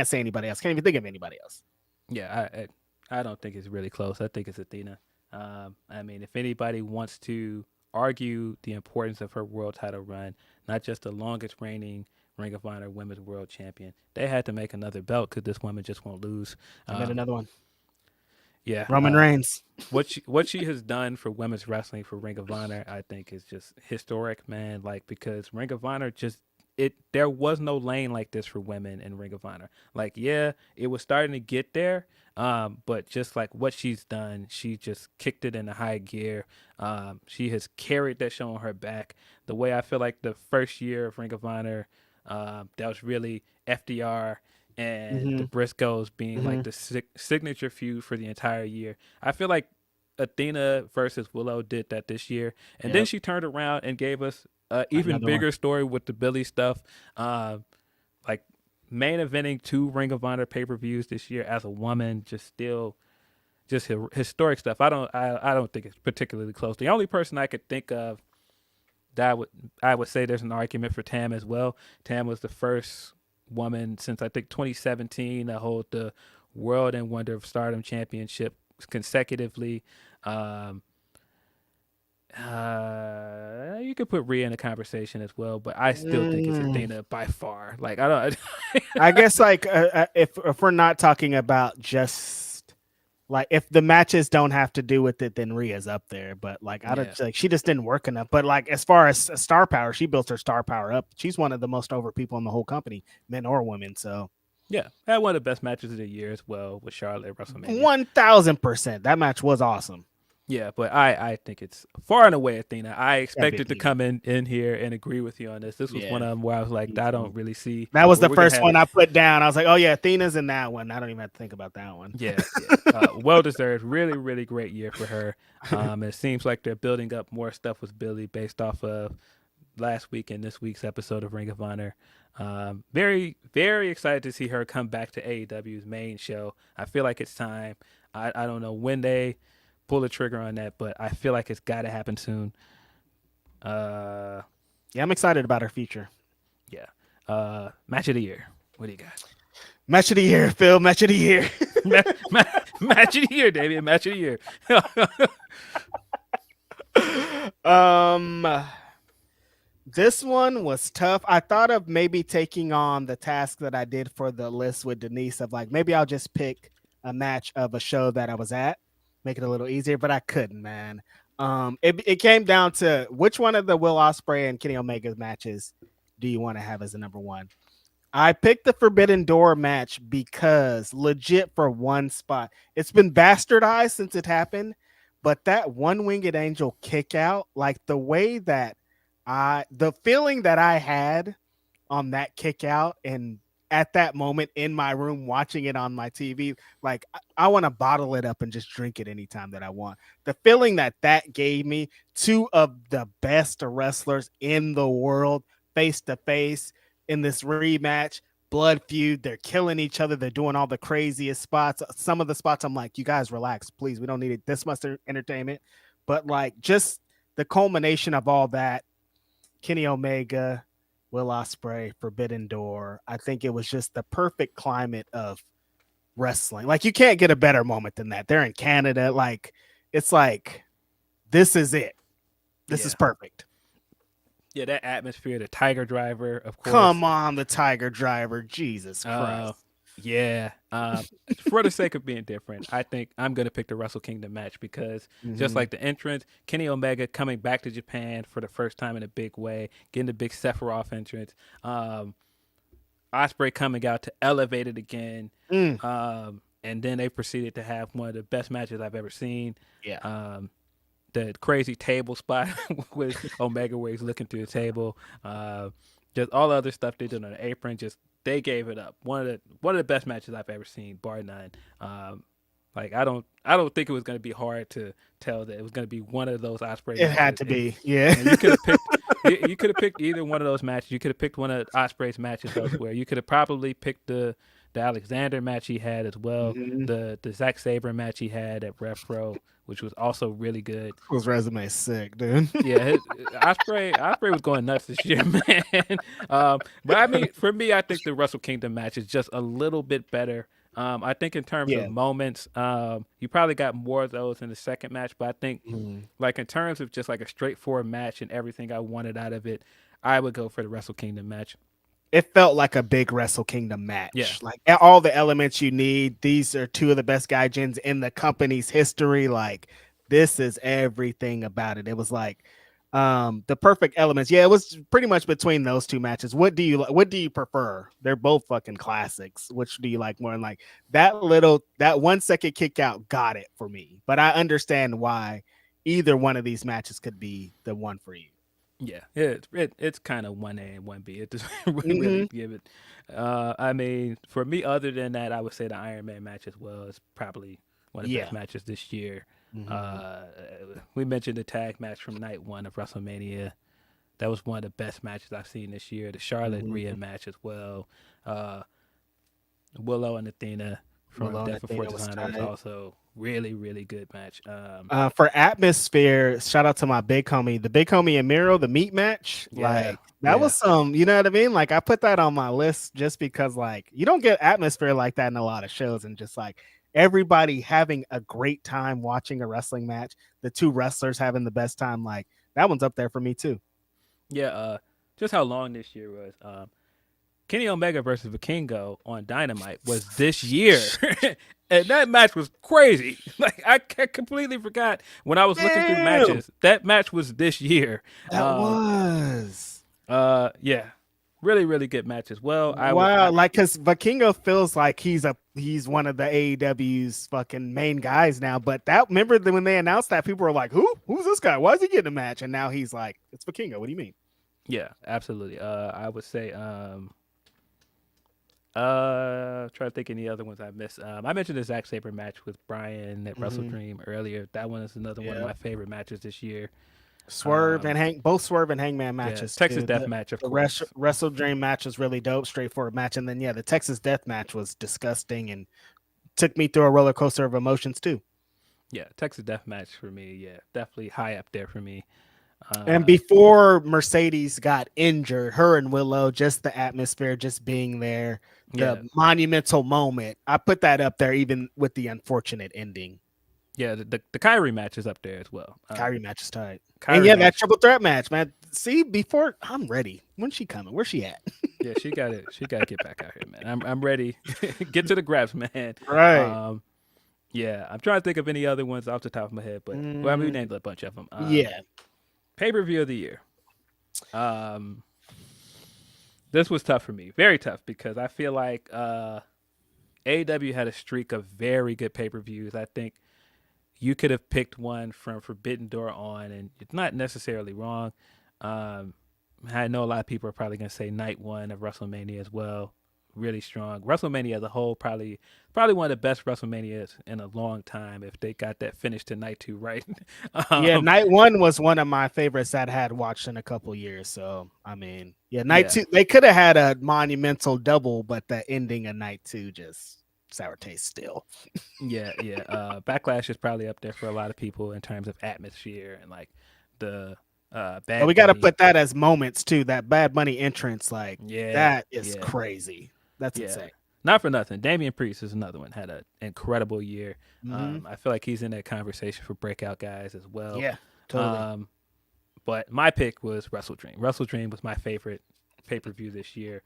say anybody else. Can't even think of anybody else. Yeah, I don't think it's really close. I think it's Athena. I mean, if anybody wants to argue the importance of her world title run, not just the longest reigning Ring of Honor Women's World Champion, they had to make another belt because this woman just won't lose. I made another one. Yeah, Roman Reigns. What she has done for women's wrestling for Ring of Honor, I think, is just historic, man. Like, because Ring of Honor there was no lane like this for women in Ring of Honor. Like, yeah, it was starting to get there, but just like what she's done, she just kicked it into high gear. She has carried that show on her back. The way I feel like the first year of Ring of Honor, that was really FDR and the Briscoes being like the signature feud for the entire year. I feel like Athena versus Willow did that this year, and then she turned around and gave us even bigger story with the Billy stuff, like main eventing 2 Ring of Honor pay-per-views this year as a woman. Just historic stuff. I don't think it's particularly close. The only person I could think of that I would say there's an argument for Tam as well. Tam was the first woman since I think 2017 to hold the World and Wonder of Stardom Championship consecutively. You could put Rhea in the conversation as well, but I still think it's Athena by far. Like, I don't. I guess like if we're not talking about just like if the matches don't have to do with it, then Rhea's up there. But like I don't like she just didn't work enough. But like as far as star power, she built her star power up. She's one of the most over people in the whole company, men or women. So yeah, had one of the best matches of the year as well with Charlotte at WrestleMania. 1000%. That match was awesome. Yeah, but I think it's far and away Athena. I expected to Athena. come in here and agree with you on this. This was Yeah. one of them where I was like, I don't really see. That was where the we're gonna first have one it. I put down. I was like, oh yeah, Athena's in that one. I don't even have to think about that one. Yeah. Well deserved. Really, really great year for her. It seems like they're building up more stuff with Billy based off of last week and this week's episode of Ring of Honor. Very, very excited to see her come back to AEW's main show. I feel like it's time. I don't know when they pull the trigger on that, but I feel like it's got to happen soon. Yeah, I'm excited about her future. Yeah. Match of the year. What do you got? Match of the year, Phil. Match of the year. Match of the year, David. Match of the year. This one was tough. I thought of maybe taking on the task that I did for the list with Denise of like, maybe I'll just pick a match of a show that I was at, make it a little easier, but I couldn't, man. It came down to which one of the Will Ospreay and Kenny Omega matches do you want to have as the number one? I picked the Forbidden Door match because legit for one spot. It's been bastardized since it happened, but that one winged angel kick out, like the way that the feeling that I had on that kick out and at that moment in my room watching it on my TV, like I want to bottle it up and just drink it anytime that I want. The feeling that gave me, two of the best wrestlers in the world face to face in this rematch, blood feud. They're killing each other. They're doing all the craziest spots. Some of the spots I'm like, you guys relax, please. We don't need it this much entertainment. But like just the culmination of all that, Kenny Omega, Will Ospreay, Forbidden Door. I think it was just the perfect climate of wrestling. Like you can't get a better moment than that. They're in Canada. Like it's like, this is it. This is perfect. Yeah, that atmosphere, the Tiger Driver, of course. Come on, the Tiger Driver. Jesus Christ. Yeah. For the sake of being different, I think I'm going to pick the Wrestle Kingdom match because just like the entrance, Kenny Omega coming back to Japan for the first time in a big way, getting the big Sephiroth entrance, Ospreay coming out to elevate it again, and then they proceeded to have one of the best matches I've ever seen. Yeah. The crazy table spot with Omega where he's looking through the table, just all the other stuff they did on the apron, just they gave it up. One of the best matches I've ever seen, bar none. Like I don't think it was going to be hard to tell that it was going to be one of those Ospreay. It had to be, yeah. You could have picked either one of those matches. You could have picked one of Ospreay's matches elsewhere. You could have probably picked the Alexander match he had as well, the Zack Sabre match he had at Rev Pro, which was also really good. His resume is sick, dude. Yeah, Ospreay was going nuts this year, man. But I mean, for me, I think the Wrestle Kingdom match is just a little bit better. I think in terms of moments, you probably got more of those in the second match, but I think like in terms of just like a straightforward match and everything I wanted out of it, I would go for the Wrestle Kingdom match. It felt like a big Wrestle Kingdom match. Yeah. Like all the elements you need. These are two of the best gaijins in the company's history. Like this is everything about it. It was like the perfect elements. Yeah, it was pretty much between those two matches. What do you prefer? They're both fucking classics. Which do you like more? And like that 1 second kick out got it for me. But I understand why either one of these matches could be the one for you. Yeah, it's kind of 1A and 1B. It doesn't really give it. I mean, for me, other than that, I would say the Iron Man match as well is probably one of the best matches this year. We mentioned the tag match from night one of WrestleMania. That was one of the best matches I've seen this year. The Charlotte Rhea match as well. Willow and Athena from Death Before Dishonor was also really, really good match. For atmosphere, shout out to my big homie, the big homie and Miro, the meat match. Like that was some, you know what I mean? Like I put that on my list just because like you don't get atmosphere like that in a lot of shows, and just like everybody having a great time watching a wrestling match, the two wrestlers having the best time, like that one's up there for me too. Yeah, just how long this year was. Kenny Omega versus Vikingo on Dynamite was this year. And that match was crazy. Like I completely forgot when I was looking through matches. That match was this year. That was. Yeah. really, really good match as well. Because Vikingo feels like he's one of the AEW's fucking main guys now. But remember when they announced that, people were like, who's this guy? Why is he getting a match? And now he's like, it's Vikingo. What do you mean? Yeah, absolutely. I would say try to think any other ones I missed. I mentioned the Zack Sabre match with Brian at Wrestle Dream earlier. That one is another one of my favorite matches this year. Swerve and Hangman matches. Texas too. Death Match, of course. Wrestle Dream match was really dope, straightforward match, and then the Texas Death Match was disgusting and took me through a roller coaster of emotions too. Yeah, Texas Death Match for me, definitely high up there for me. And before Mercedes got injured, her and Willow, just the atmosphere, just being there, the monumental moment. I put that up there, even with the unfortunate ending. Yeah, the Kyrie match is up there as well. Kyrie match is tight. That triple threat match, man. See, before I'm ready. When's she coming? Where's she at? Yeah, she got it. She got to get back out here, man. I'm ready. Get to the grabs, man. Right. Yeah, I'm trying to think of any other ones off the top of my head, but we named a bunch of them. Pay-per-view of the year. This was tough for me. Very tough, because I feel like AEW had a streak of very good pay-per-views. I think you could have picked one from Forbidden Door on, and it's not necessarily wrong. I know a lot of people are probably going to say night one of WrestleMania as well. Really strong. WrestleMania as a whole, probably one of the best WrestleManias in a long time, if they got that finish to night two right. Night one was one of my favorites that I had watched in a couple years. So, I mean, night two, they could have had a monumental double, but the ending of night two just sour taste still. Backlash is probably up there for a lot of people in terms of atmosphere and like the Bad we got to put that as moments too. That Bad Bunny entrance, that is crazy. That's insane. Not for nothing. Damian Priest is another one. Had an incredible year. I feel like he's in that conversation for breakout guys as well. Yeah, totally. But my pick was Wrestle Dream. Wrestle Dream was my favorite pay-per-view this year.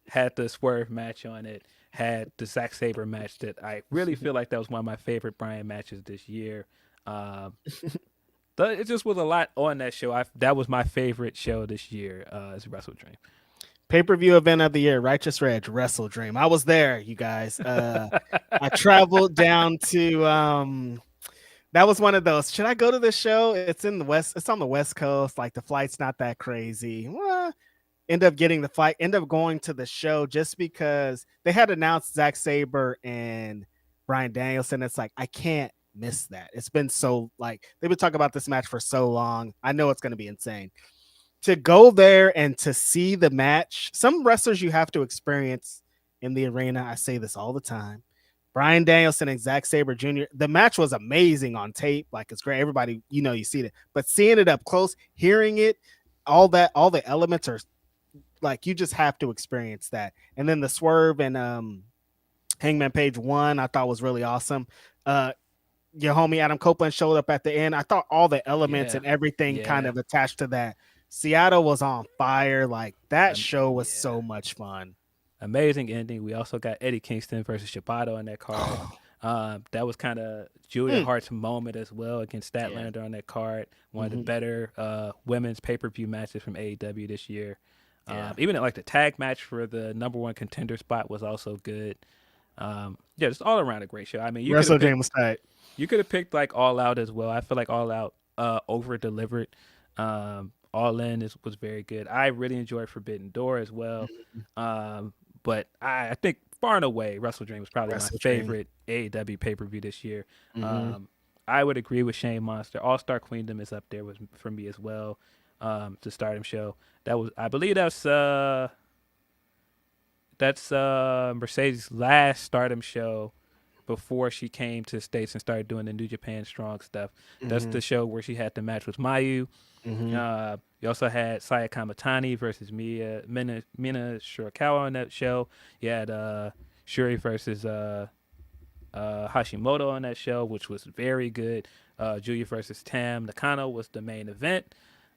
Had the Swerve match on it. Had the Zack Sabre match that I really feel like that was one of my favorite Brian matches this year. It just was a lot on that show. That was my favorite show this year. Is Wrestle Dream. Pay-per-view event of the year, Righteous Reg, Wrestle Dream. I was there, you guys. I traveled down to that was one of those. Should I go to this show? It's in the West, it's on the West Coast. Like the flight's not that crazy. Well, end up getting the flight, end up going to the show just because they had announced Zack Sabre and Bryan Danielson. It's like I can't miss that. It's been so they've been talking about this match for so long. I know it's gonna be insane. To go there and to see the match, some wrestlers you have to experience in the arena. I say this all the time. Bryan Danielson and Zack Sabre Jr. The match was amazing on tape. Like it's great. Everybody, you see it, but seeing it up close, hearing it, all the elements are like, you just have to experience that. And then the Swerve and Hangman Page one, I thought was really awesome. Your homie Adam Copeland showed up at the end. I thought all the elements and everything kind of attached to that. Seattle was on fire. Like that show was so much fun. Amazing ending. We also got Eddie Kingston versus Shibata on that card. That was kind of Julia Hart's moment as well against Statlander on that card. One of the better women's pay-per-view matches from AEW this year. Even like the tag match for the number one contender spot was also good. Just all around a great show. I mean, Wrestle Dream was tight. You could have picked like All Out as well. I feel like All Out over delivered. All In was very good. I really enjoyed Forbidden Door as well. But I think far and away, Wrestle Dream was probably my favorite AEW pay-per-view this year. I would agree with Shane Monster. All-Star Queendom is up there for me as well. The Stardom show. I believe that's Mercedes' last Stardom show before she came to the States and started doing the New Japan Strong stuff. That's the show where she had the match with Mayu. You also had Saya Kamatani versus Mina Shirakawa on that show. You had Shuri versus Hashimoto on that show, which was very good. Julia versus Tam Nakano was the main event.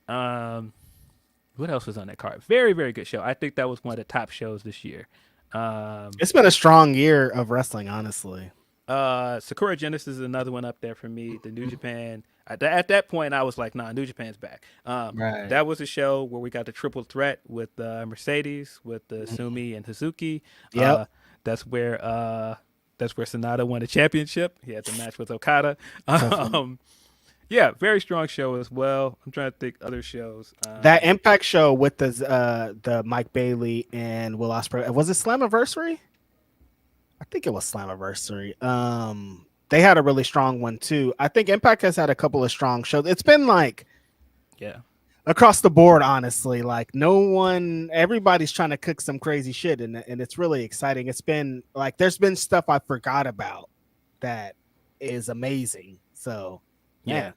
What else was on that card? Very, very good show. I think that was one of the top shows this year. It's been a strong year of wrestling, honestly. Sakura Genesis is another one up there for me. The New Japan. At that point, I was like, nah, New Japan's back. Right. That was a show where we got the triple threat with Mercedes, with Sumi and Hazuki. Yep. That's where Sonata won the championship. He had the match with Okada. Yeah, very strong show as well. I'm trying to think other shows. That Impact show with the Mike Bailey and Will Ospreay, was it Slammiversary? I think it was Slammiversary. They had a really strong one too. I think Impact has had a couple of strong shows. It's been like, yeah, across the board, honestly. Like everybody's trying to cook some crazy shit, and it's really exciting. It's been like there's been stuff I forgot about that is amazing. So yeah.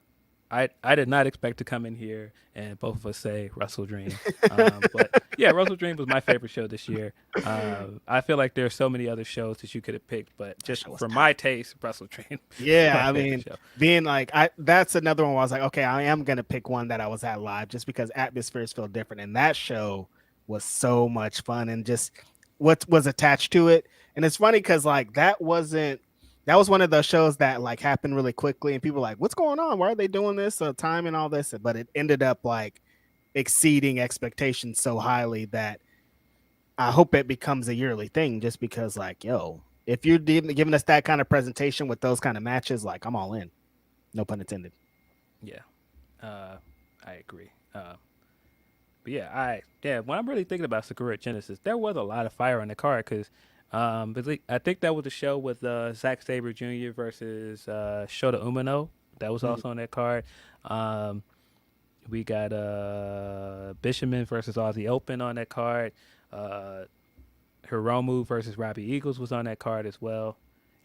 I did not expect to come in here and both of us say Wrestle Dream. But yeah, Wrestle Dream was my favorite show this year. I feel like there are so many other shows that you could have picked, but just for my taste, Wrestle Dream. Yeah, I mean, being like, that's another one where I was like, okay, I am going to pick one that I was at live just because atmospheres feel different. And that show was so much fun and just what was attached to it. And it's funny because like that was one of those shows that like happened really quickly and people were like, what's going on? Why are they doing this? Time and all this. But it ended up like exceeding expectations so highly that I hope it becomes a yearly thing just because like, yo, if you're giving us that kind of presentation with those kind of matches, like I'm all in. No pun intended. Yeah. I agree. But yeah, when I'm really thinking about Sakura Genesis, there was a lot of fire on the card because but I think that was the show with Zack Sabre Jr. versus Shota Umino. That was also on that card. We got Bishamon versus Aussie Open on that card. Hiromu versus Robbie Eagles was on that card as well.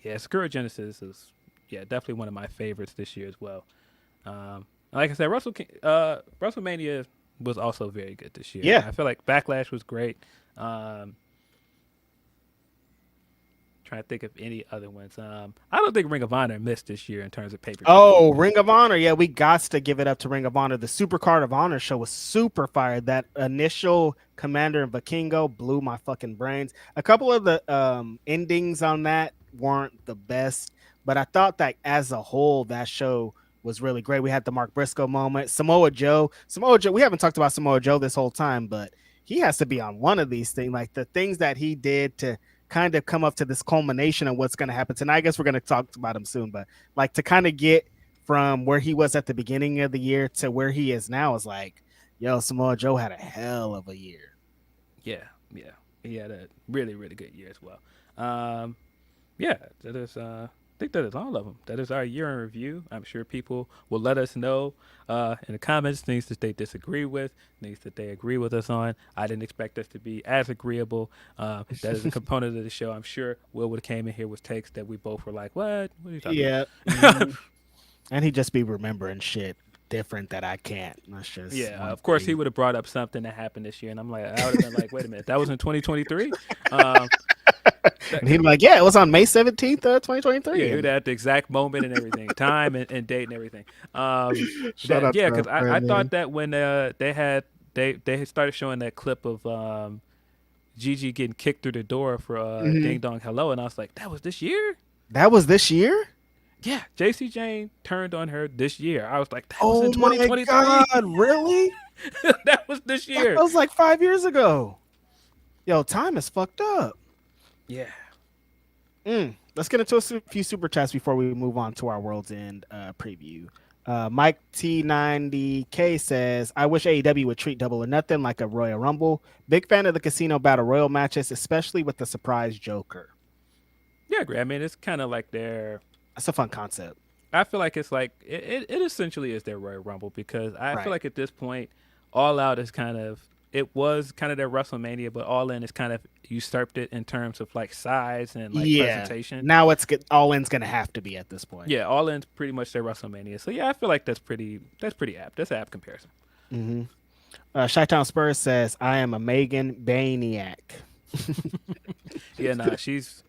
Yeah, Sakura Genesis is definitely one of my favorites this year as well. Like I said, WrestleMania was also very good this year. Yeah, I feel like Backlash was great. Trying to think of any other ones. I don't think Ring of Honor missed this year in terms of pay-per-view. Oh, Ring of Honor. Yeah, we got to give it up to Ring of Honor. The Super Card of Honor show was super fire. That initial Commander and Vikingo blew my fucking brains. A couple of the endings on that weren't the best, but I thought that as a whole, that show was really great. We had the Mark Briscoe moment. Samoa Joe, we haven't talked about Samoa Joe this whole time, but he has to be on one of these things. Like the things that he did to kind of come up to this culmination of what's going to happen tonight. I guess we're going to talk about him soon, but like to kind of get from where he was at the beginning of the year to where he is now is like, yo, Samoa Joe had a hell of a year. Yeah. He had a really, really good year as well. That is, I think that is all of them. That is our year in review. I'm sure people will let us know in the comments things that they disagree with, things that they agree with us on. I didn't expect us to be as agreeable. That is a component of the show. I'm sure Will would have came in here with takes that we both were like, what are you talking about? Mm-hmm. And he'd just be remembering shit different that I can't. That's just of course he would have brought up something that happened this year, and I'm like, I would have been like, wait a minute, that was in 2023. And he'd be like, yeah, it was on May 17th, 2023. Yeah, he'd have the exact moment and everything, time and date and everything. Because I thought that when they started showing that clip of Gigi getting kicked through the door for Ding Dong Hello, and I was like, that was this year? That was this year? Yeah, JC Jane turned on her this year. I was like, that was in 2023. My God, really? That was this year. That was like 5 years ago. Yo, time is fucked up. Yeah. Let's get into a few super chats before we move on to our World's End preview. Mike T90K says, I wish AEW would treat Double or Nothing like a Royal Rumble. Big fan of the Casino Battle Royal matches, especially with the surprise Joker. Yeah, I agree. I mean, it's kind of like that's a fun concept. I feel like it's like it essentially is their Royal Rumble because I feel like at this point, All Out is it was kind of their WrestleMania, but All In is kind of usurped it in terms of like size and like presentation. Now All In's gonna have to be at this point. Yeah, All In's pretty much their WrestleMania. So yeah, I feel like that's pretty apt. That's an apt comparison. Mm-hmm. Chi-Town Spurs says, I am a Megan Baniac. Yeah, nah, she's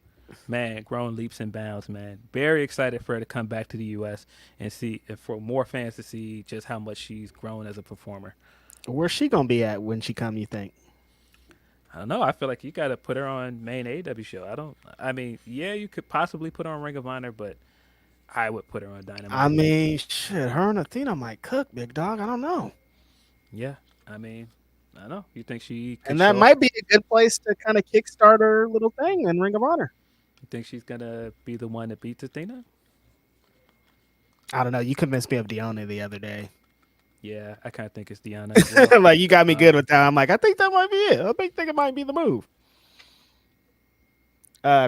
grown leaps and bounds, man. Very excited for her to come back to the U.S. and for more fans to see just how much she's grown as a performer. Where's she gonna be at when she come, you think? I don't know. I feel like you got to put her on main AEW show. I mean, yeah, you could possibly put her on Ring of Honor, but I would put her on Dynamite. I mean, shit, her and Athena might cook, big dog. I don't know. Yeah, I mean, I don't know. You think she could And that show up? might be a good place to kind of kickstart her little thing in Ring of Honor. You think she's gonna be the one that beats Athena? I don't know. You convinced me of Deonna the other day. Yeah, I kind of think it's Deanna. As well. Like, you got me good with that. I'm like, I think that might be it. I think it might be the move.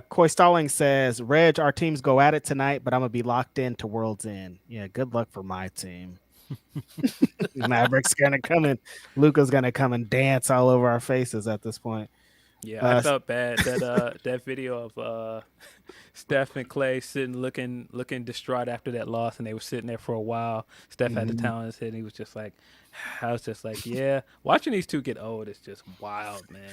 Coy Stalling says, Reg, our teams go at it tonight, but I'm going to be locked in to World's End. Yeah, good luck for my team. Maverick's going to come in. Luca's going to come and dance all over our faces at this point. Yeah, I felt bad that that video of Steph and Clay sitting looking distraught after that loss, and they were sitting there for a while. Steph had the towel in his head, and he was just like, I was just like, yeah. Watching these two get old is just wild, man.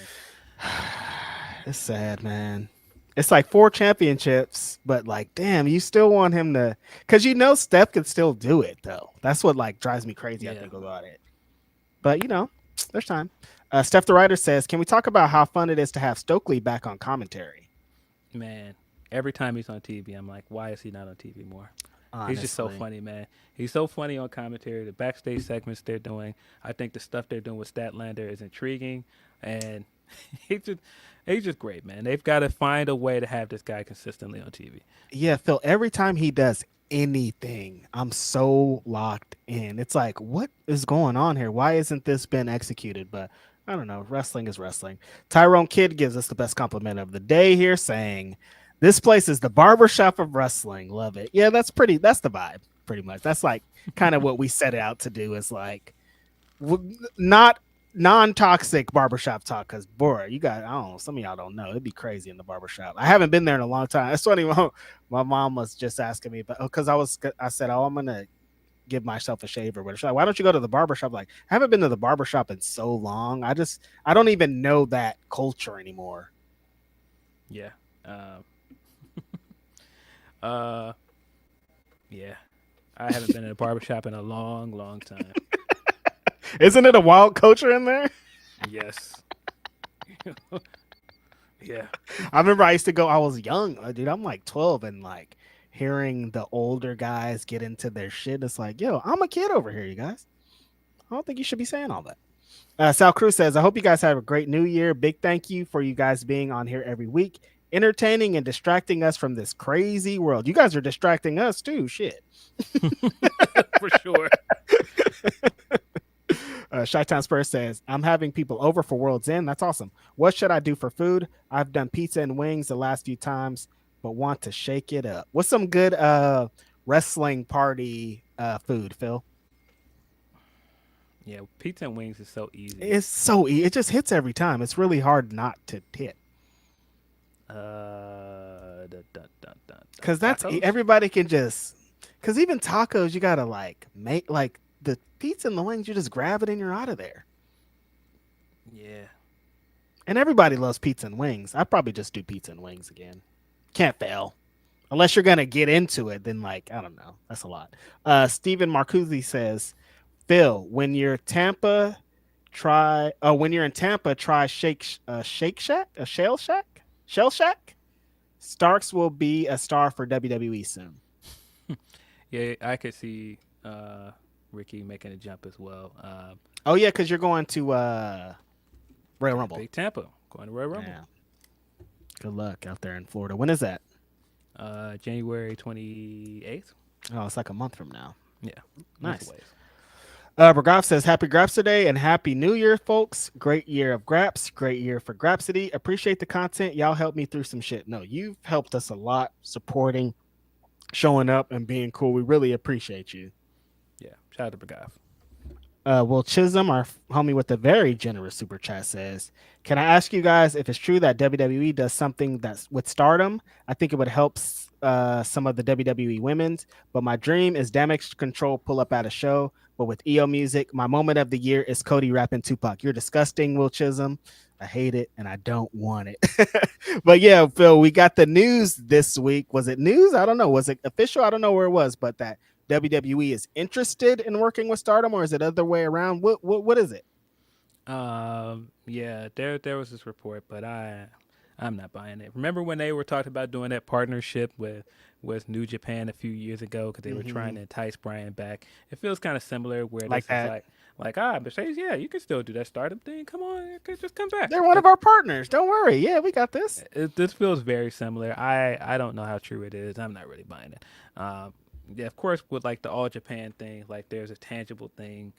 It's sad, man. It's like 4 championships, but like, damn, you still want him to, because you know Steph can still do it, though. That's what like drives me crazy, I think, about it. But, you know, there's time. Steph the Writer says, can we talk about how fun it is to have Stokely back on commentary? Man, every time he's on TV, I'm like, why is he not on TV more? Honestly. He's just so funny, man. He's so funny on commentary. The backstage segments they're doing, I think the stuff they're doing with Statlander is intriguing, and he's just great, man. They've got to find a way to have this guy consistently on TV. Yeah, Phil, every time he does anything, I'm so locked in. It's like, what is going on here? Why isn't this been executed? But I don't know. Wrestling is wrestling. Tyrone Kidd gives us the best compliment of the day here, saying, this place is the barbershop of wrestling. Love it. Yeah, that's the vibe, pretty much. That's like kind of what we set it out to do, is like not non-toxic barbershop talk, because boy, I don't know, some of y'all don't know, it'd be crazy in the barbershop. I haven't been there in a long time. That's funny. My mom was just asking me, but because I said, I'm gonna give myself a shave or whatever. She's like, why don't you go to the barbershop? Like, I haven't been to the barbershop in so long. I don't even know that culture anymore. Yeah. Yeah. I haven't been in a barbershop in a long time. Isn't it a wild culture in there? Yes. Yeah. I remember I used to go, I was young, dude. I'm like 12, and like hearing the older guys get into their shit, it's like, yo, I'm a kid over here, you guys. I don't think you should be saying all that. Sal Cruz says, I hope you guys have a great new year. Big thank you for you guys being on here every week, entertaining and distracting us from this crazy world. You guys are distracting us too. Shit. For sure. Chi-Town Spurs says, I'm having people over for World's End. That's awesome. What should I do for food? I've done pizza and wings the last few times, but want to shake it up. What's some good wrestling party food, Phil? Yeah, pizza and wings is so easy. It's so easy. It just hits every time. It's really hard not to hit. Because that's tacos? Everybody can just, because even tacos, you gotta like make, like the pizza and the wings, you just grab it and you're out of there. Yeah. And everybody loves pizza and wings. I'd probably just do pizza and wings again. Can't fail. Unless you're going to get into it, then like, I don't know. That's a lot. Steven Marcuzzi says, Phil, when you're in Tampa, try Shake Shack, a Shell Shack. Starks will be a star for WWE soon. Yeah, I could see Ricky making a jump as well. Oh yeah, because you're going to Royal Rumble. Big Tampa, going to Royal Rumble. Yeah. Good luck out there in Florida. When is that? January 28th. Oh, it's like a month from now. Yeah, nice. Bergoff says, happy Grapsody and happy new year, folks. Great year of Graps. Great year for Grapsody. Appreciate the content. Y'all helped me through some shit. No, you've helped us a lot, supporting, showing up, and being cool. We really appreciate you. Yeah, shout out to Bergoff. Will Chisholm, our homie with the very generous super chat, says, can I ask you guys if it's true that WWE does something that's with Stardom? I think it would help some of the WWE women's, but my dream is Damage Control pull up at a show. But with EO music, my moment of the year is Cody rapping Tupac. You're disgusting, Will Chisholm. I hate it and I don't want it. But yeah, Phil, we got the news this week. Was it news? I don't know. Was it official? I don't know where it was, but that WWE is interested in working with Stardom, or is it other way around? What is it? Yeah, there was this report, but I'm not buying it. Remember when they were talking about doing that partnership with New Japan a few years ago because they were trying to entice Bryan back? It feels kind of similar where Like this is that. like Mercedes, yeah, you can still do that startup thing. Come on, just come back. They're one of our partners. Don't worry. Yeah, we got this. This feels very similar. I don't know how true it is. I'm not really buying it. Yeah, of course, with like the All Japan thing, like there's a tangible thing.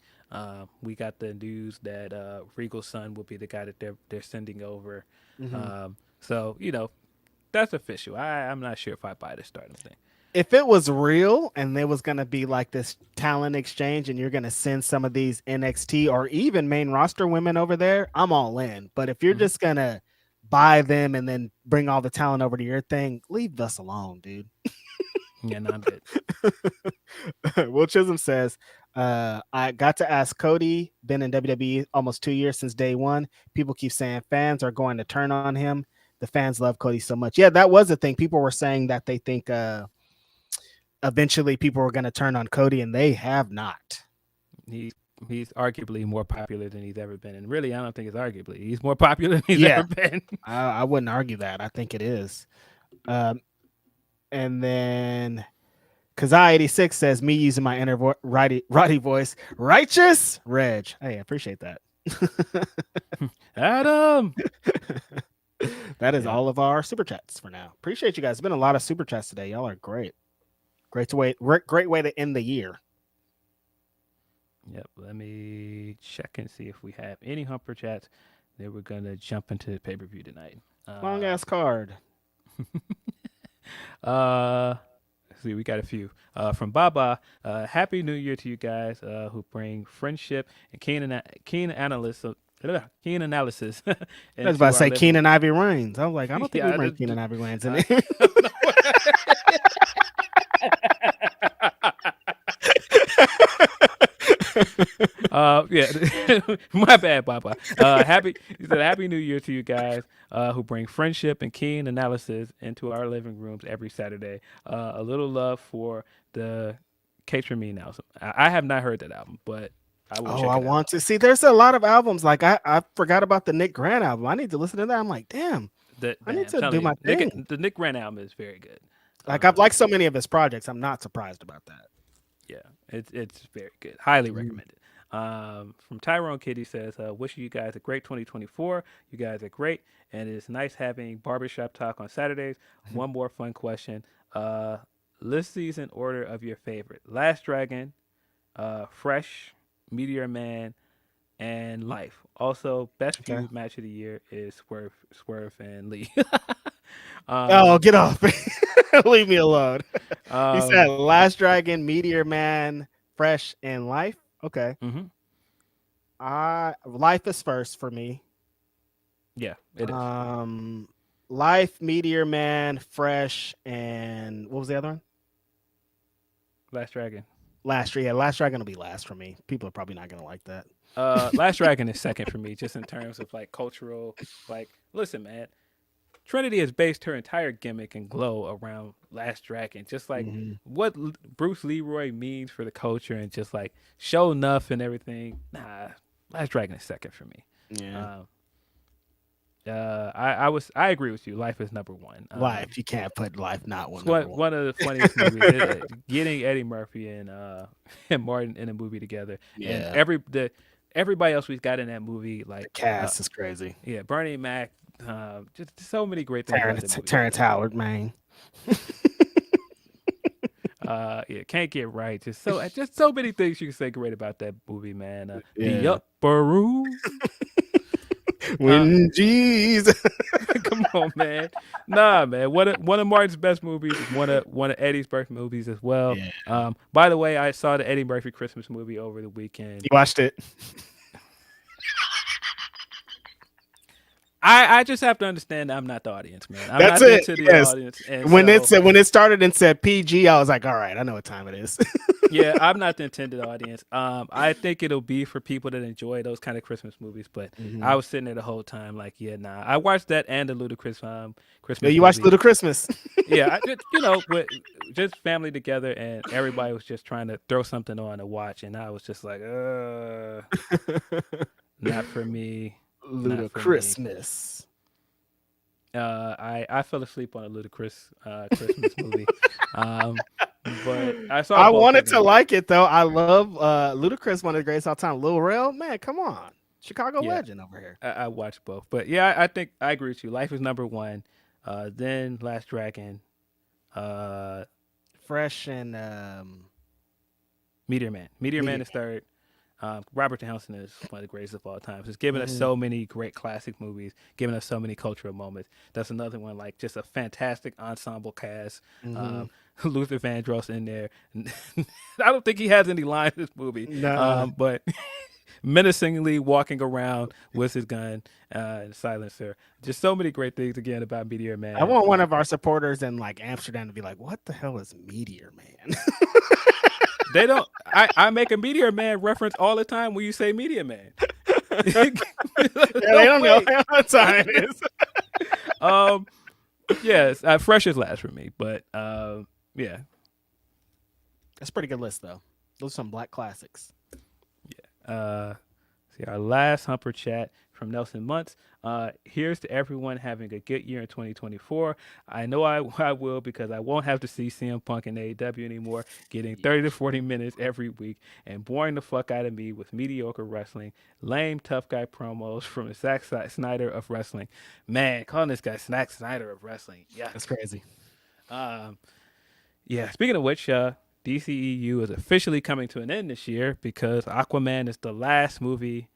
We got the news that Regal's son will be the guy that they're sending over. So that's official. I'm not sure if I buy this startup thing. If it was real and there was going to be like this talent exchange and you're going to send some of these NXT or even main roster women over there, I'm all in. But if you're just going to buy them and then bring all the talent over to your thing, leave us alone, dude. Yeah, no, I'm good. Will Chisholm says, I got to ask Cody, been in WWE almost 2 years since day one. People keep saying fans are going to turn on him. The fans love Cody so much. Yeah, that was the thing. People were saying that they think eventually people were going to turn on Cody, and they have not. He's arguably more popular than he's ever been. And really, I don't think it's arguably. He's more popular than he's ever been. I wouldn't argue that. I think it is. And then Kazai86 says, me using my inner Roddy voice, righteous Reg. Hey, I appreciate that. Adam. That is all of our super chats for now. Appreciate you guys. It's been a lot of super chats today. Y'all are great. Great way to end the year. Yep. Let me check and see if we have any humper chats. Then we're gonna jump into the pay-per-view tonight. Long ass card. Let's see, we got a few. From Baba, Happy New Year to you guys who bring friendship and keen analysis. I was about to say Keenan Ivy Reigns. I was like, I don't think we bring Keenan Ivy Reigns in it. Yeah, my bad, Baba. Happy New Year to you guys who bring friendship and keen analysis into our living rooms every Saturday. A little love for the Catch Me Now. I have not heard that album, but I will check it out. Want to see. There's a lot of albums. Like I forgot about the Nick Grant album. I need to listen to that. I'm like, damn. I need to do my thing. The Nick Grant album is very good. Like I've liked so many of his projects. I'm not surprised about that. Yeah, it's very good. Highly recommended. From Tyrone Kitty says, wishing you guys a great 2024. You guys are great, and it's nice having barbershop talk on Saturdays. One more fun question. List these in order of your favorite. Last Dragon, Fresh, Meteor Man, and Life. Also, best feud match of the year is Swerve and Lee. Get off. Leave me alone. He said Last Dragon, Meteor Man, Fresh, and Life. Okay. Life is first for me. Yeah, it is. Life, Meteor Man, Fresh, and what was the other one? Last Dragon. Last Dragon will be last for me. People are probably not gonna like that. Last Dragon is second for me, just in terms of like cultural. Like, listen, man. Trinity has based her entire gimmick and glow around Last Dragon. Just like what Bruce Leroy means for the culture and just like show enough and everything. Nah, Last Dragon is second for me. Yeah. I agree with you. Life is number one. Life, you can't put Life not one. One of the funniest movies. Getting Eddie Murphy and Martin in a movie together. Yeah. And everybody else we've got in that movie, like the cast is crazy. Yeah, Bernie Mac. Just so many great things. Terrence Howard, man. Yeah, can't get right. Just so many things you can say great about that movie, man. The upper room. When jeez. Come on, man. Nah, man. One of Martin's best movies. One of Eddie's best movies as well. Yeah. By the way, I saw the Eddie Murphy Christmas movie over the weekend. You watched it? I just have to understand that I'm not the audience, man. I'm That's not it. into the audience. And when it started and said PG, I was like, all right, I know what time it is. Yeah, I'm not the intended audience. I think it'll be for people that enjoy those kind of Christmas movies. But I was sitting there the whole time, like, yeah, nah. I watched that and the Ludacris Christmas. You watched Ludacris? Yeah, with just family together, and everybody was just trying to throw something on to watch, and I was just like, Not for me. Ludachristmas. I fell asleep on a Ludacris Christmas movie. But I saw I both wanted of to them. like it though. I love Ludacris, one of the greatest all time. Lil Rel, man, come on, Chicago Yeah. legend over here. I watched both. But yeah, I think I agree with you. Life is number one. Then Last Dragon, uh, Fresh and Meteor Man. Meteor Man Meteor is third. Robert Townsend is one of the greatest of all time. It's given us Mhm. so many great classic movies, giving us so many cultural moments. That's another one, like just a fantastic ensemble cast. Mhm. Luther Vandross in there. I don't think he has any lines in this movie, Nah. but menacingly walking around with his gun and silencer. Just so many great things again about Meteor Man. I want one of our supporters in like Amsterdam to be like, "What the hell is Meteor Man?" They don't. I make a Meteor Man reference all the time when you say Meteor Man. Yeah, they don't know how time it is. Yes, Fresh is last for me, but yeah, That's a pretty good list though. Those are some black classics. see our last Humper chat from Nelson Muntz. Here's to everyone having a good year in 2024. I know I will because I won't have to see CM Punk in AEW anymore, getting 30 to 40 minutes every week and boring the fuck out of me with mediocre wrestling, lame tough guy promos from the Zack Snyder of wrestling. Man, calling this guy Zack Snyder of wrestling. Yeah. That's crazy. Yeah, speaking of which, DCEU is officially coming to an end this year because Aquaman is the last movie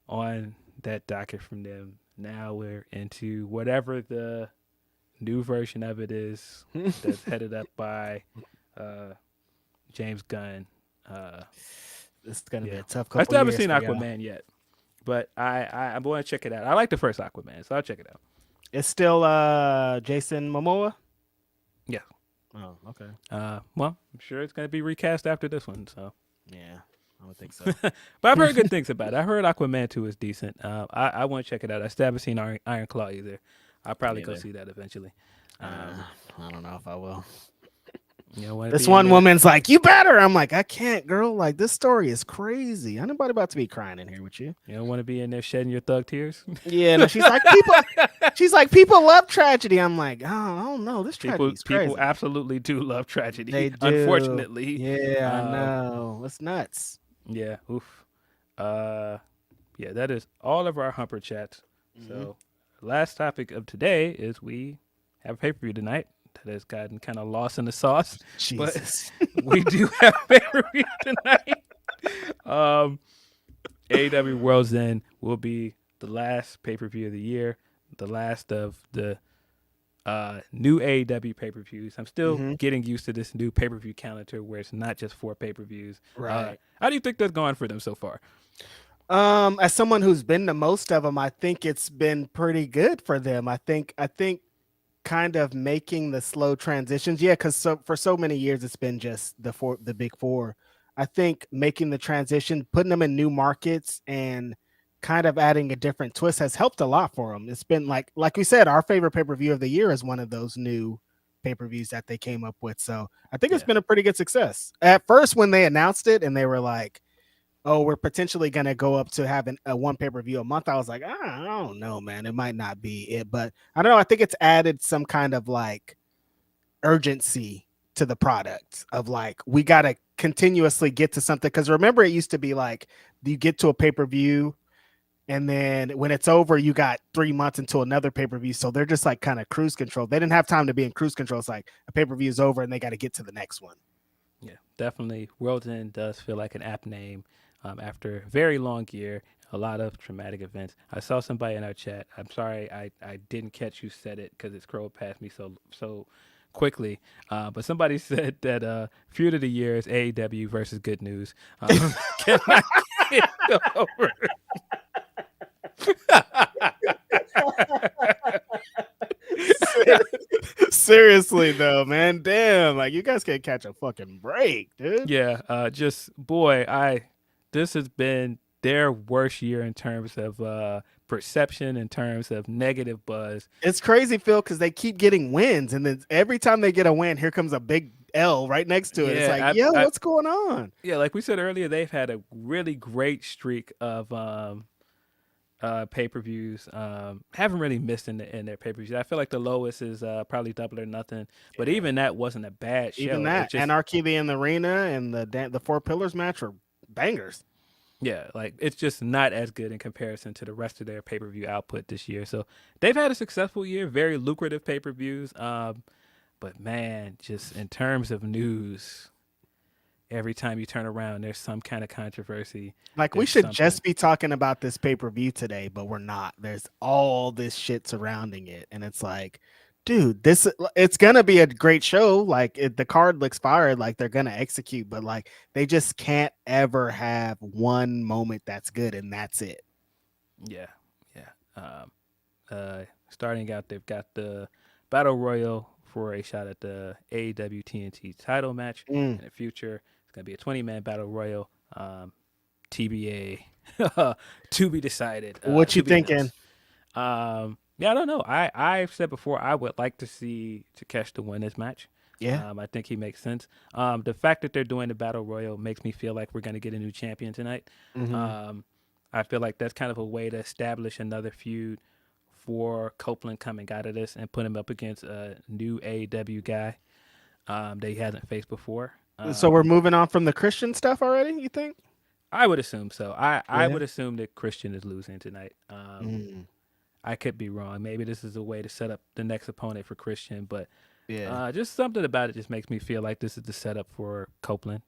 on that docket from them. Now we're into whatever the new version of it is that's headed up by James Gunn. This is gonna be Yeah. a tough couple. I still haven't years seen for y'all. Aquaman yet, but I'm going to check it out. I like the first Aquaman, so I'll check it out. It's still Jason Momoa. Yeah. Oh, okay. Well, I'm sure it's going to be recast after this one, so. Yeah, I would think so. But I've heard good things about it. I heard Aquaman 2 is decent. I want to check it out. I still haven't seen Iron Claw either. I'll probably go Neither. see that eventually. I don't know if I will. You know, This one woman's like, "You better." I'm like, "I can't, girl. Like, this story is crazy. Ain't nobody about to be crying in here with you." You don't want to be in there shedding your thug tears. Yeah, no, she's like, people. She's like, people love tragedy. I'm like, oh, I don't know. This tragedy's crazy. People absolutely do love tragedy. They do. Unfortunately. Yeah, I know. It's nuts. Yeah. Oof. Yeah, that is all of our Humper chats. So, last topic of today is we have a pay-per-view tonight that has gotten kind of lost in the sauce. Jesus. But we do have a pay-per-view tonight. AEW World's End will be the last pay-per-view of the year, the last of the new AEW pay-per-views. I'm still getting used to this new pay-per-view calendar where it's not just 4 pay-per-views. Right. How do you think that's gone for them so far? As someone who's been to most of them, I think it's been pretty good for them. I think kind of making the slow transitions. Yeah, because for so many years it's been just the big 4. I think making the transition, putting them in new markets and kind of adding a different twist has helped a lot for them. It's been like we said, our favorite pay-per-view of the year is one of those new pay-per-views that they came up with. So I think it's been a pretty good success. At first, when they announced it and they were like, "Oh, we're potentially going to go up to having a one pay-per-view a month," I was like, I don't know, man. It might not be it, but I don't know. I think it's added some kind of like urgency to the product of like, we got to continuously get to something. Because remember, it used to be like, you get to a pay-per-view and then when it's over, you got 3 months until another pay-per-view. So they're just like kind of cruise control. They didn't have time to be in cruise control. It's like a pay-per-view is over and they got to get to the next one. Yeah, definitely. World's End does feel like an apt name after a very long year, a lot of traumatic events. I saw somebody in our chat. I'm sorry I didn't catch who said it because it scrolled past me so quickly. But somebody said that feud of the year is AEW versus Good News. Cannot get over. Seriously though, man, damn, like you guys can't catch a fucking break, dude. Yeah, this has been their worst year in terms of perception, in terms of negative buzz. It's crazy, Phil, because they keep getting wins, and then every time they get a win, here comes a big L right next to it. It's like, what's going on? Yeah, like we said earlier, they've had a really great streak of pay-per-views. Haven't really missed in their pay-per-views. I feel like the lowest is probably Double or Nothing, but even that wasn't a bad show. Even that, just, Anarchy in the Arena and the Four Pillars match were bangers. Yeah, like it's just not as good in comparison to the rest of their pay-per-view output this year. So they've had a successful year, very lucrative pay-per-views. But man, just in terms of news, every time you turn around, there's some kind of controversy. Like we should just be talking about this pay-per-view today, but we're not. There's all this shit surrounding it, and it's like, dude, it's gonna be a great show. Like the card looks fire, like they're gonna execute, but like they just can't ever have one moment that's good, and that's it. Yeah. Starting out, they've got the Battle Royal for a shot at the AEW TNT title match in the future. It's going to be a 20-man Battle Royal. TBA, to be decided. What you thinking? Yeah, I don't know. I've said before I would like to see Takeshi win this match. Yeah. I think he makes sense. The fact that they're doing the Battle Royal makes me feel like we're going to get a new champion tonight. I feel like that's kind of a way to establish another feud for Copeland coming out of this and put him up against a new AEW guy that he hasn't faced before. So we're moving on from the Christian stuff already, you think? I would assume so. I would assume that Christian is losing tonight. I could be wrong. Maybe this is a way to set up the next opponent for Christian, but just something about it just makes me feel like this is the setup for Copeland.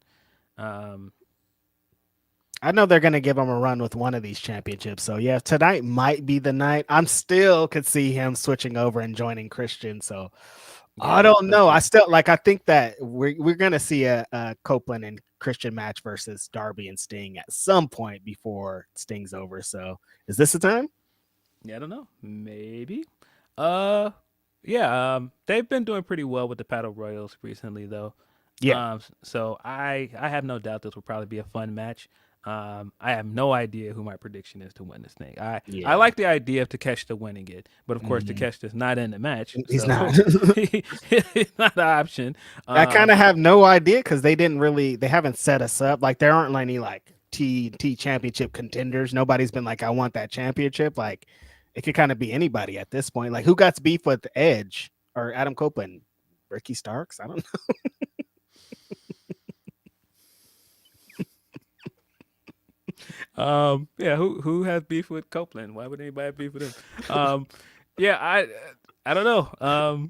I know they're going to give him a run with one of these championships. So, yeah, tonight might be the night. I'm still could see him switching over and joining Christian. So, I don't know. I think that we're going to see a Copeland and Christian match versus Darby and Sting at some point before Sting's over. So, is this the time? Yeah, I don't know. Maybe. They've been doing pretty well with the Battle Royals recently, though. Yeah. So I have no doubt this will probably be a fun match. I have no idea who my prediction is to win this thing. I like the idea of Takeshi winning it, but of course Takeshi is not in the match. He's not. He's not an option. I kind of have no idea because they haven't set us up. Like there aren't any like T championship contenders. Nobody's been like, I want that championship. Like it could kind of be anybody at this point. Like who got beef with Edge or Adam Copeland? Ricky Starks? I don't know. Who has beef with Copeland? Why would anybody have beef with him? I don't know. I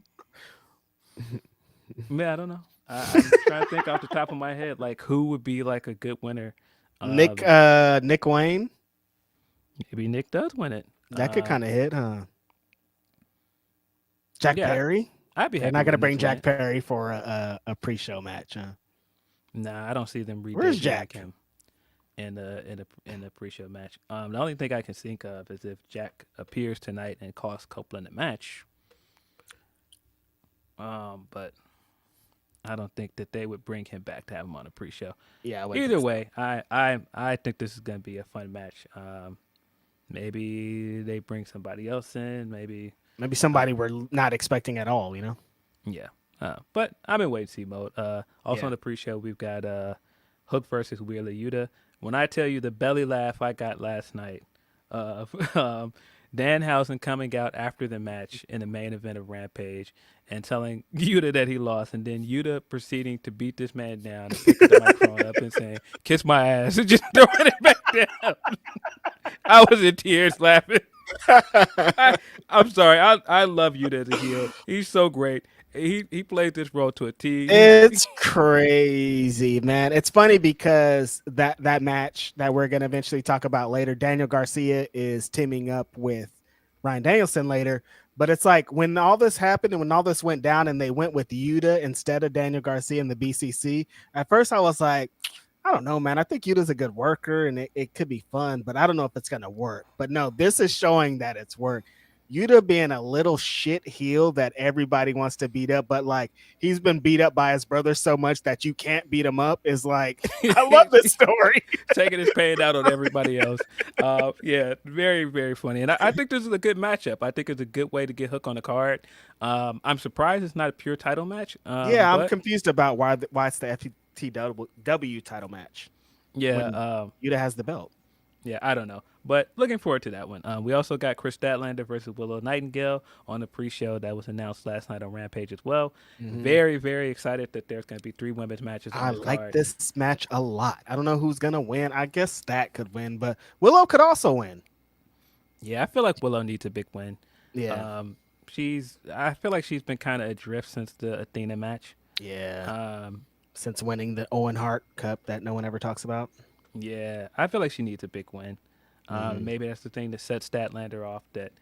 don't know. I'm trying to think off the top of my head, like who would be like a good winner. Nick Wayne. Maybe Nick does win it. That could kind of hit, huh? Jack Perry. I'd be happy. They're not gonna bring Jack Perry for a pre-show match, huh? Nah, I don't see them. Where's Jack? Him in the pre-show match. The only thing I can think of is if Jack appears tonight and costs Copeland a match. But I don't think that they would bring him back to have him on a pre-show. Yeah. Either way, I think this is gonna be a fun match. Maybe they bring somebody else in. Maybe somebody we're not expecting at all. You know. Yeah. But I'm in wait-and-see mode. On the pre-show, we've got Hook versus Wheeler Yuta. When I tell you the belly laugh I got last night of Danhausen coming out after the match in the main event of Rampage and telling Yuta that he lost, and then Yuta proceeding to beat this man down and pick the microphone up and saying, "Kiss my ass," and just throwing it back down. I was in tears laughing. I'm sorry. I love Yuta as a heel. He's so great. He played this role to a T. It's crazy, man. It's funny because that match that we're gonna eventually talk about later, Daniel Garcia is teaming up with Ryan Danielson later. But it's like when all this happened and when all this went down and they went with Yuta instead of Daniel Garcia in the BCC, at first I was like, I don't know, man. I think Yuta's a good worker and it could be fun, but I don't know if it's gonna work. But no, this is showing that it's worked. Yuta being a little shit heel that everybody wants to beat up, but like he's been beat up by his brother so much that you can't beat him up is like, I love this story. Taking his pain out on everybody else. Very, very funny. And I think this is a good matchup. I think it's a good way to get Hook on the card. I'm surprised it's not a pure title match. I'm confused about why it's the FTW title match. Yeah. Yuta has the belt. Yeah, I don't know, but looking forward to that one. We also got Chris Statlander versus Willow Nightingale on the pre-show that was announced last night on Rampage as well. Very, very excited that there's going to be 3 women's matches on I this like card. this match a lot. I don't know who's gonna win. I guess Stat could win, but Willow could also win. Yeah, I feel like Willow needs a big win. Yeah, I feel like she's been kind of adrift since the Athena match. yeah. Since winning the Owen Hart Cup that no one ever talks about. Yeah, I feel like she needs a big win. Maybe that's the thing that sets Statlander off that,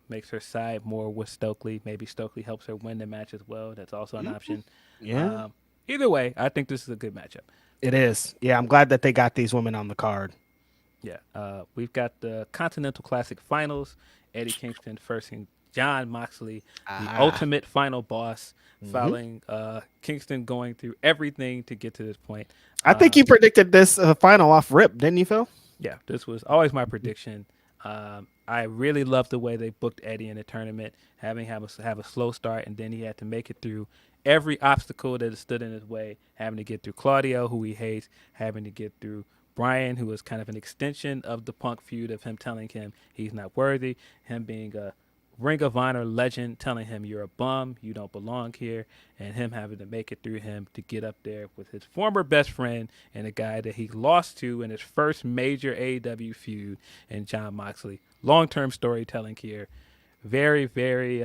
makes her side more with Stokely. Maybe Stokely helps her win the match as well. That's also an option. Yeah, Either way, I think this is a good matchup. it is. Yeah, I'm glad that they got these women on the card. Yeah, we've got the Continental Classic Finals. Eddie Kingston facing John Moxley, the ultimate final boss, following Kingston going through everything to get to this point. I think you predicted this final off rip, didn't you, Phil? Yeah, this was always my prediction. I really love the way they booked Eddie in the tournament, having have a slow start, and then he had to make it through every obstacle that stood in his way, having to get through Claudio, who he hates, having to get through Brian, who was kind of an extension of the Punk feud of him telling him he's not worthy, him being a Ring of Honor legend telling him you're a bum, you don't belong here, and him having to make it through him to get up there with his former best friend and a guy that he lost to in his first major AEW feud, and John Moxley. Long-term storytelling here. Very, very,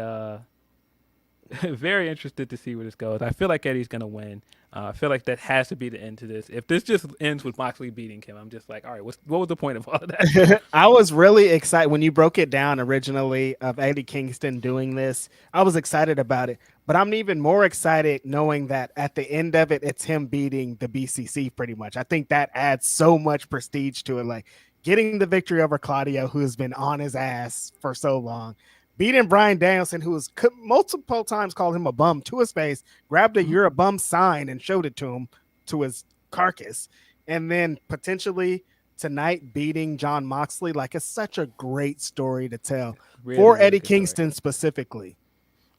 very interested to see where this goes. I feel like Eddie's going to win. I feel like that has to be the end to this. If this just ends with Moxley beating him, I'm just like, all right, what was the point of all of that? I was really excited when you broke it down originally of Eddie Kingston doing this. I was excited about it, but I'm even more excited knowing that at the end of it, it's him beating the BCC pretty much. I think that adds so much prestige to it. Like getting the victory over Claudio, who has been on his ass for so long. Beating Bryan Danielson, who has multiple times called him a bum to his face, grabbed a "you're a bum" sign and showed it to him, to his carcass. And then potentially tonight beating John Moxley. Like, it's such a great story to tell for Eddie Kingston specifically.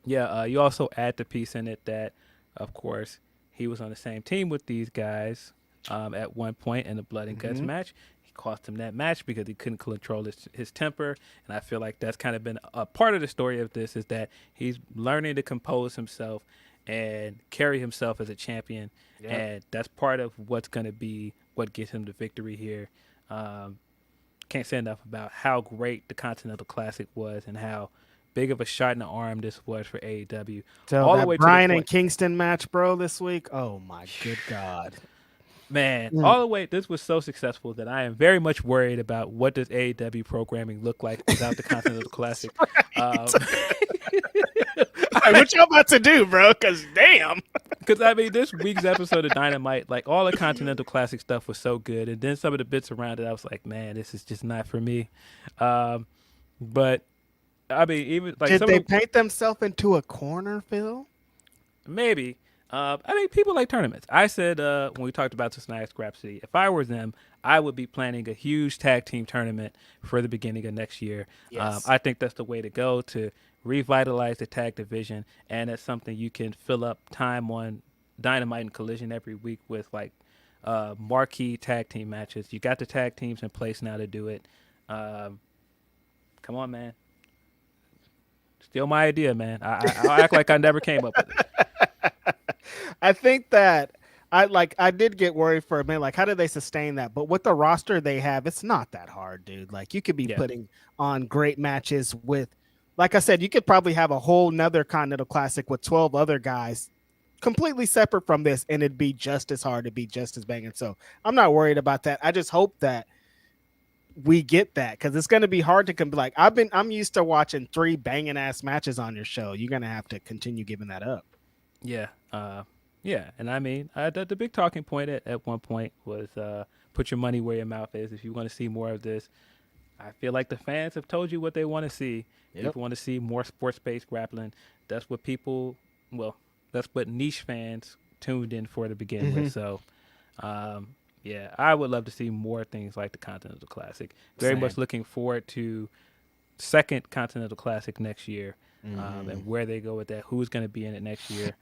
Yeah, you also add the piece in it that, of course, he was on the same team with these guys at one point in the Blood and Guts match. Cost him that match because he couldn't control his temper, and I feel like that's kind of been a part of the story of this, is that he's learning to compose himself and carry himself as a champion, and that's part of what's going to be what gets him the victory here. Can't say enough about how great the Continental Classic was and how big of a shot in the arm this was for AEW. So all that the way Bryan to the and Kingston match, bro, this week. Oh my good God. Man, all the way, this was so successful that I am very much worried about what does AEW programming look like without the Continental Classic. What y'all about to do, bro? Because damn. Because, I mean, this week's episode of Dynamite, like, all the Continental Classic stuff was so good. And then some of the bits around it, I was like, man, this is just not for me. But, I mean, even like... Did they paint themselves into a corner, Phil? Maybe. I mean, people like tournaments. I said when we talked about this night at Grapsody, if I were them, I would be planning a huge tag team tournament for the beginning of next year. Yes. I think that's the way to go to revitalize the tag division, and that's something you can fill up time on Dynamite and Collision every week with, like, marquee tag team matches. You got the tag teams in place now to do it. Come on, man. Steal my idea, man. I'll act like I never came up with it. I think that I did get worried for a minute. Like, how do they sustain that? But with the roster they have, it's not that hard, dude. Like, you could be putting on great matches with, like I said, you could probably have a whole nother Continental Classic with 12 other guys completely separate from this, and it'd be just as hard to be just as banging. So I'm not worried about that. I just hope that we get that, because it's going to be hard to be like, I'm used to watching 3 banging ass matches on your show. You're going to have to continue giving that up. Yeah. Yeah. And I mean, the big talking point at one point was put your money where your mouth is. If you want to see more of this, I feel like the fans have told you what they want to see. Yep. People want to see more sports-based grappling. That's what that's what niche fans tuned in for to begin with. So, yeah, I would love to see more things like the Continental Classic. Very much looking forward to second Continental Classic next year, and where they go with that, who's going to be in it next year.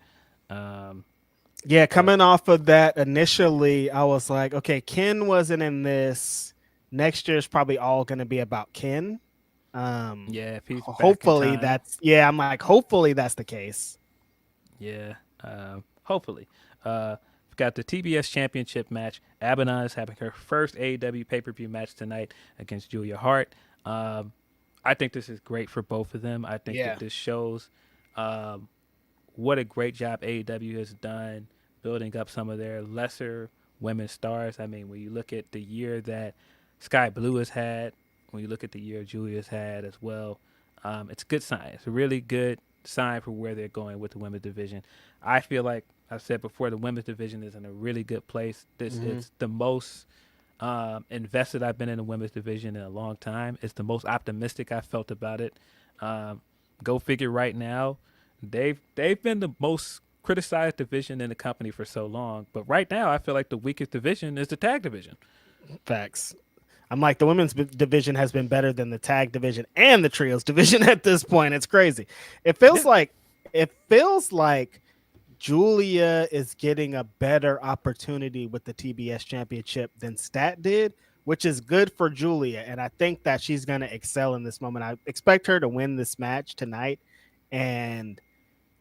Yeah, coming off of that, initially I was like, okay, Ken wasn't in this. Next year's probably all going to be about Ken. Yeah, if he's back in Hopefully time. that's I'm like, hopefully that's the case. Yeah, hopefully. We've got the TBS Championship match. Abaddon is having her first AEW pay-per-view match tonight against Julia Hart. I think this is great for both of them. I think Yeah. that this shows what a great job AEW has done building up some of their lesser women stars. I mean, when you look at the year that Sky Blue has had, when you look at the year Julia's had as well, it's a good sign. It's a really good sign for where they're going with the women's division. I feel like I've said before, the women's division is in a really good place. It's the most invested I've been in the women's division in a long time. It's the most optimistic I've felt about it. Go figure. Right now, they've been the most criticized division in the company for so long, but right now I feel like the weakest division is the tag division. Facts. I'm like, the women's division has been better than the tag division and the trios division at this point. It's crazy. It feels like Julia is getting a better opportunity with the TBS championship than Stat did, which is good for Julia. And I think that she's going to excel in this moment. I expect her to win this match tonight and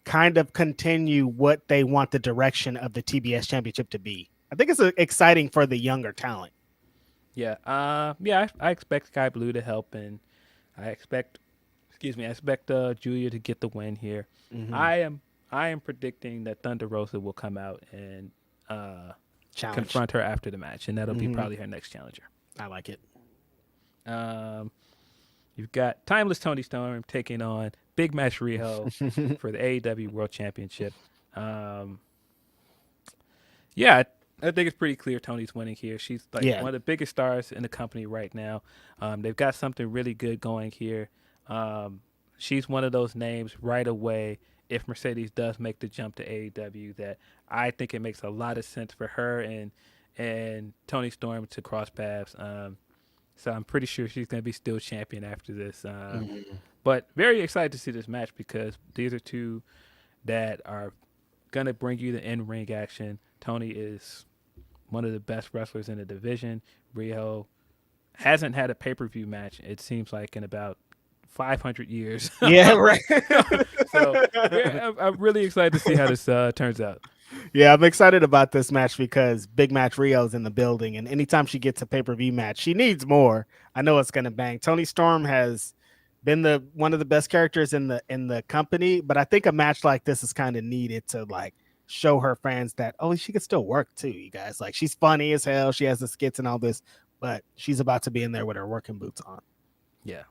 kind of continue what they want the direction of the TBS championship to be. I think it's exciting for the younger talent. Yeah. I expect Sky Blue to help, and I expect Julia to get the win here. Mm-hmm. I am predicting that Thunder Rosa will come out and confront her after the match, and that'll be probably her next challenger. I like it. You've got Timeless Tony Storm taking on Big Match Riho for the AEW World Championship. I think it's pretty clear Tony's winning here. She's one of the biggest stars in the company right now. They've got something really good going here. She's one of those names right away. If Mercedes does make the jump to AEW, that I think it makes a lot of sense for her and Tony Storm to cross paths. So I'm pretty sure she's going to be still champion after this. But very excited to see this match because these are two that are going to bring you the in-ring action. Tony is one of the best wrestlers in the division. Riho hasn't had a pay-per-view match, it seems like, in about 500 years. Yeah, right. So I'm really excited to see how this turns out. Yeah, I'm excited about this match because Big Match Rio's in the building, and anytime she gets a pay-per-view match, she needs more. I know it's gonna bang. Tony Storm has been one of the best characters in the company, but I think a match like this is kind of needed to like show her fans that she could still work too. You guys, like, she's funny as hell. She has the skits and all this, but she's about to be in there with her working boots on. Yeah,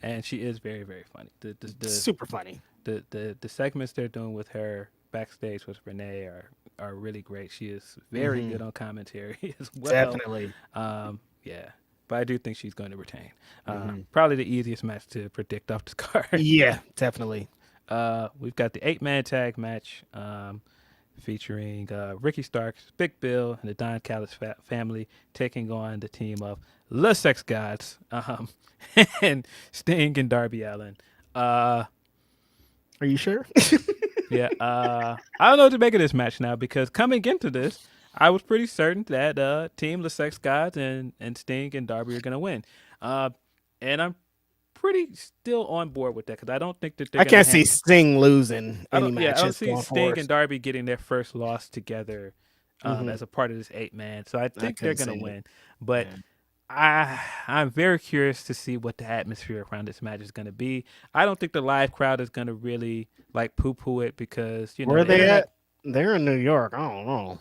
and she is very, very funny. The super funny. The segments they're doing with her backstage with Renee are really great. She is very good on commentary as well. Definitely. Yeah, but I do think she's going to retain. Probably the easiest match to predict off the card. Yeah, definitely. We've got the 8-man tag match featuring Ricky Starks, Big Bill, and the Don Callis family taking on the team of the Sex Gods and Sting and Darby Allin. Are you sure? Yeah, I don't know what to make of this match now because coming into this, I was pretty certain that Team the Sex Gods and Sting and Darby are going to win. And I'm pretty still on board with that because I don't think that I can't see Sting losing any matches. I don't see going Sting forward. and Darby getting their first loss together as a part of this 8-man. So I think they're going to win. But I'm very curious to see what the atmosphere around this match is going to be. I don't think the live crowd is going to really like poo-poo it because where are they at? They're in New York. I don't know.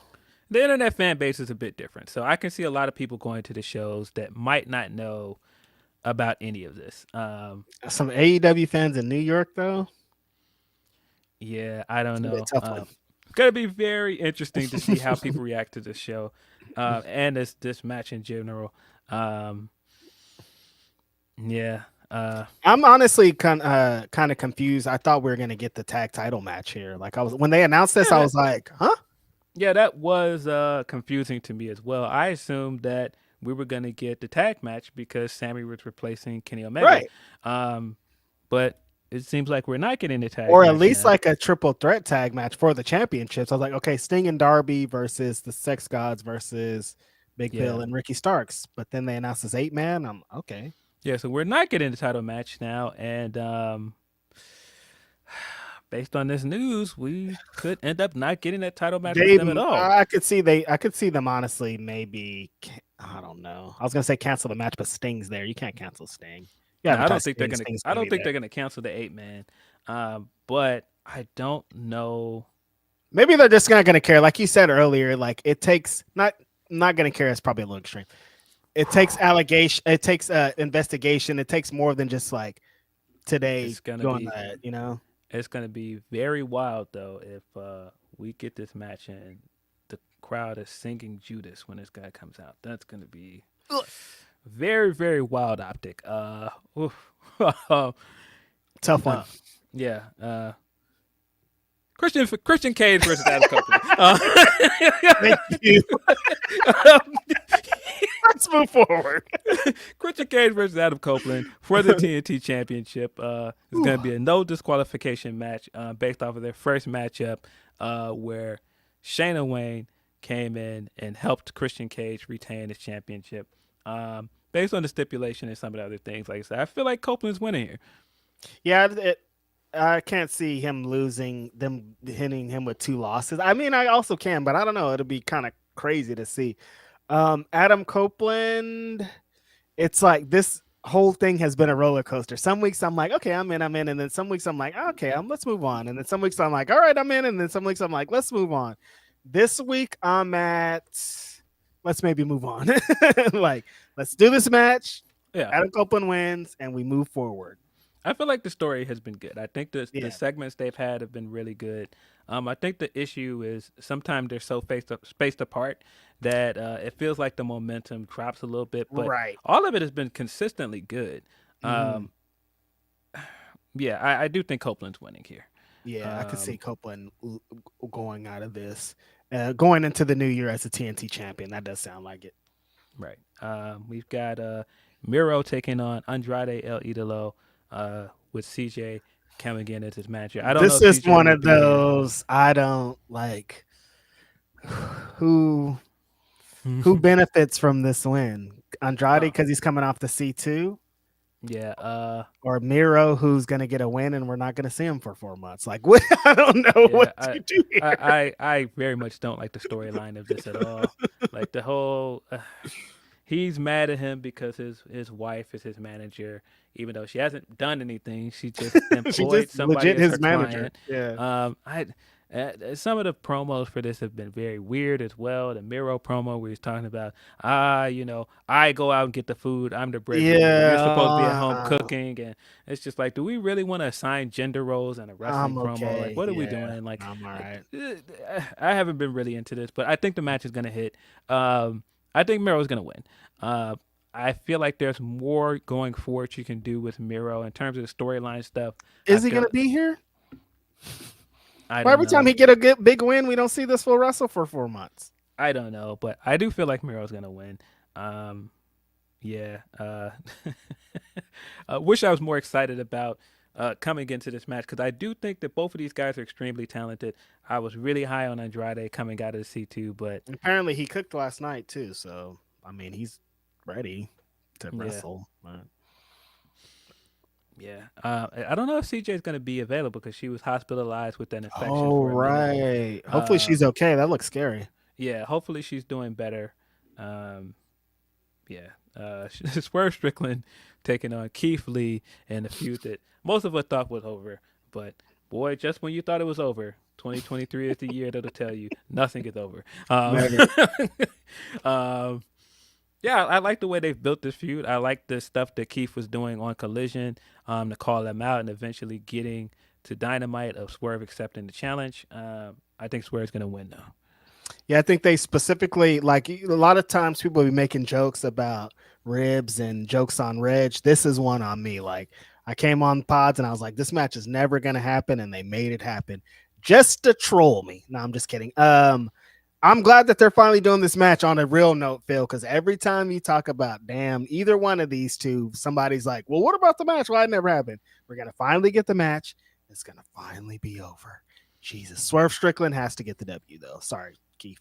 The internet fan base is a bit different, so I can see a lot of people going to the shows that might not know about any of this. Some AEW fans in New York, though. Yeah, I don't know. Tough one. It's gonna be very interesting to see how people react to this show and this match in general. I'm honestly kind of confused. I thought we were gonna get the tag title match here. Like, when they announced this, I was like, huh? Yeah, that was confusing to me as well. I assumed that we were going to get the tag match because Sammy was replacing Kenny Omega. Right. But it seems like we're not getting a tag or at match least now. like a triple threat tag match for the championships. I was like, okay, Sting and Darby versus the Sex Gods versus Big Yeah. Bill and Ricky Starks. But then they announced this 8-man. I'm okay. Yeah, so we're not getting the title match now, and based on this news, we could end up not getting that title match with them at all. I could see them honestly. Maybe I don't know. I was gonna say cancel the match, but Sting's there. You can't cancel Sting. No, Yeah, I don't think they're gonna. I don't think they're gonna cancel the 8-man, but I don't know. Maybe they're just not gonna care. Like you said earlier, like it takes not gonna care. It's probably a little extreme. It takes allegation. It takes investigation. It takes more than just like today. It's gonna going be, that, you know. It's gonna be very wild though if we get this match and the crowd is singing Judas when this guy comes out. That's gonna be very, very wild optic. Tough one. Yeah. Christian Cage versus Adam Copeland. Thank you. Let's move forward. Christian Cage versus Adam Copeland for the TNT Championship. It's going to be a no disqualification match based off of their first matchup where Shayna Wayne came in and helped Christian Cage retain his championship. Based on the stipulation and some of the other things, like I said, I feel like Copeland's winning here. Yeah, I can't see him hitting him with 2 losses. I mean, I also can, but I don't know. It'll be kind of crazy to see. Adam Copeland, it's like this whole thing has been a roller coaster. Some weeks I'm like, okay, I'm in, and then some weeks I'm like, okay, let's move on, and then some weeks I'm like, all right, I'm in, and then some weeks I'm like, let's move on. This week I'm at, let's maybe move on. Like, let's do this match. Yeah, Adam Copeland wins, and we move forward. I feel like the story has been good. I think the segments they've had have been really good. I think the issue is sometimes they're so spaced apart that it feels like the momentum drops a little bit. But all of it has been consistently good. Yeah, I do think Copeland's winning here. Yeah, I could see Copeland going out of this, going into the new year as a TNT champion. That does sound like it. Right. We've got Miro taking on Andrade El Idolo. With CJ coming in as his manager. I don't know. This is one of those I don't like. Who benefits from this win? Andrade because he's coming off the C2. Yeah. Or Miro, who's gonna get a win and we're not gonna see him for 4 months. Like what? I don't know what to do here. I very much don't like the storyline of this at all. Like the whole. He's mad at him because his wife is his manager, even though she hasn't done anything. She just employed somebody as his manager. Yeah. Some of the promos for this have been very weird as well. The Miro promo where he's talking about, I go out and get the food. I'm the breadwinner. You're supposed to be at home cooking, and it's just like, do we really want to assign gender roles in a wrestling promo? Like, what are we doing? Like, I'm all right. I haven't been really into this, but I think the match is gonna hit. I think Miro's going to win. I feel like there's more going forward you can do with Miro in terms of the storyline stuff. Is he going to be here? Every time he get a big win, we don't see this full wrestle for 4 months. I don't know, but I do feel like Miro's going to win. I wish I was more excited about coming into this match because I do think that both of these guys are extremely talented. I was really high on Andrade coming out of the C2, but apparently he cooked last night too. So I mean, he's ready to wrestle. But... Yeah, I don't know if CJ is going to be available because she was hospitalized with an infection. Oh, right. Hopefully she's okay. That looks scary. Yeah, hopefully she's doing better. Swerve Strickland taking on Keith Lee in a feud that most of us thought was over. But, boy, just when you thought it was over, 2023 is the year that'll tell you nothing is over. Yeah, I like the way they've built this feud. I like the stuff that Keith was doing on Collision to call them out and eventually getting to Dynamite of Swerve accepting the challenge. I think Swerve's going to win now. Yeah, I think they specifically, like a lot of times people be making jokes about ribs and jokes on Reg. This is one on me. Like I came on pods and I was like, this match is never going to happen. And they made it happen just to troll me. No, I'm just kidding. I'm glad that they're finally doing this match on a real note, Phil, because every time you talk about, damn, either one of these two, somebody's like, well, what about the match? Why it never happened? We're going to finally get the match. It's going to finally be over. Jesus. Swerve Strickland has to get the W, though. Sorry, Keith.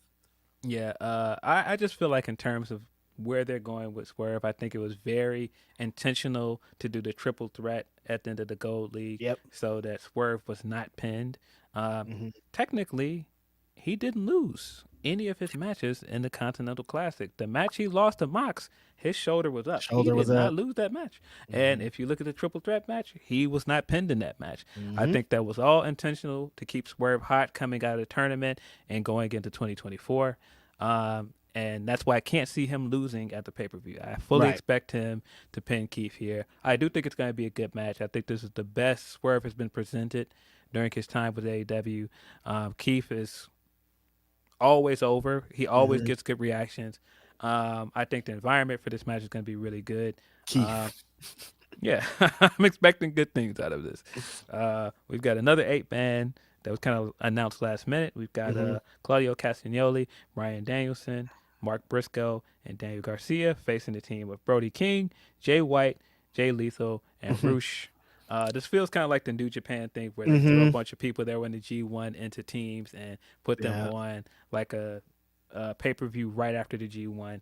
Yeah, I just feel like in terms of where they're going with Swerve, I think it was very intentional to do the triple threat at the end of the Gold League, Yep. so that Swerve was not pinned. Mm-hmm. Technically, he didn't lose any of his matches in the Continental Classic. The match he lost to Mox, his shoulder was up. Shoulder he was did not up. lose that match. Mm-hmm. And if you look at the triple threat match, he was not pinned in that match. Mm-hmm. I think that was all intentional to keep Swerve hot coming out of the tournament and going into 2024. And that's why I can't see him losing at the pay-per-view. I fully expect him to pin Keith here. I do think it's going to be a good match. I think this is the best Swerve has been presented during his time with AEW. Keith is always over. He always gets good reactions. I think the environment for this match is going to be really good. Keith. Yeah, I'm expecting good things out of this. We've got another 8-man that was kind of announced last minute. We've got Claudio Castagnoli, Bryan Danielson, Mark Briscoe, and Daniel Garcia facing the team of Brody King, Jay White, Jay Lethal, and Roosh. This feels kind of like the New Japan thing where they throw a bunch of people that were in the G1 into teams and put them on like a pay-per-view right after the G1.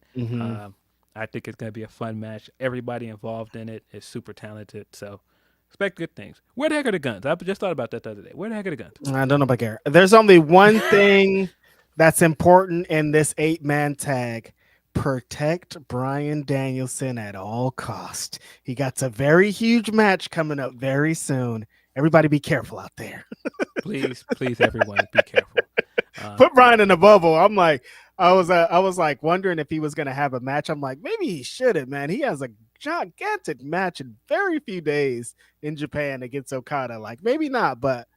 I think it's going to be a fun match. Everybody involved in it is super talented, so expect good things. Where the heck are the guns? I just thought about that the other day. Where the heck are the guns? I don't know about Garrett. There's only one thing that's important in this 8-man tag. Protect Bryan Danielson at all cost. He got a very huge match coming up very soon. Everybody be careful out there. Please, everyone, be careful. Put Bryan in a bubble. I was like wondering if he was gonna have a match. I'm like, maybe he shouldn't, man. He has a gigantic match in very few days in Japan against Okada. Like, maybe not, but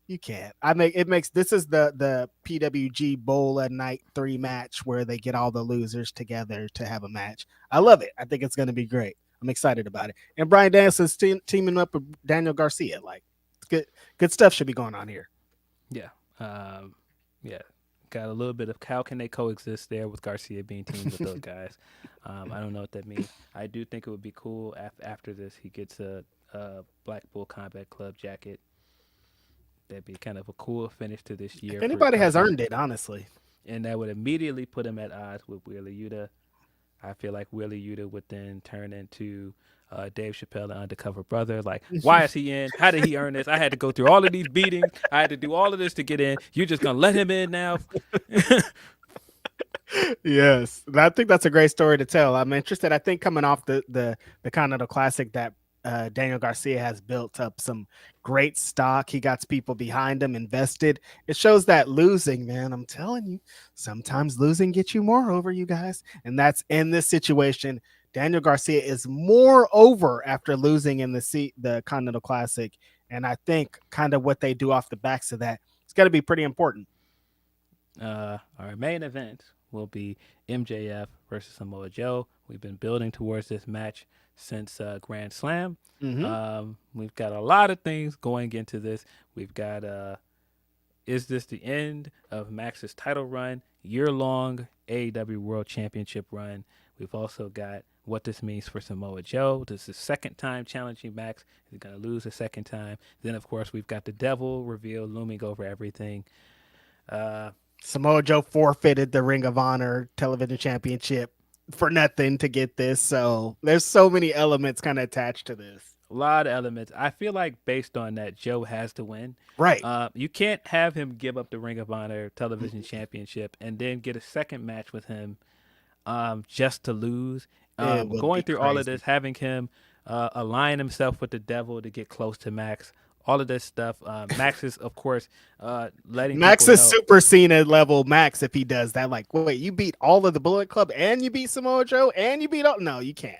you can't. This is the PWG Bowl at Night 3 match where they get all the losers together to have a match. I love it. I think it's gonna be great. I'm excited about it. And Bryan Danielson's teaming up with Daniel Garcia. Like, good stuff should be going on here. Yeah. Yeah. Got a little bit of how can they coexist there with Garcia being teamed with those guys. I don't know what that means. I do think it would be cool after this he gets a Blackpool Combat Club jacket. That'd be kind of a cool finish to this year. If anybody has earned it, honestly. And that would immediately put him at odds with Wheeler Yuta. I feel like Wheeler Yuta would then turn into Dave Chappelle, the undercover brother. Like, why is he in? How did he earn this? I had to go through all of these beatings. I had to do all of this to get in. You're just going to let him in now? Yes. I think that's a great story to tell. I'm interested. I think coming off the Continental Classic that Daniel Garcia has built up some great stock. He got people behind him, invested. It shows that losing, man, I'm telling you, sometimes losing gets you more over, you guys. And that's in this situation. Daniel Garcia is more over after losing in the Continental Classic. And I think kind of what they do off the backs of that, it's got to be pretty important. Our main event will be MJF versus Samoa Joe. We've been building towards this match since Grand Slam. We've got a lot of things going into this. We've got, is this the end of Max's title run, year-long AEW World Championship run? We've also got what this means for Samoa Joe. This is the second time challenging Max. He's going to lose the second time. Then, of course, we've got the devil reveal looming over everything. Samoa Joe forfeited the Ring of Honor Television Championship for nothing to get this. So there's so many elements kind of attached to this. A lot of elements. I feel like based on that, Joe has to win. Right. You can't have him give up the Ring of Honor Television Championship and then get a second match with him just to lose. Going through all of this, having him align himself with the devil to get close to Max. All of this stuff. Max is, of course, letting Max people is know. Super Cena level Max if he does that. Like, wait, you beat all of the Bullet Club and you beat Samoa Joe and you beat all? No, you can't.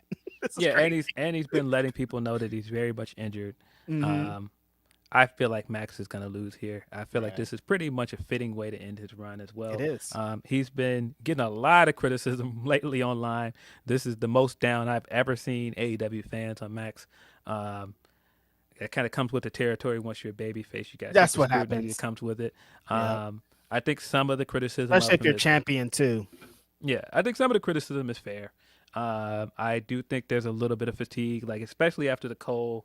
Yeah, and he's been letting people know that he's very much injured. I feel like Max is going to lose here. I feel like this is pretty much a fitting way to end his run as well. It is. He's been getting a lot of criticism lately online. This is the most down I've ever seen AEW fans on Max. It kind of comes with the territory once you're a baby face. You guys, that's what happens. It comes with it. Yeah. I think some of the criticism, especially of if you're him is, champion too. yeah, I think some of the criticism is fair. I do think there's a little bit of fatigue, like especially after the Cole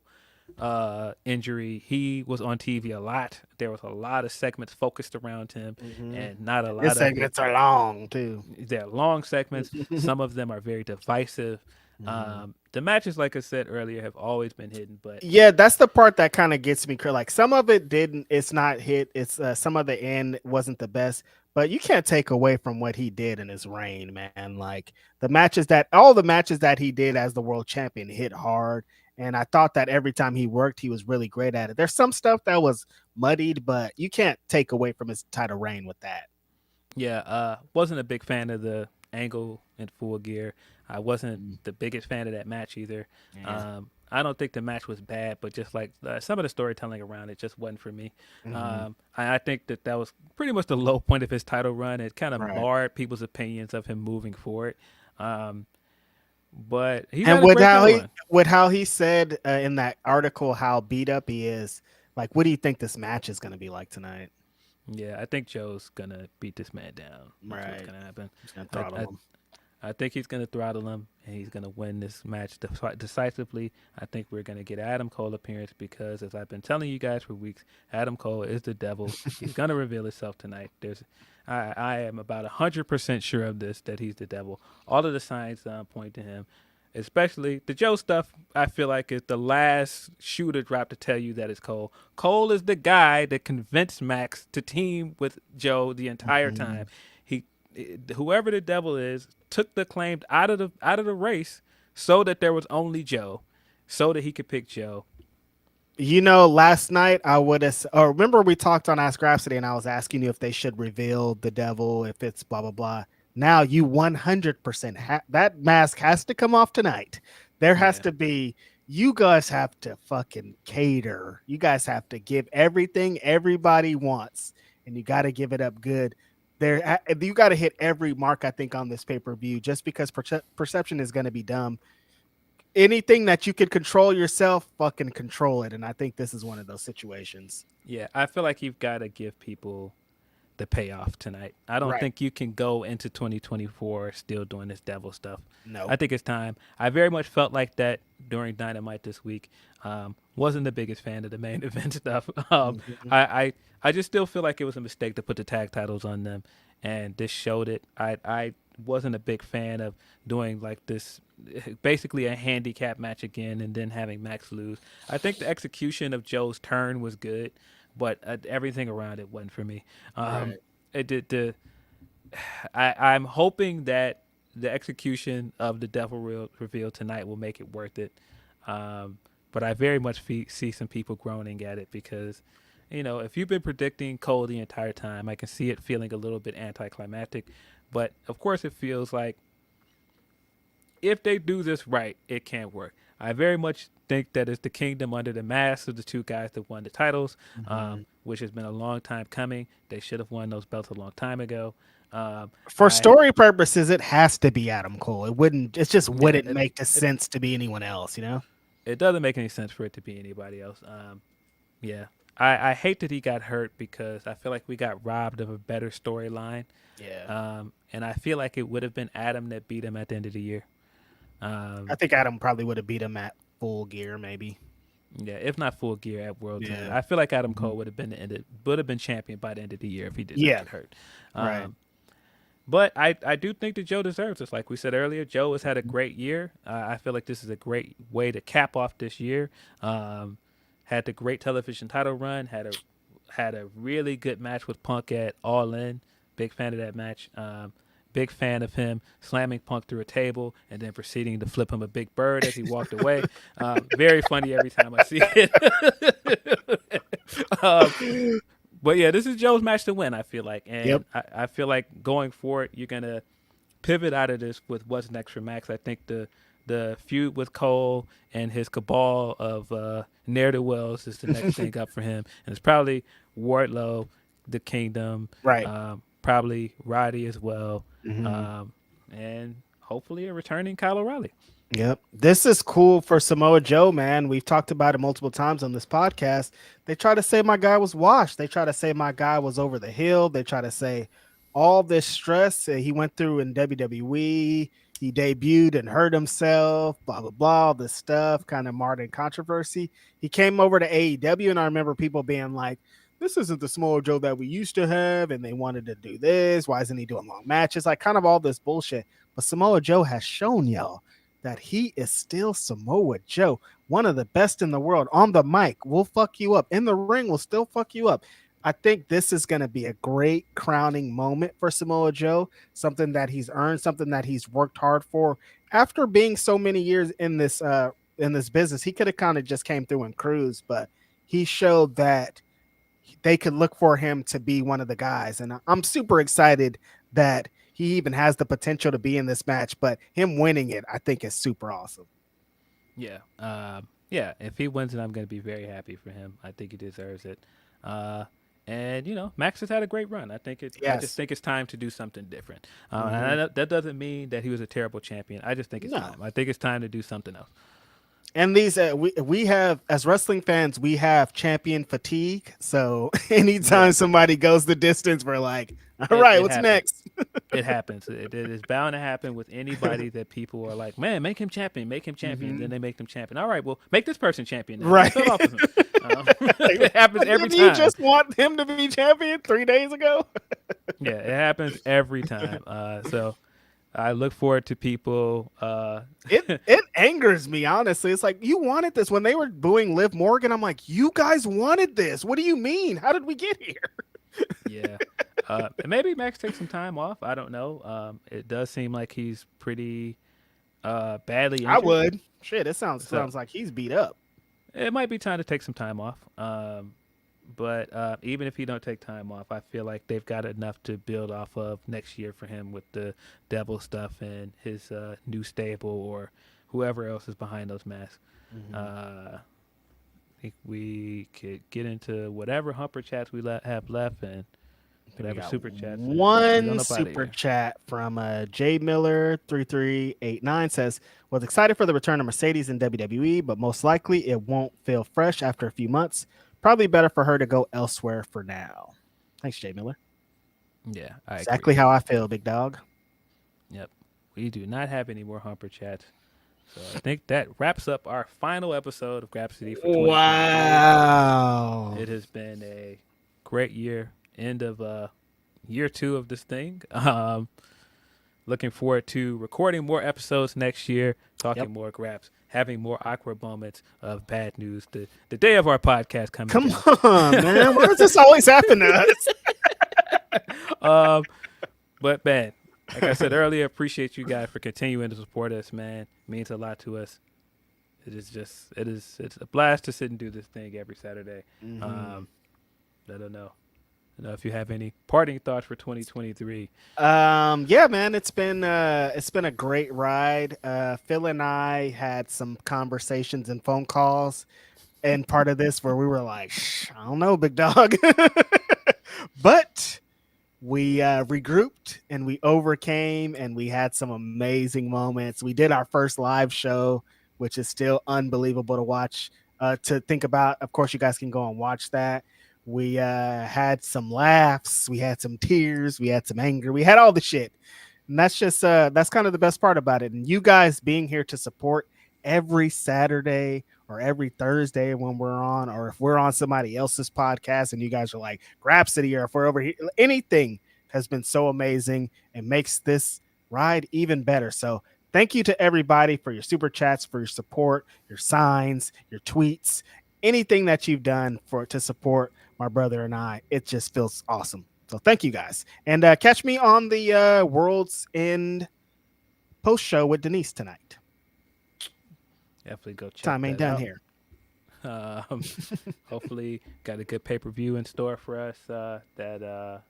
injury. He was on TV a lot. There was a lot of segments focused around him, and not a His lot of it. segments are long too. They're long segments. Some of them are very divisive. The matches, like I said earlier, have always been hidden, but Yeah, that's the part that kind of gets me. Like some of it didn't. It's not hit. It's some of the end wasn't the best, but you can't take away from what he did in his reign, man. Like all the matches that he did as the world champion hit hard, and I thought that every time he worked, he was really great at it. There's some stuff that was muddied, but you can't take away from his title reign with that. yeah, wasn't a big fan of the angle in Full Gear. I wasn't the biggest fan of that match either. Yeah. I don't think the match was bad, but just like some of the storytelling around it just wasn't for me. I think that was pretty much the low point of his title run. It kind of Right. marred people's opinions of him moving forward. But he's And had a great title run. with how he said in that article how beat up he is, like, what do you think this match is going to be like tonight? Yeah, I think Joe's gonna beat this man down. That's what's Right. gonna happen. He's going to throttle him. I think he's going to throttle him, and he's going to win this match decisively. I think we're going to get Adam Cole appearance because, as I've been telling you guys for weeks, Adam Cole is the devil. He's going to reveal himself tonight. I am about 100% sure of this, that he's the devil. All of the signs point to him, especially the Joe stuff. I feel like is the last shoe to drop to tell you that it's Cole. Cole is the guy that convinced Max to team with Joe the entire time. Whoever the devil is took the claim out of the race so that there was only Joe, so that he could pick Joe. You know, last night I would have. Or remember we talked on Ask Grapsody, and I was asking you if they should reveal the devil, if it's blah blah blah. Now you 100% that mask has to come off tonight. There has to be. You guys have to fucking cater. You guys have to give everything everybody wants, and you got to give it up good. You got to hit every mark, I think, on this pay-per-view, just because perception is going to be dumb. Anything that you could control yourself, fucking control it. And I think this is one of those situations. Yeah, I feel like you've got to give people the payoff tonight. I don't think you can go into 2024 still doing this devil stuff. No. I think it's time. I very much felt like that during Dynamite this week. Wasn't the biggest fan of the main event stuff. I just still feel like it was a mistake to put the tag titles on them, and this showed it. I wasn't a big fan of doing like this, basically a handicap match again, and then having Max lose. I think the execution of Joe's turn was good, but everything around it wasn't for me. It did. I'm hoping that the execution of the Devil reveal tonight will make it worth it. But I very much see some people groaning at it because, you know, if you've been predicting Cole the entire time, I can see it feeling a little bit anticlimactic. But, of course, it feels like if they do this right, it can work. I very much think that it's the kingdom under the mask of the two guys that won the titles, which has been a long time coming. They should have won those belts a long time ago. For story purposes, it has to be Adam Cole. It just wouldn't make sense to be anyone else, you know? It doesn't make any sense for it to be anybody else. I hate that he got hurt because I feel like we got robbed of a better storyline. Yeah. And I feel like it would have been Adam that beat him at the end of the year. I think Adam probably would have beat him at Full Gear, maybe. Yeah, if not Full Gear at World Tour. I feel like Adam Cole would have been champion by the end of the year if he didn't get hurt. Right. But I do think that Joe deserves this. Like we said earlier, Joe has had a great year. I feel like this is a great way to cap off this year. Had the great television title run. Had a really good match with Punk at All In. Big fan of that match. Big fan of him slamming Punk through a table and then proceeding to flip him a big bird as he walked away. Very funny every time I see it. But yeah, this is Joe's match to win, I feel like. And I feel like going forward, you're going to pivot out of this with what's next for Max. I think the feud with Cole and his cabal of ne'er-do-wells is the next thing up for him. And it's probably Wardlow, the Kingdom. Right. Probably Roddy as well. And hopefully a returning Kyle O'Reilly. Yep. This is cool for Samoa Joe, man. We've talked about it multiple times on this podcast. They try to say my guy was washed. They try to say my guy was over the hill. They try to say all this stress that he went through in WWE. He debuted and hurt himself, blah, blah, blah, all this stuff, kind of marred in controversy. He came over to AEW, and I remember people being like, this isn't the Samoa Joe that we used to have, and they wanted to do this. Why isn't he doing long matches? Like, kind of all this bullshit. But Samoa Joe has shown y'all that he is still Samoa Joe, one of the best in the world. On the mic, will fuck you up. In the ring, will still fuck you up. I think this is going to be a great crowning moment for Samoa Joe, something that he's earned, something that he's worked hard for. After being so many years in this business, he could have kind of just came through and cruised, but he showed that they could look for him to be one of the guys. And I'm super excited that he even has the potential to be in this match, but him winning it, I think, is super awesome. Yeah. Yeah. If he wins it, I'm going to be very happy for him. I think he deserves it. And Max has had a great run. I just think it's time to do something different. And that doesn't mean that he was a terrible champion. I just think it's time. I think it's time to do something else. And these we have, as wrestling fans, we have champion fatigue. So anytime somebody goes the distance, we're like, all right, what's next? It happens. It is bound to happen with anybody that people are like, man, make him champion, make him champion. Then they make them champion. All right, well, make this person champion now. Right. It happens every time. You just want him to be champion 3 days ago? Yeah, it happens every time. So I look forward to people. It angers me, honestly. It's like, you wanted this. When they were booing Liv Morgan, I'm like, you guys wanted this. What do you mean? How did we get here? Yeah. Maybe Max takes some time off. I don't know. It does seem like he's pretty badly injured. I would. Shit, it sounds like he's beat up. It might be time to take some time off. But even if he don't take time off, I feel like they've got enough to build off of next year for him with the Devil stuff and his new stable or whoever else is behind those masks. I think we could get into whatever Humper chats we have left and whatever super chats. One super chat from J Miller 3389 says, was excited for the return of Mercedes in WWE, but most likely it won't feel fresh after a few months. Probably better for her to go elsewhere for now. Thanks, J Miller. Yeah, exactly how I feel, big dog. Yep. We do not have any more Humper chats. So I think that wraps up our final episode of Grapsody for 2020. Wow. It has been a great year. End of year 2 of this thing. Looking forward to recording more episodes next year, talking more Graps, having more awkward moments of bad news. The day of our podcast coming. Come on, man. Why does this always happen to us? But man, like I said earlier, appreciate you guys for continuing to support us, man. It means a lot to us. It's a blast to sit and do this thing every Saturday. I don't know if you have any parting thoughts for 2023. Yeah, man, it's been a great ride. Phil and I had some conversations and phone calls and part of this where we were like, I don't know, big dog. But we regrouped and we overcame and we had some amazing moments. We did our first live show, which is still unbelievable to watch, to think about. Of course, you guys can go and watch that. We had some laughs, we had some tears, we had some anger, we had all the shit. And that's just that's kind of the best part about it. And you guys being here to support every Saturday or every Thursday when we're on, or if we're on somebody else's podcast and you guys are like Grapsody, or if we're over here, anything has been so amazing and makes this ride even better. So thank you to everybody for your super chats, for your support, your signs, your tweets, anything that you've done to support my brother and I. It just feels awesome. So thank you guys. And catch me on the World's End post show with Denise tonight. Definitely go check Time ain't done out. here. Hopefully got a good pay-per-view in store for us that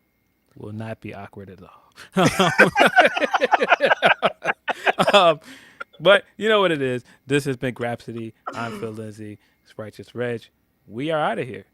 will not be awkward at all. But you know what it is. This has been Grapsody. I'm Phil Lindsey. It's Righteous Reg. We are out of here.